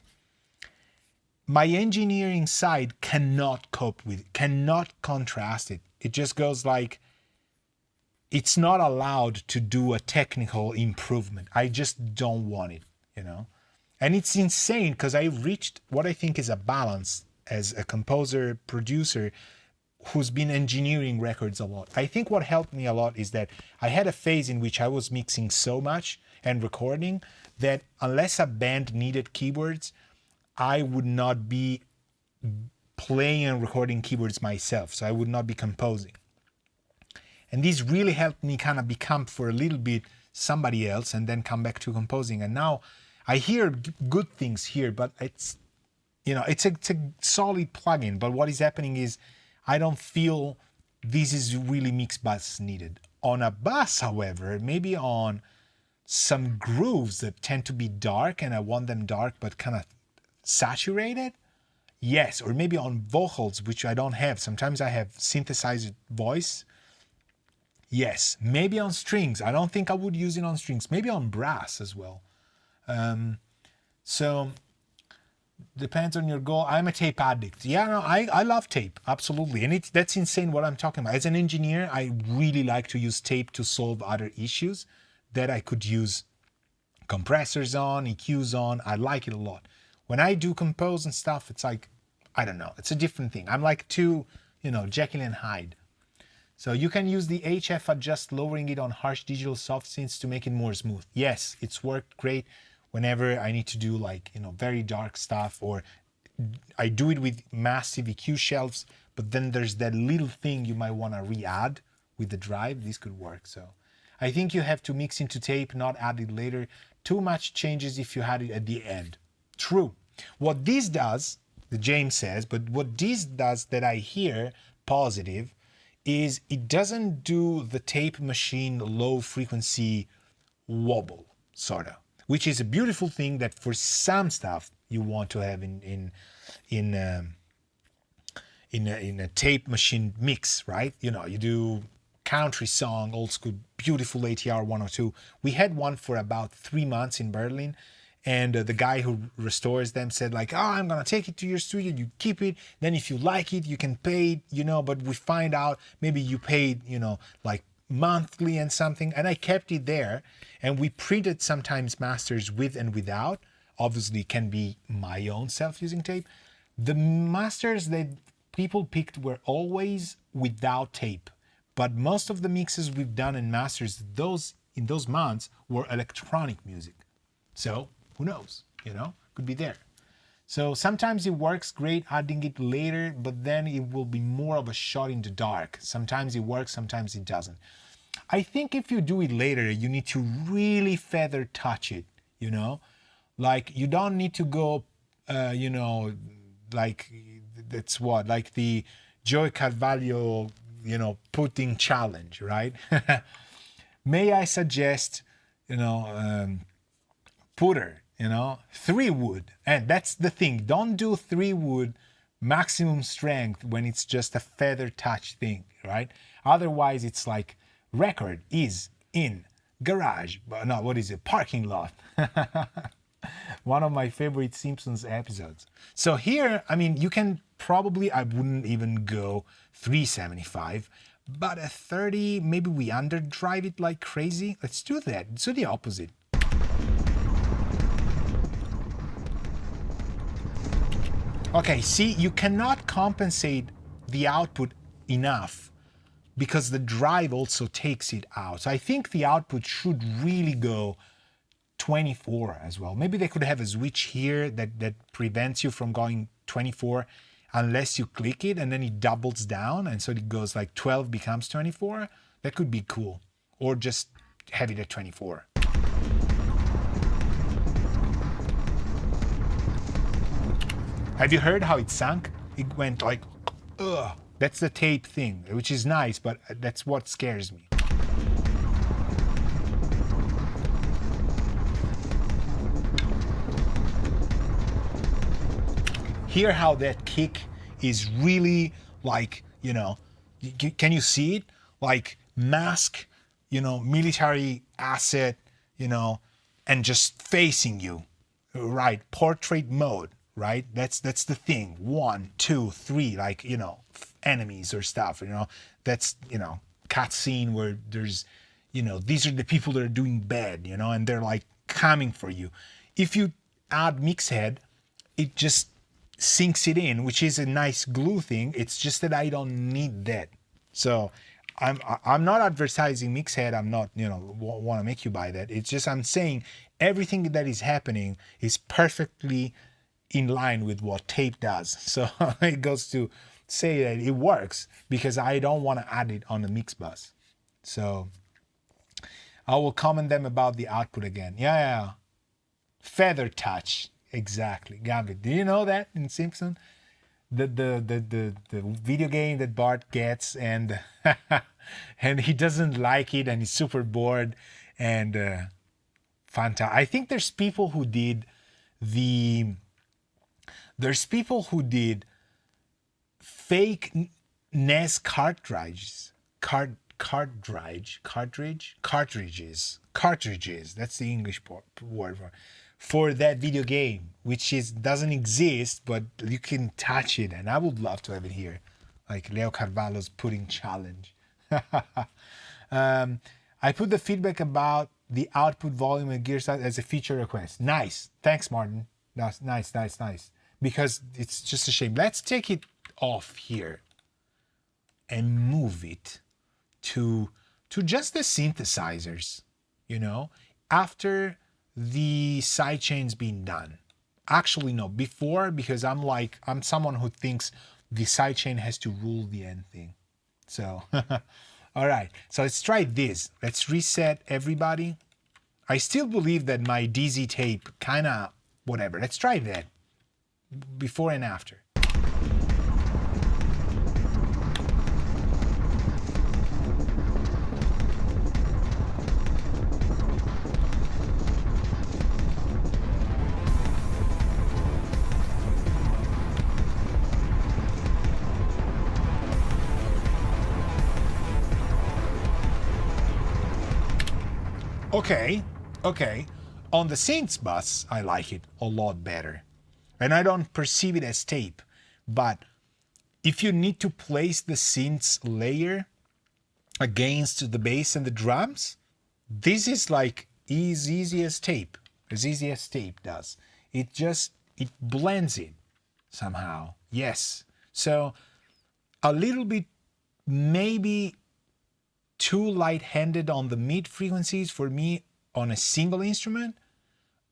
my engineering side cannot cope with it, cannot contrast it. It just goes like, it's not allowed to do a technical improvement. I just don't want it, you know? And it's insane, because I reached what I think is a balance as a composer, producer, who's been engineering records a lot. I think what helped me a lot is that I had a phase in which I was mixing so much and recording that unless a band needed keyboards, I would not be playing and recording keyboards myself. So I would not be composing. And this really helped me kind of become for a little bit somebody else and then come back to composing. And now I hear good things here, but it's, you know, it's a solid plugin. But what is happening is I don't feel this is really mixed bus needed. On a bus, however, maybe on some grooves that tend to be dark and I want them dark but kind of saturated, yes. Or maybe on vocals, which I don't have. Sometimes I have synthesized voice. Yes, maybe on strings. I don't think I would use it on strings. Maybe on brass as well. So depends on your goal. I'm a tape addict. Yeah, no, I love tape, absolutely. And that's insane what I'm talking about. As an engineer, I really like to use tape to solve other issues that I could use compressors on, EQs on. I like it a lot. When I do compose and stuff, it's like, I don't know, it's a different thing. I'm like too, Jekyll and Hyde. So you can use the HF adjust, lowering it on harsh digital soft synths to make it more smooth. Yes, it's worked great whenever I need to do like, very dark stuff, or I do it with massive EQ shelves, but then there's that little thing you might want to re-add with the drive. This could work. So I think you have to mix into tape, not add it later. Too much changes if you had it at the end. True. What this does, the James says, but what this does that I hear positive is it doesn't do the tape machine low frequency wobble, sort of, which is a beautiful thing that for some stuff you want to have in a tape machine mix, right? You do country song, old school, beautiful ATR 102. We had one for about 3 months in Berlin. And the guy who restores them said like, I'm going to take it to your studio, you keep it. Then if you like it, you can pay it, but we find out maybe you paid, like monthly and something. And I kept it there. And we printed sometimes masters with and without. Obviously, it can be my own self-using tape. The masters that people picked were always without tape. But most of the mixes we've done in masters, in those months, were electronic music. So who knows, could be there. So sometimes it works great adding it later, but then it will be more of a shot in the dark. Sometimes it works, sometimes it doesn't. I think if you do it later, you need to really feather touch it, Like you don't need to go, like that's what, like the Joey Carvalho, putting challenge, right? May I suggest, putter, 3-wood. And that's the thing. Don't do 3-wood maximum strength when it's just a feather touch thing, right? Otherwise, it's like record is in garage. But no, what is it? Parking lot. One of my favorite Simpsons episodes. So here, you can probably, I wouldn't even go 375, but a 30, maybe we underdrive it like crazy. Let's do that. Let's do the opposite. Okay, see, you cannot compensate the output enough because the drive also takes it out. So I think the output should really go 24 as well. Maybe they could have a switch here that prevents you from going 24 unless you click it, and then it doubles down, and so it goes like 12 becomes 24. That could be cool. Or just have it at 24. Have you heard how it sunk? It went like, ugh. That's the tape thing, which is nice, but that's what scares me. Hear how that kick is really like, can you see it? Like mask, military asset, and just facing you, right? Portrait mode. Right? That's the thing. 1, 2, 3, like, enemies or stuff, that's, cutscene where there's, these are the people that are doing bad, and they're like coming for you. If you add mix head, it just sinks it in, which is a nice glue thing. It's just that I don't need that. So I'm not advertising mix head. I'm not, want to make you buy that. It's just, I'm saying everything that is happening is perfectly in line with what tape does. So it goes to say that it works because I don't want to add it on the mix bus. So I will comment them about the output again. Yeah. Feather touch. Exactly. Gambit. Do you know that in Simpson? The video game that Bart gets and and he doesn't like it and he's super bored and Fanta. I think there's people who did fake NES cartridges cartridges. That's the English word for that video game, which doesn't exist, but you can touch it, and I would love to have it here, like Leo Carvalho's pudding challenge. I put the feedback about the output volume and gear size as a feature request. Nice, thanks, Martin. That's nice. Because it's just a shame. Let's take it off here and move it to just the synthesizers, after the sidechain's been done. Actually, no, before, because I'm someone who thinks the sidechain has to rule the end thing. So, all right, so let's try this. Let's reset everybody. I still believe that my DZ tape kind of whatever. Let's try that before and after. Okay. On the Synths bus, I like it a lot better. And I don't perceive it as tape. But if you need to place the Synths layer against the bass and the drums, this is like as easy as tape does. It blends it somehow. Yes. So a little bit maybe too light-handed on the mid frequencies for me on a single instrument.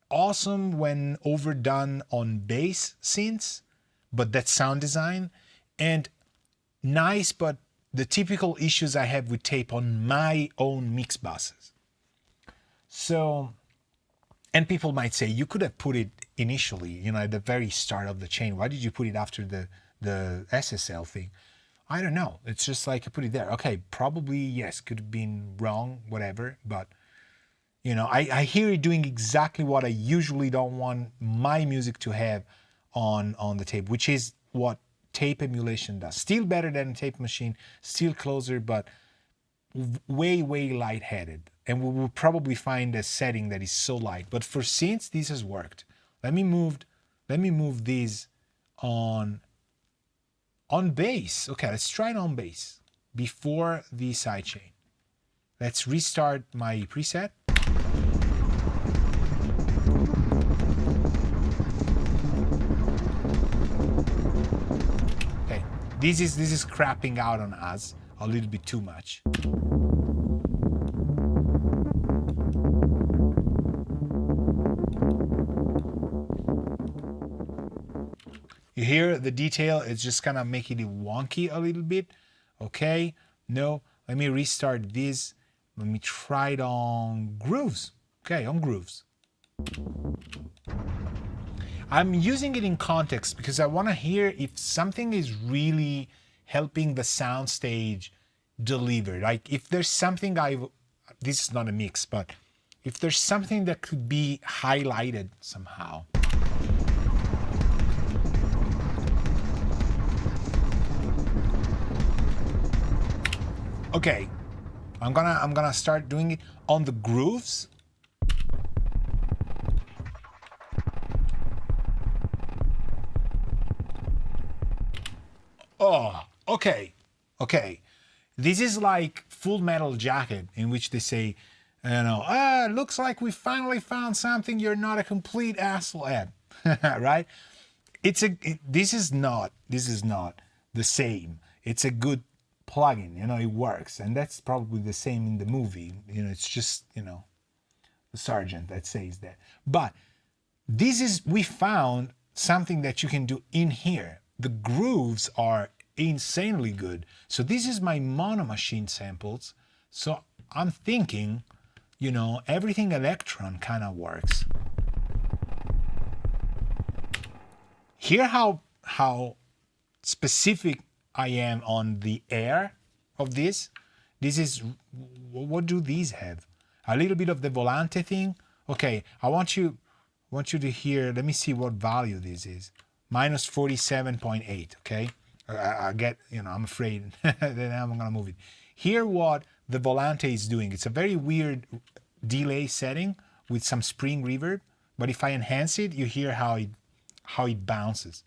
Awesome when overdone on bass synths, but that's sound design. And nice, but the typical issues I have with tape on my own mix buses. So, and people might say, you could have put it initially, at the very start of the chain. Why did you put it after the SSL thing? I don't know. It's just like I put it there. Okay, probably, yes, could have been wrong, whatever. But, I hear it doing exactly what I usually don't want my music to have on the tape, which is what tape emulation does. Still better than a tape machine, still closer, but way, way light-headed. And we will probably find a setting that is so light. But for synths, this has worked. Let me move these on bass. Okay, let's try it on bass before the sidechain. Let's restart my preset. Okay, this is crapping out on us a little bit too much. You hear the detail, it's just kind of making it wonky a little bit. Okay, no, let me restart this. Let me try it on grooves. Okay, on grooves. I'm using it in context because I want to hear if something is really helping the soundstage deliver. Like if there's something this is not a mix, but if there's something that could be highlighted somehow. Okay, I'm gonna start doing it on the grooves. Oh, okay. This is like Full Metal Jacket, in which they say, looks like we finally found something you're not a complete asshole at, right? This is not the same. It's a good plugin, it works, and that's probably the same in the movie. It's just the sergeant that says that. But we found something that you can do in here. The grooves are insanely good. So this is my mono machine samples. So I'm thinking, everything Electron kind of works. Hear how specific I am on the air of this. This is, what do these have? A little bit of the volante thing. Okay, I want you to hear, let me see what value this is. Minus 47.8, okay? I get, I'm afraid that I'm gonna move it. Hear what the Volante is doing. It's a very weird delay setting with some spring reverb, but if I enhance it, you hear how it bounces.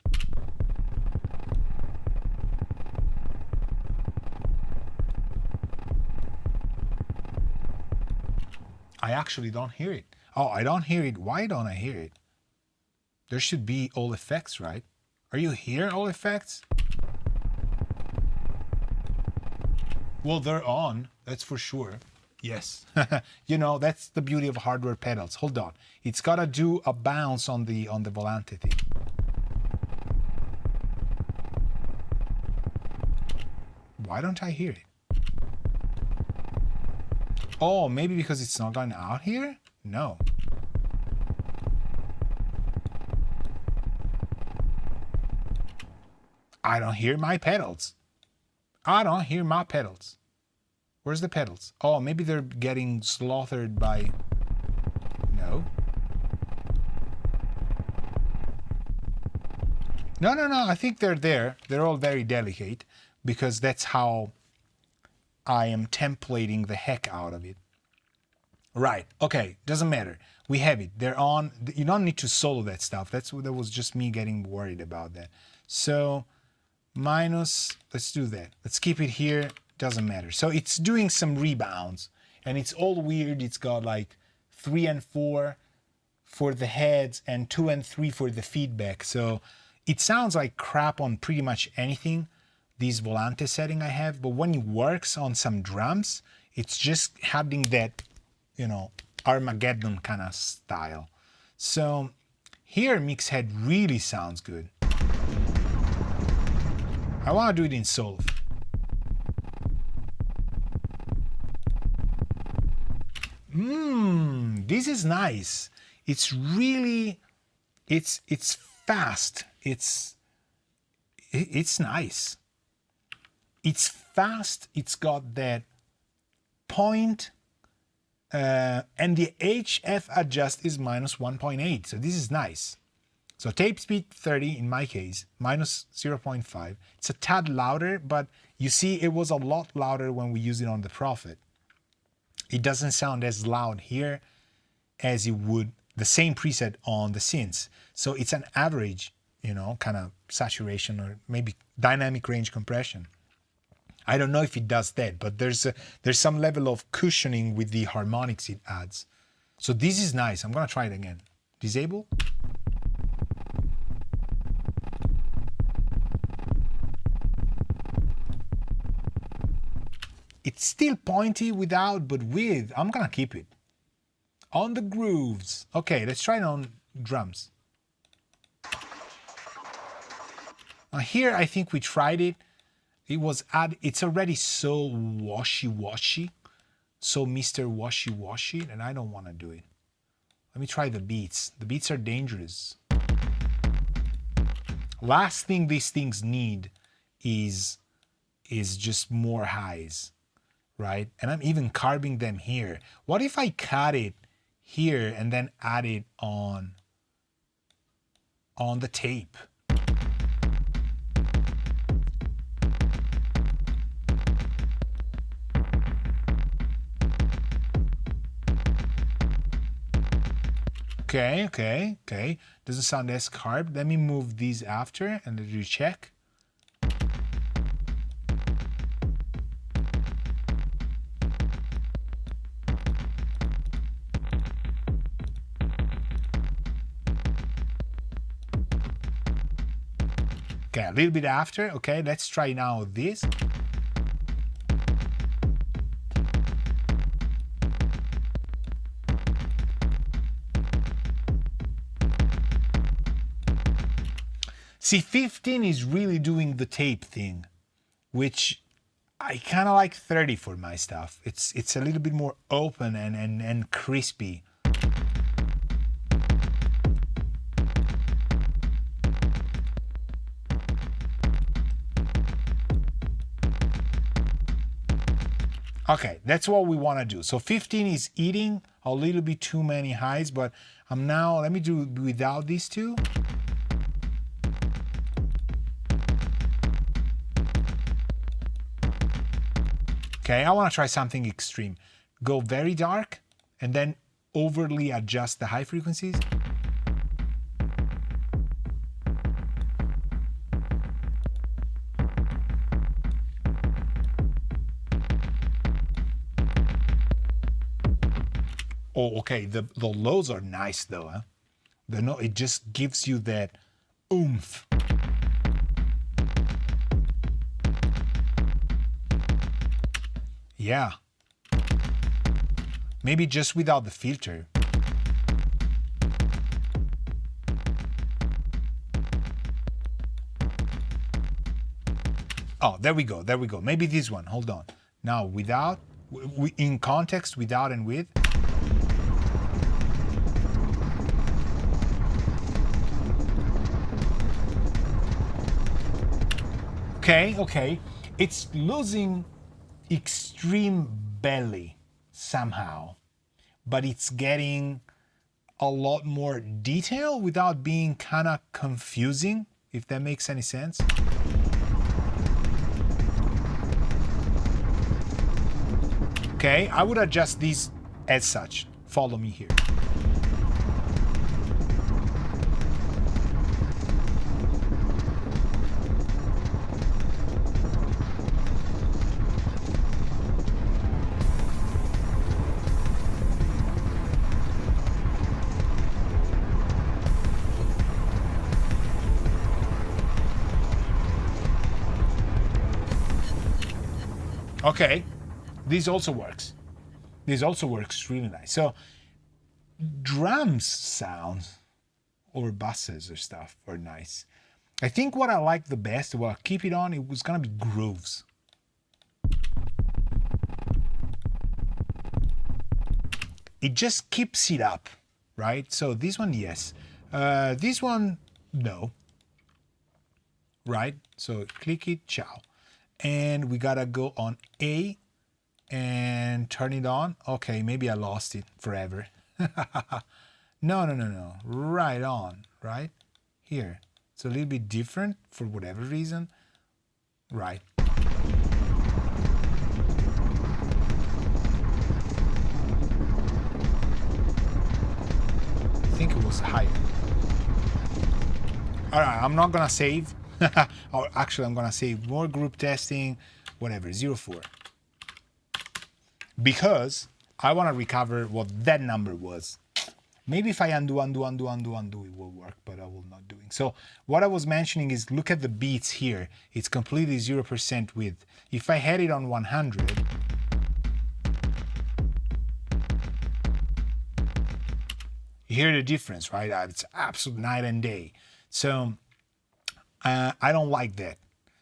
I actually don't hear it. Oh, I don't hear it. Why don't I hear it? There should be all effects, right? Are you here, all effects? Well, they're on, that's for sure. Yes. You know, that's the beauty of hardware pedals. Hold on. It's got to do a bounce on the Volante thing. Why don't I hear it? Oh, maybe because it's not going out here? No. I don't hear my pedals. I don't hear my pedals. Where's the pedals? Oh, maybe they're getting slaughtered by... No. No, I think they're there. They're all very delicate because that's how I am templating the heck out of it. Right, okay, doesn't matter. We have it. They're on. You don't need to solo that stuff. That was just me getting worried about that. So, minus, let's do that. Let's keep it here. Doesn't matter. So it's doing some rebounds and it's all weird. It's got like 3 and 4 for the heads and 2 and 3 for the feedback. So it sounds like crap on pretty much anything, this Volante setting I have, but when it works on some drums, it's just having that, you know, Armageddon kind of style. So here Mixhead really sounds good. I want to do it in solo. This is nice. It's really, it's fast. It's nice. It's fast. It's got that point, and the HF adjust is minus 1.8. So this is nice. So tape speed 30 in my case, minus 0.5. It's a tad louder, but you see it was a lot louder when we used it on the Prophet. It doesn't sound as loud here as it would the same preset on the Synths. So it's an average, you know, kind of saturation or maybe dynamic range compression. I don't know if it does that, but there's some level of cushioning with the harmonics it adds. So this is nice. I'm gonna try it again. Disable. It's still pointy without, but with. I'm gonna keep it. On the grooves. Okay, let's try it on drums. Now here I think we tried it. It's already so washy-washy. So Mr. Washy-washy, and I don't want to do it. Let me try the beats. The beats are dangerous. Last thing these things need is just more highs. Right? And I'm even carving them here. What if I cut it here and then add it on the tape? Okay. Doesn't sound as carved. Let me move these after and then recheck. Okay, a little bit after. Okay, let's try now this. See, 15 is really doing the tape thing, which I kind of like 30 for my stuff. It's a little bit more open and crispy. Okay, that's what we want to do. So 15 is eating a little bit too many highs, but I'm now, let me do without these two. Okay, I want to try something extreme. Go very dark and then overly adjust the high frequencies. Oh, okay, the lows are nice though, huh? It just gives you that oomph. Yeah. Maybe just without the filter. Oh, there we go, there we go. Maybe this one, hold on. Now, without, in context, without and with. Okay, okay. It's losing extreme belly somehow, but it's getting a lot more detail without being kind of confusing, if that makes any sense. Okay, I would adjust these as such. Follow me here. Okay, this also works. This also works really nice. So drums sounds or basses or stuff are nice. I think what I like the best, well, keep it on, it was gonna be grooves. It just keeps it up, right? So this one, yes. This one, no. Right? So click it, ciao. And we gotta go on A and turn it on. Okay, maybe I lost it forever. No. Right on, right? Here. It's a little bit different for whatever reason. Right. I think it was higher. All right, I'm not gonna save. Or actually, I'm gonna save more group testing, whatever, 04. Because I wanna recover what that number was. Maybe if I undo, it will work, but I will not doing. So what I was mentioning is look at the beats here. It's completely 0% width. If I had it on 100, you hear the difference, right? It's absolute night and day. So I don't like that.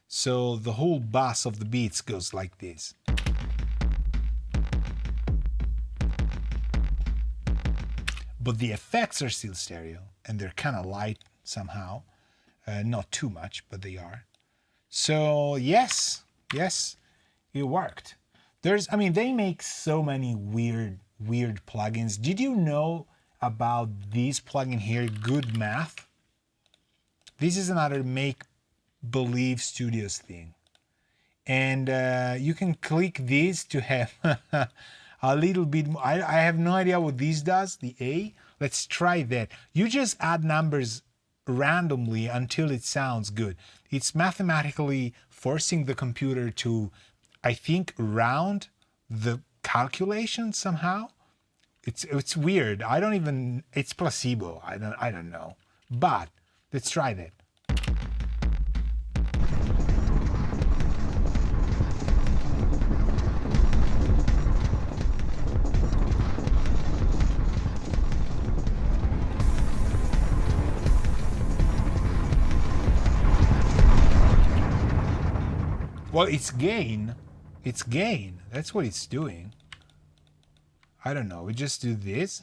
So the whole bass of the beats goes like this. But the effects are still stereo and they're kind of light somehow. Not too much, but they are. So yes, it worked. They make so many weird plugins. Did you know about this plugin here, Good Math? This is another Make Believe Studios thing. And you can click this to have a little bit more. I have no idea what this does, the A. Let's try that. You just add numbers randomly until it sounds good. It's mathematically forcing the computer to, I think, round the calculation somehow. It's weird. It's placebo. I don't know. But let's try that. Well, it's gain. It's gain. That's what it's doing. I don't know. We just do this.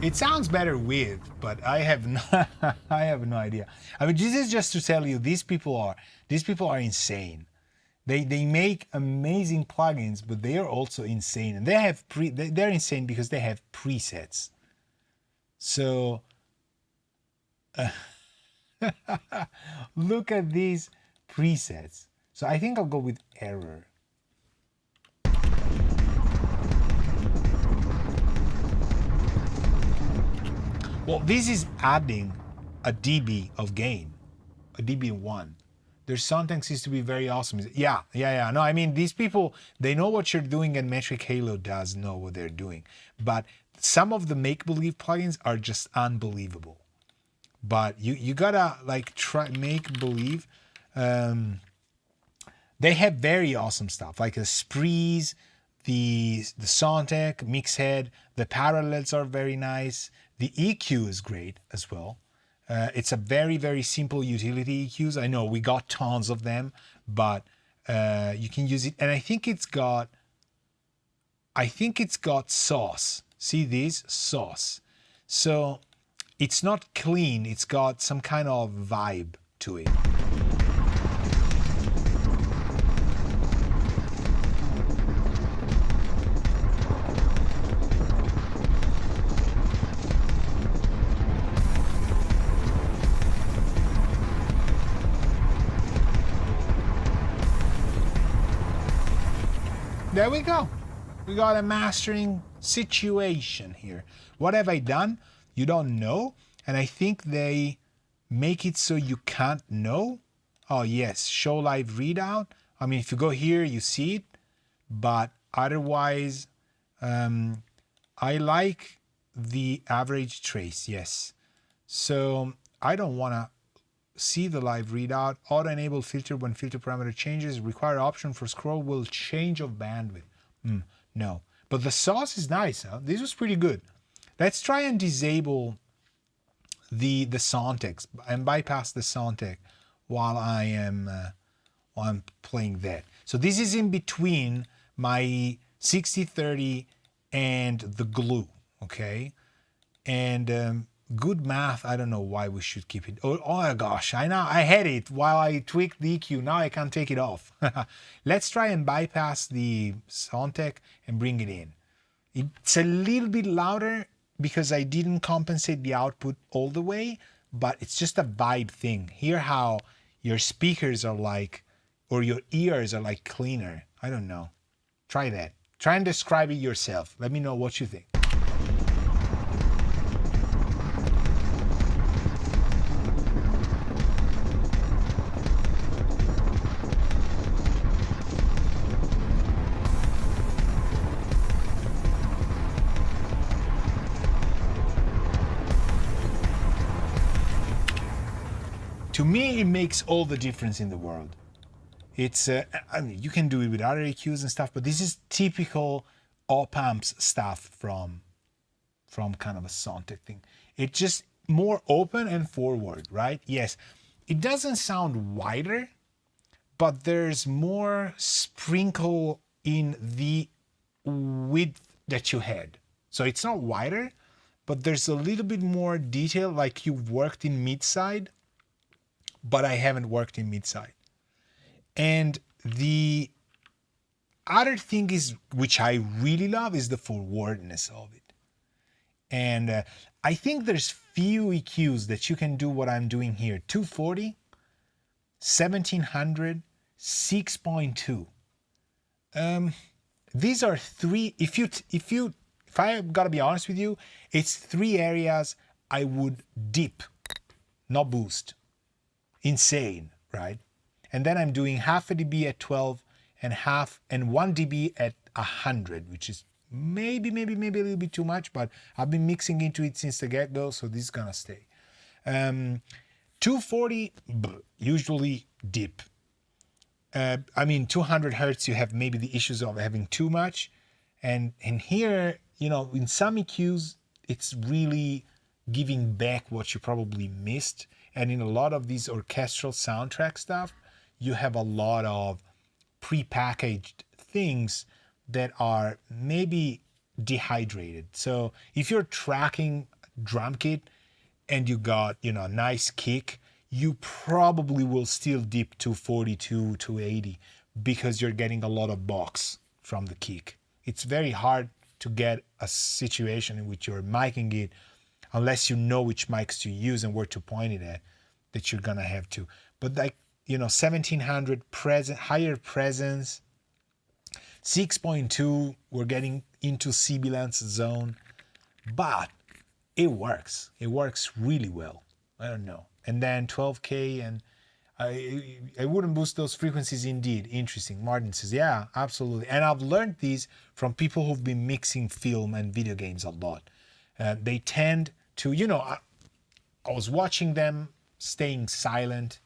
It sounds better with, but I have no idea. This is just to tell you these people are insane. They make amazing plugins, but they are also insane, and they're insane because they have presets. So look at these presets. So I think I'll go with error. Well, this is adding a dB of gain, a dB1. Their soundtank seems to be very awesome. Yeah. No, I mean, these people, they know what you're doing, and Metric Halo does know what they're doing. But some of the make-believe plugins are just unbelievable. But you gotta like try make-believe. They have very awesome stuff like the sprees, the soundtank, mix head, the parallels are very nice. The EQ is great as well. It's a very, very simple utility EQs. I know we got tons of them, but you can use it. And I think it's got sauce. See this? Sauce. So it's not clean. It's got some kind of vibe to it. There we go. We got a mastering situation here. What have I done? You don't know. And I think they make it so you can't know. Oh yes, show live readout. I mean, if you go here, you see it. But otherwise, I like the average trace, yes. So I don't want to see the live readout. Auto enable filter when filter parameter changes. Require option for scroll will change of bandwidth. No, but the sauce is nice. Huh? This was pretty good. Let's try and disable the soundtext and bypass the soundtext while I'm playing that. So this is in between my 6030 and the glue, okay? And good math, I don't know why we should keep it. Oh my gosh, I had it while I tweaked the EQ. Now I can't take it off. Let's try and bypass the soundtext and bring it in. It's a little bit louder because I didn't compensate the output all the way, but it's just a vibe thing. Hear how your speakers are like, or your ears are like cleaner. I don't know. Try that. Try and describe it yourself. Let me know what you think. To me, it makes all the difference in the world. It's, I mean, you can do it with other EQs and stuff, but this is typical op-amps stuff from kind of a soundtech thing. It's just more open and forward, right? Yes, it doesn't sound wider, but there's more sprinkle in the width that you had. So it's not wider, but there's a little bit more detail, like you've worked in mid-side, but I haven't worked in mid-side. And the other thing is, which I really love, is the forwardness of it. And I think there's few EQs that you can do what I'm doing here. 240, 1700, 6.2. These are three, if I gotta be honest with you, it's three areas I would dip, not boost. Insane, right? And then I'm doing half a dB at 12 and 1 dB at 100, which is maybe a little bit too much, but I've been mixing into it since the get-go, so this is gonna stay. 240, usually dip. I mean, 200 hertz, you have maybe the issues of having too much. And here, you know, in some EQs, it's really giving back what you probably missed. And in a lot of these orchestral soundtrack stuff, you have a lot of pre-packaged things that are maybe dehydrated. So if you're tracking drum kit and you got, you know, a nice kick, you probably will still dip to 42, 280. because you're getting a lot of box from the kick. It's very hard to get a situation in which you're miking it unless you know which mics to use and where to point it at, that you're gonna have to. But like, you know, 1700 higher presence, 6.2, we're getting into sibilance zone, but it works. It works really well. I don't know. And then 12K, and I wouldn't boost those frequencies indeed. Interesting. Martin says, yeah, absolutely. And I've learned these from people who've been mixing film and video games a lot. They tend to, you know, I was watching them staying silent,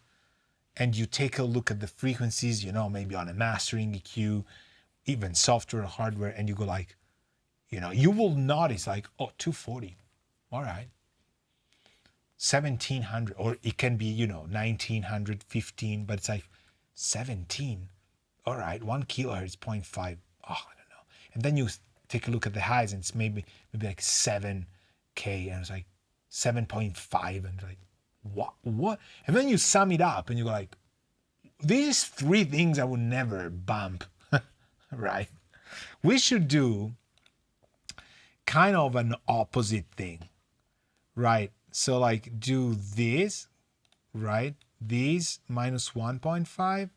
and you take a look at the frequencies, you know, maybe on a mastering EQ, even software or hardware, and you go like, you know, you will notice like, oh, 240, all right. 1700, or it can be, you know, 1915, but it's like 17, all right, 1 kilohertz, 0.5, oh, I don't know. And then you take a look at the highs, and it's maybe like 7K, and it's like 7.5, and like, what? And then you sum it up, and you go like, these 3 things I would never bump, right? We should do kind of an opposite thing, right? So like do this, right? These minus 1.5. Let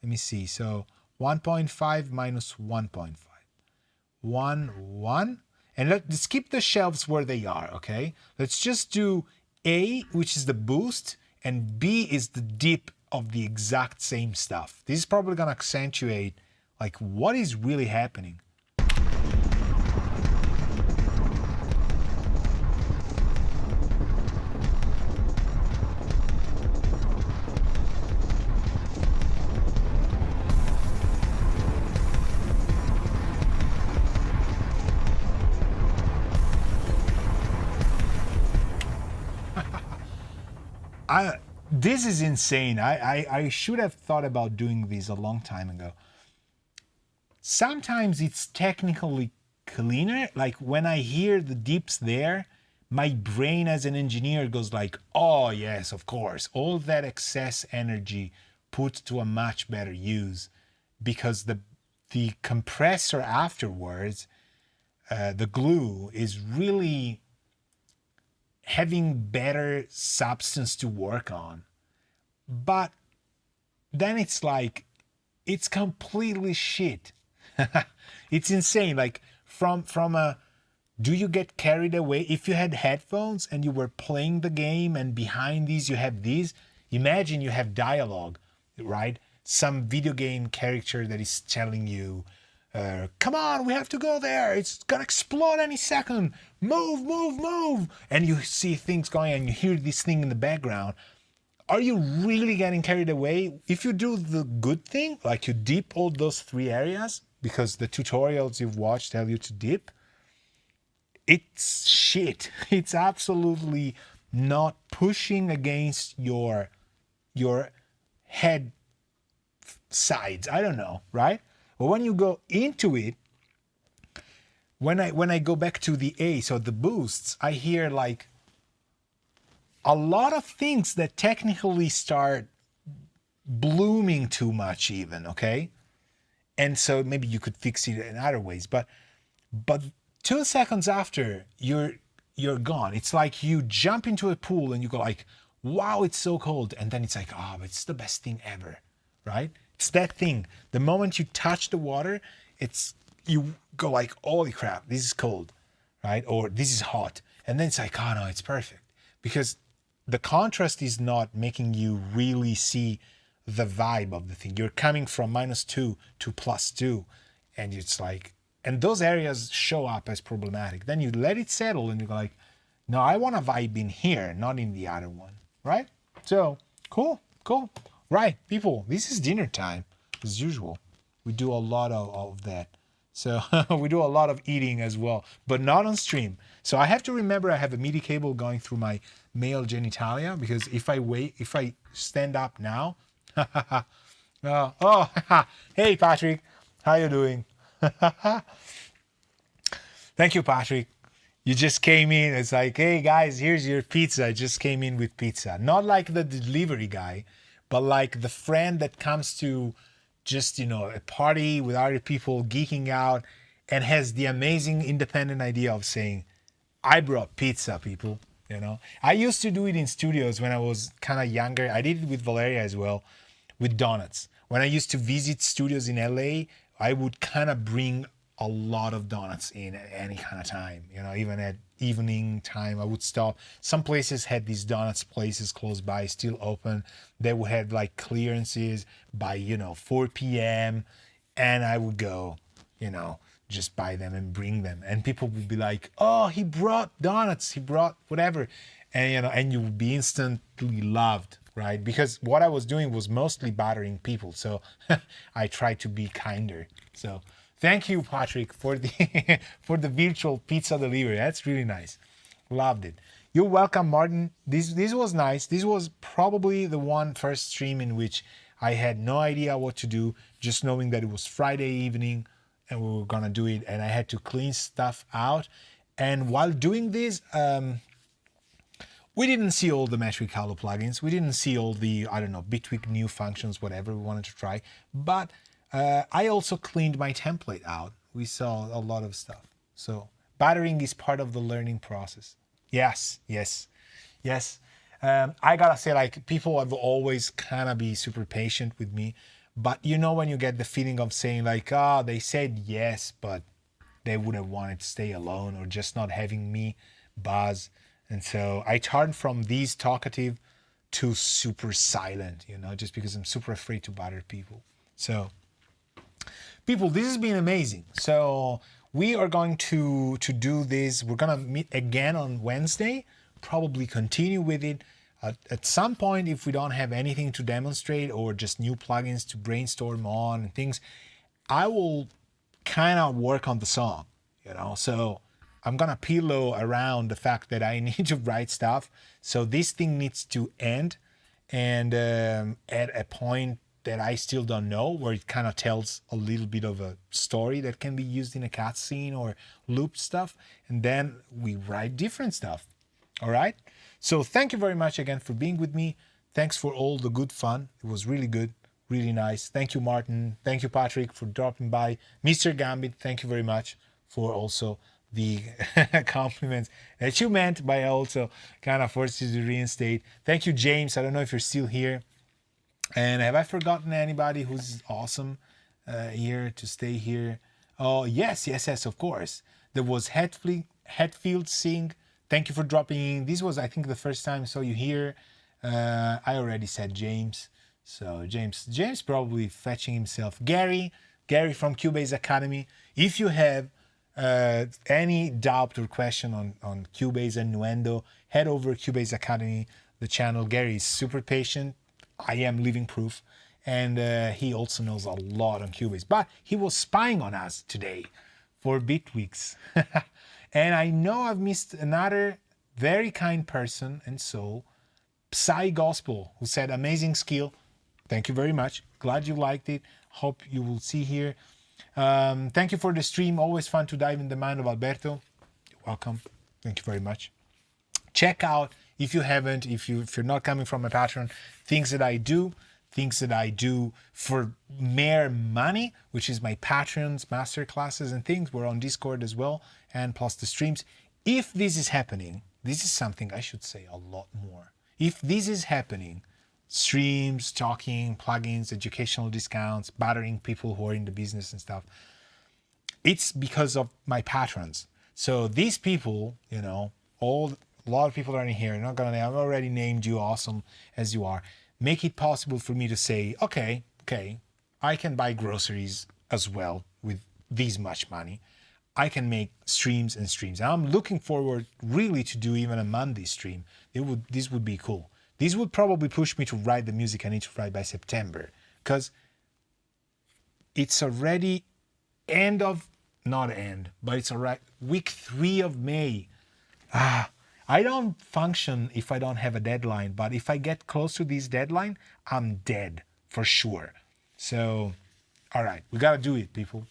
me see. So 1.5 minus 1.5. 1. And let's keep the shelves where they are, okay? Let's just do A, which is the boost, and B is the dip of the exact same stuff. This is probably gonna accentuate like what is really happening. This is insane. I should have thought about doing this a long time ago. Sometimes it's technically cleaner. Like when I hear the dips there, my brain as an engineer goes like, oh yes, of course. All that excess energy put to a much better use, because the compressor afterwards, the glue is really having better substance to work on. But then it's like, it's completely shit. It's insane. Like from a, do you get carried away? If you had headphones and you were playing the game and behind these you have these, imagine you have dialogue, right? Some video game character that is telling you, come on, we have to go there. It's gonna explode any second. Move, move, move. And you see things going and you hear this thing in the background. Are you really getting carried away? If you do the good thing, like you dip all those 3 areas, because the tutorials you've watched tell you to dip, it's shit. It's absolutely not pushing against your head sides. I don't know, right? But when you go into it, when I go back to the A, so the boosts, I hear like a lot of things that technically start blooming too much even, okay? And so maybe you could fix it in other ways, but 2 seconds after you're gone. It's like you jump into a pool and you go like, wow, it's so cold. And then it's like, oh, it's the best thing ever, right? It's that thing. The moment you touch the water, you go like, holy crap, this is cold, right? Or this is hot. And then it's like, oh no, it's perfect. Because the contrast is not making you really see the vibe of the thing. You're coming from -2 to +2, and it's like, and those areas show up as problematic. Then you let it settle and you go like, no, I want a vibe in here, not in the other one, right? So cool. Right, people, this is dinner time as usual. We do a lot of that. So we do a lot of eating as well, but not on stream. So I have to remember I have a MIDI cable going through my male genitalia, because if I stand up now, hey Patrick, how you doing? Thank you, Patrick. You just came in. It's like, hey guys, here's your pizza. I just came in with pizza. Not like the delivery guy, but like the friend that comes to just, you know, a party with other people geeking out, and has the amazing independent idea of saying, I brought pizza, people. You know, I used to do it in studios when I was kind of younger. I did it with Valeria as well, with donuts. When I used to visit studios in LA, I would kind of bring a lot of donuts in at any kind of time. You know, even at evening time, I would stop. Some places had these donuts places close by, still open. They would have like clearances by, you know, 4 p.m. And I would go, you know, just buy them and bring them, and people would be like, oh, he brought donuts, he brought whatever, and you know, and you would be instantly loved, right? Because what I was doing was mostly bothering people, so I tried to be kinder. So thank you, Patrick, for the for the virtual pizza delivery. That's really nice. Loved it. You're welcome, Martin. This was nice. This was probably the first stream in which I had no idea what to do, just knowing that it was Friday evening and we were gonna do it, and I had to clean stuff out. And while doing this, we didn't see all the Metric Halo plugins. We didn't see all the, I don't know, Bitwig new functions, whatever we wanted to try. But I also cleaned my template out. We saw a lot of stuff. So buttering is part of the learning process. Yes, yes, yes. I gotta say, like, people have always kind of be super patient with me. But you know, when you get the feeling of saying like, oh, they said yes, but they would have wanted to stay alone, or just not having me buzz. And so I turned from these talkative to super silent, you know, just because I'm super afraid to bother people. So people, this has been amazing. So we are going to do this. We're going to meet again on Wednesday, probably continue with it. At some point, if we don't have anything to demonstrate or just new plugins to brainstorm on and things, I will kind of work on the song, you know. So I'm gonna pillow around the fact that I need to write stuff. So this thing needs to end, and at a point that I still don't know, where it kind of tells a little bit of a story that can be used in a cutscene or loop stuff, and then we write different stuff. All right. So thank you very much again for being with me. Thanks for all the good fun. It was really good, really nice. Thank you, Martin. Thank you, Patrick, for dropping by. Mr. Gambit, thank you very much for also the compliments that you meant by also kind of forced you to reinstate. Thank you, James. I don't know if you're still here. And have I forgotten anybody who's awesome here to stay here? Oh, yes, yes, yes, of course. There was Hetfield Singh. Thank you for dropping in. This was, I think, the first time I saw you here. I already said James. So James probably fetching himself. Gary from Cubase Academy. If you have any doubt or question on Cubase and Nuendo, head over Cubase Academy, the channel. Gary is super patient. I am living proof. And he also knows a lot on Cubase. But he was spying on us today for Bitweeks. And I know I've missed another very kind person and soul, Psy Gospel, who said, amazing skill. Thank you very much. Glad you liked it. Hope you will see here. Thank you for the stream. Always fun to dive in the mind of Alberto. You're welcome. Thank you very much. Check out, if you haven't, if you're not coming from a Patreon, things that I do for mere money, which is my Patreons, masterclasses and things. We're on Discord as well, and plus the streams. If this is happening, this is something I should say a lot more. If this is happening, streams, talking, plugins, educational discounts, bothering people who are in the business and stuff, it's because of my patrons. So these people, you know, a lot of people are in here. I'm not gonna name, I've already named you, awesome as you are. Make it possible for me to say, okay, I can buy groceries as well with this much money. I can make streams and streams. And I'm looking forward really to do even a Monday stream. This would be cool. This would probably push me to write the music I need to write by September, because it's already it's alright, week 3 of May. I don't function if I don't have a deadline, but if I get close to this deadline, I'm dead for sure. So, all right, we gotta do it, people.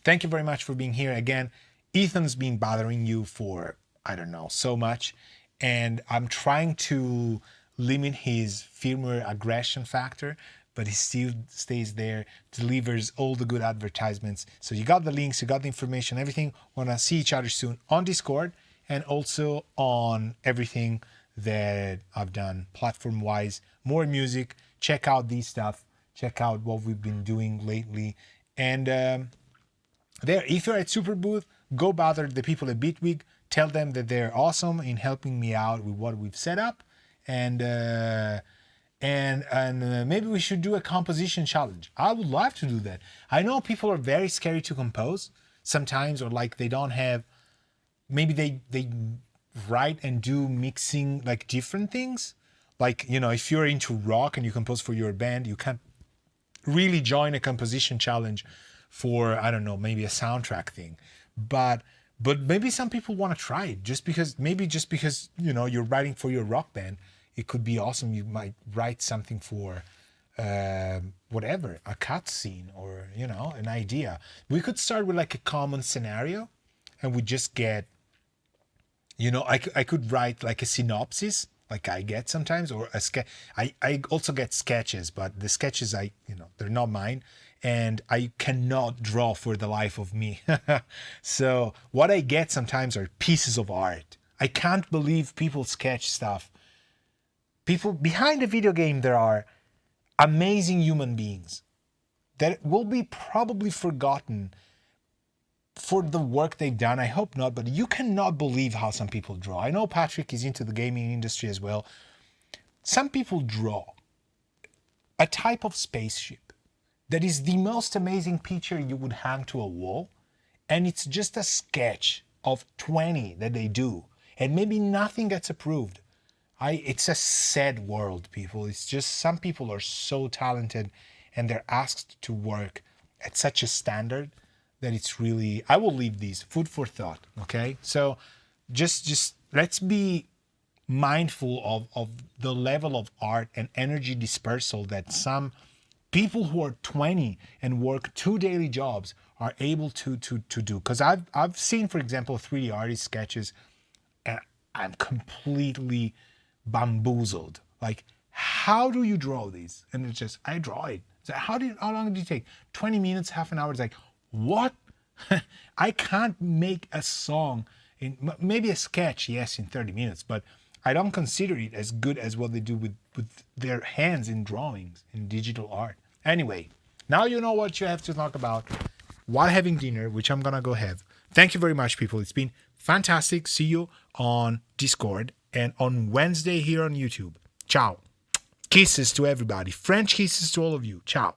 Thank you very much for being here again. Ethan's been bothering you for, I don't know, so much, and I'm trying to limit his firmware aggression factor, but he still stays there, delivers all the good advertisements. So you got the links, you got the information, everything. Want to see each other soon on Discord and also on everything that I've done platform-wise. More music. Check out these stuff. Check out what we've been doing lately. And there, if you're at Superbooth, go bother the people at Bitwig. Tell them that they're awesome in helping me out with what we've set up. And maybe we should do a composition challenge. I would love to do that. I know people are very scary to compose sometimes, or like they don't have, maybe they write and do mixing like different things. Like, you know, if you're into rock and you compose for your band, you can't really join a composition challenge for, I don't know, maybe a soundtrack thing. But maybe some people want to try it just because, you know, you're writing for your rock band. It could be awesome. You might write something for whatever, a cutscene or, you know, an idea. We could start with like a common scenario and we just get, you know, I could write like a synopsis like I get sometimes, or a sketch. I also get sketches, but the sketches you know, they're not mine. And I cannot draw for the life of me. So what I get sometimes are pieces of art. I can't believe people sketch stuff. People behind the video game, there are amazing human beings that will be probably forgotten for the work they've done. I hope not, but you cannot believe how some people draw. I know Patrick is into the gaming industry as well. Some people draw a type of spaceship that is the most amazing picture you would hang to a wall, and it's just a sketch of 20 that they do, and maybe nothing gets approved. It's a sad world, people. It's just some people are so talented and they're asked to work at such a standard that it's really, I will leave these food for thought. Okay. So just let's be mindful of the level of art and energy dispersal that some people who are 20 and work 2 daily jobs are able to do. Because I've seen, for example, 3D artist sketches, and I'm completely bamboozled. Like, how do you draw these? And it's just, I draw it. So how long did it take? 20 minutes, half an hour. It's like, what? I can't make a song in, maybe a sketch, yes, in 30 minutes, but I don't consider it as good as what they do with their hands in drawings, in digital art. Anyway, now you know what you have to talk about while having dinner, which I'm gonna go have. Thank you very much, people. It's been fantastic. See you on Discord and on Wednesday here on YouTube. Ciao. Kisses to everybody. French kisses to all of you. Ciao.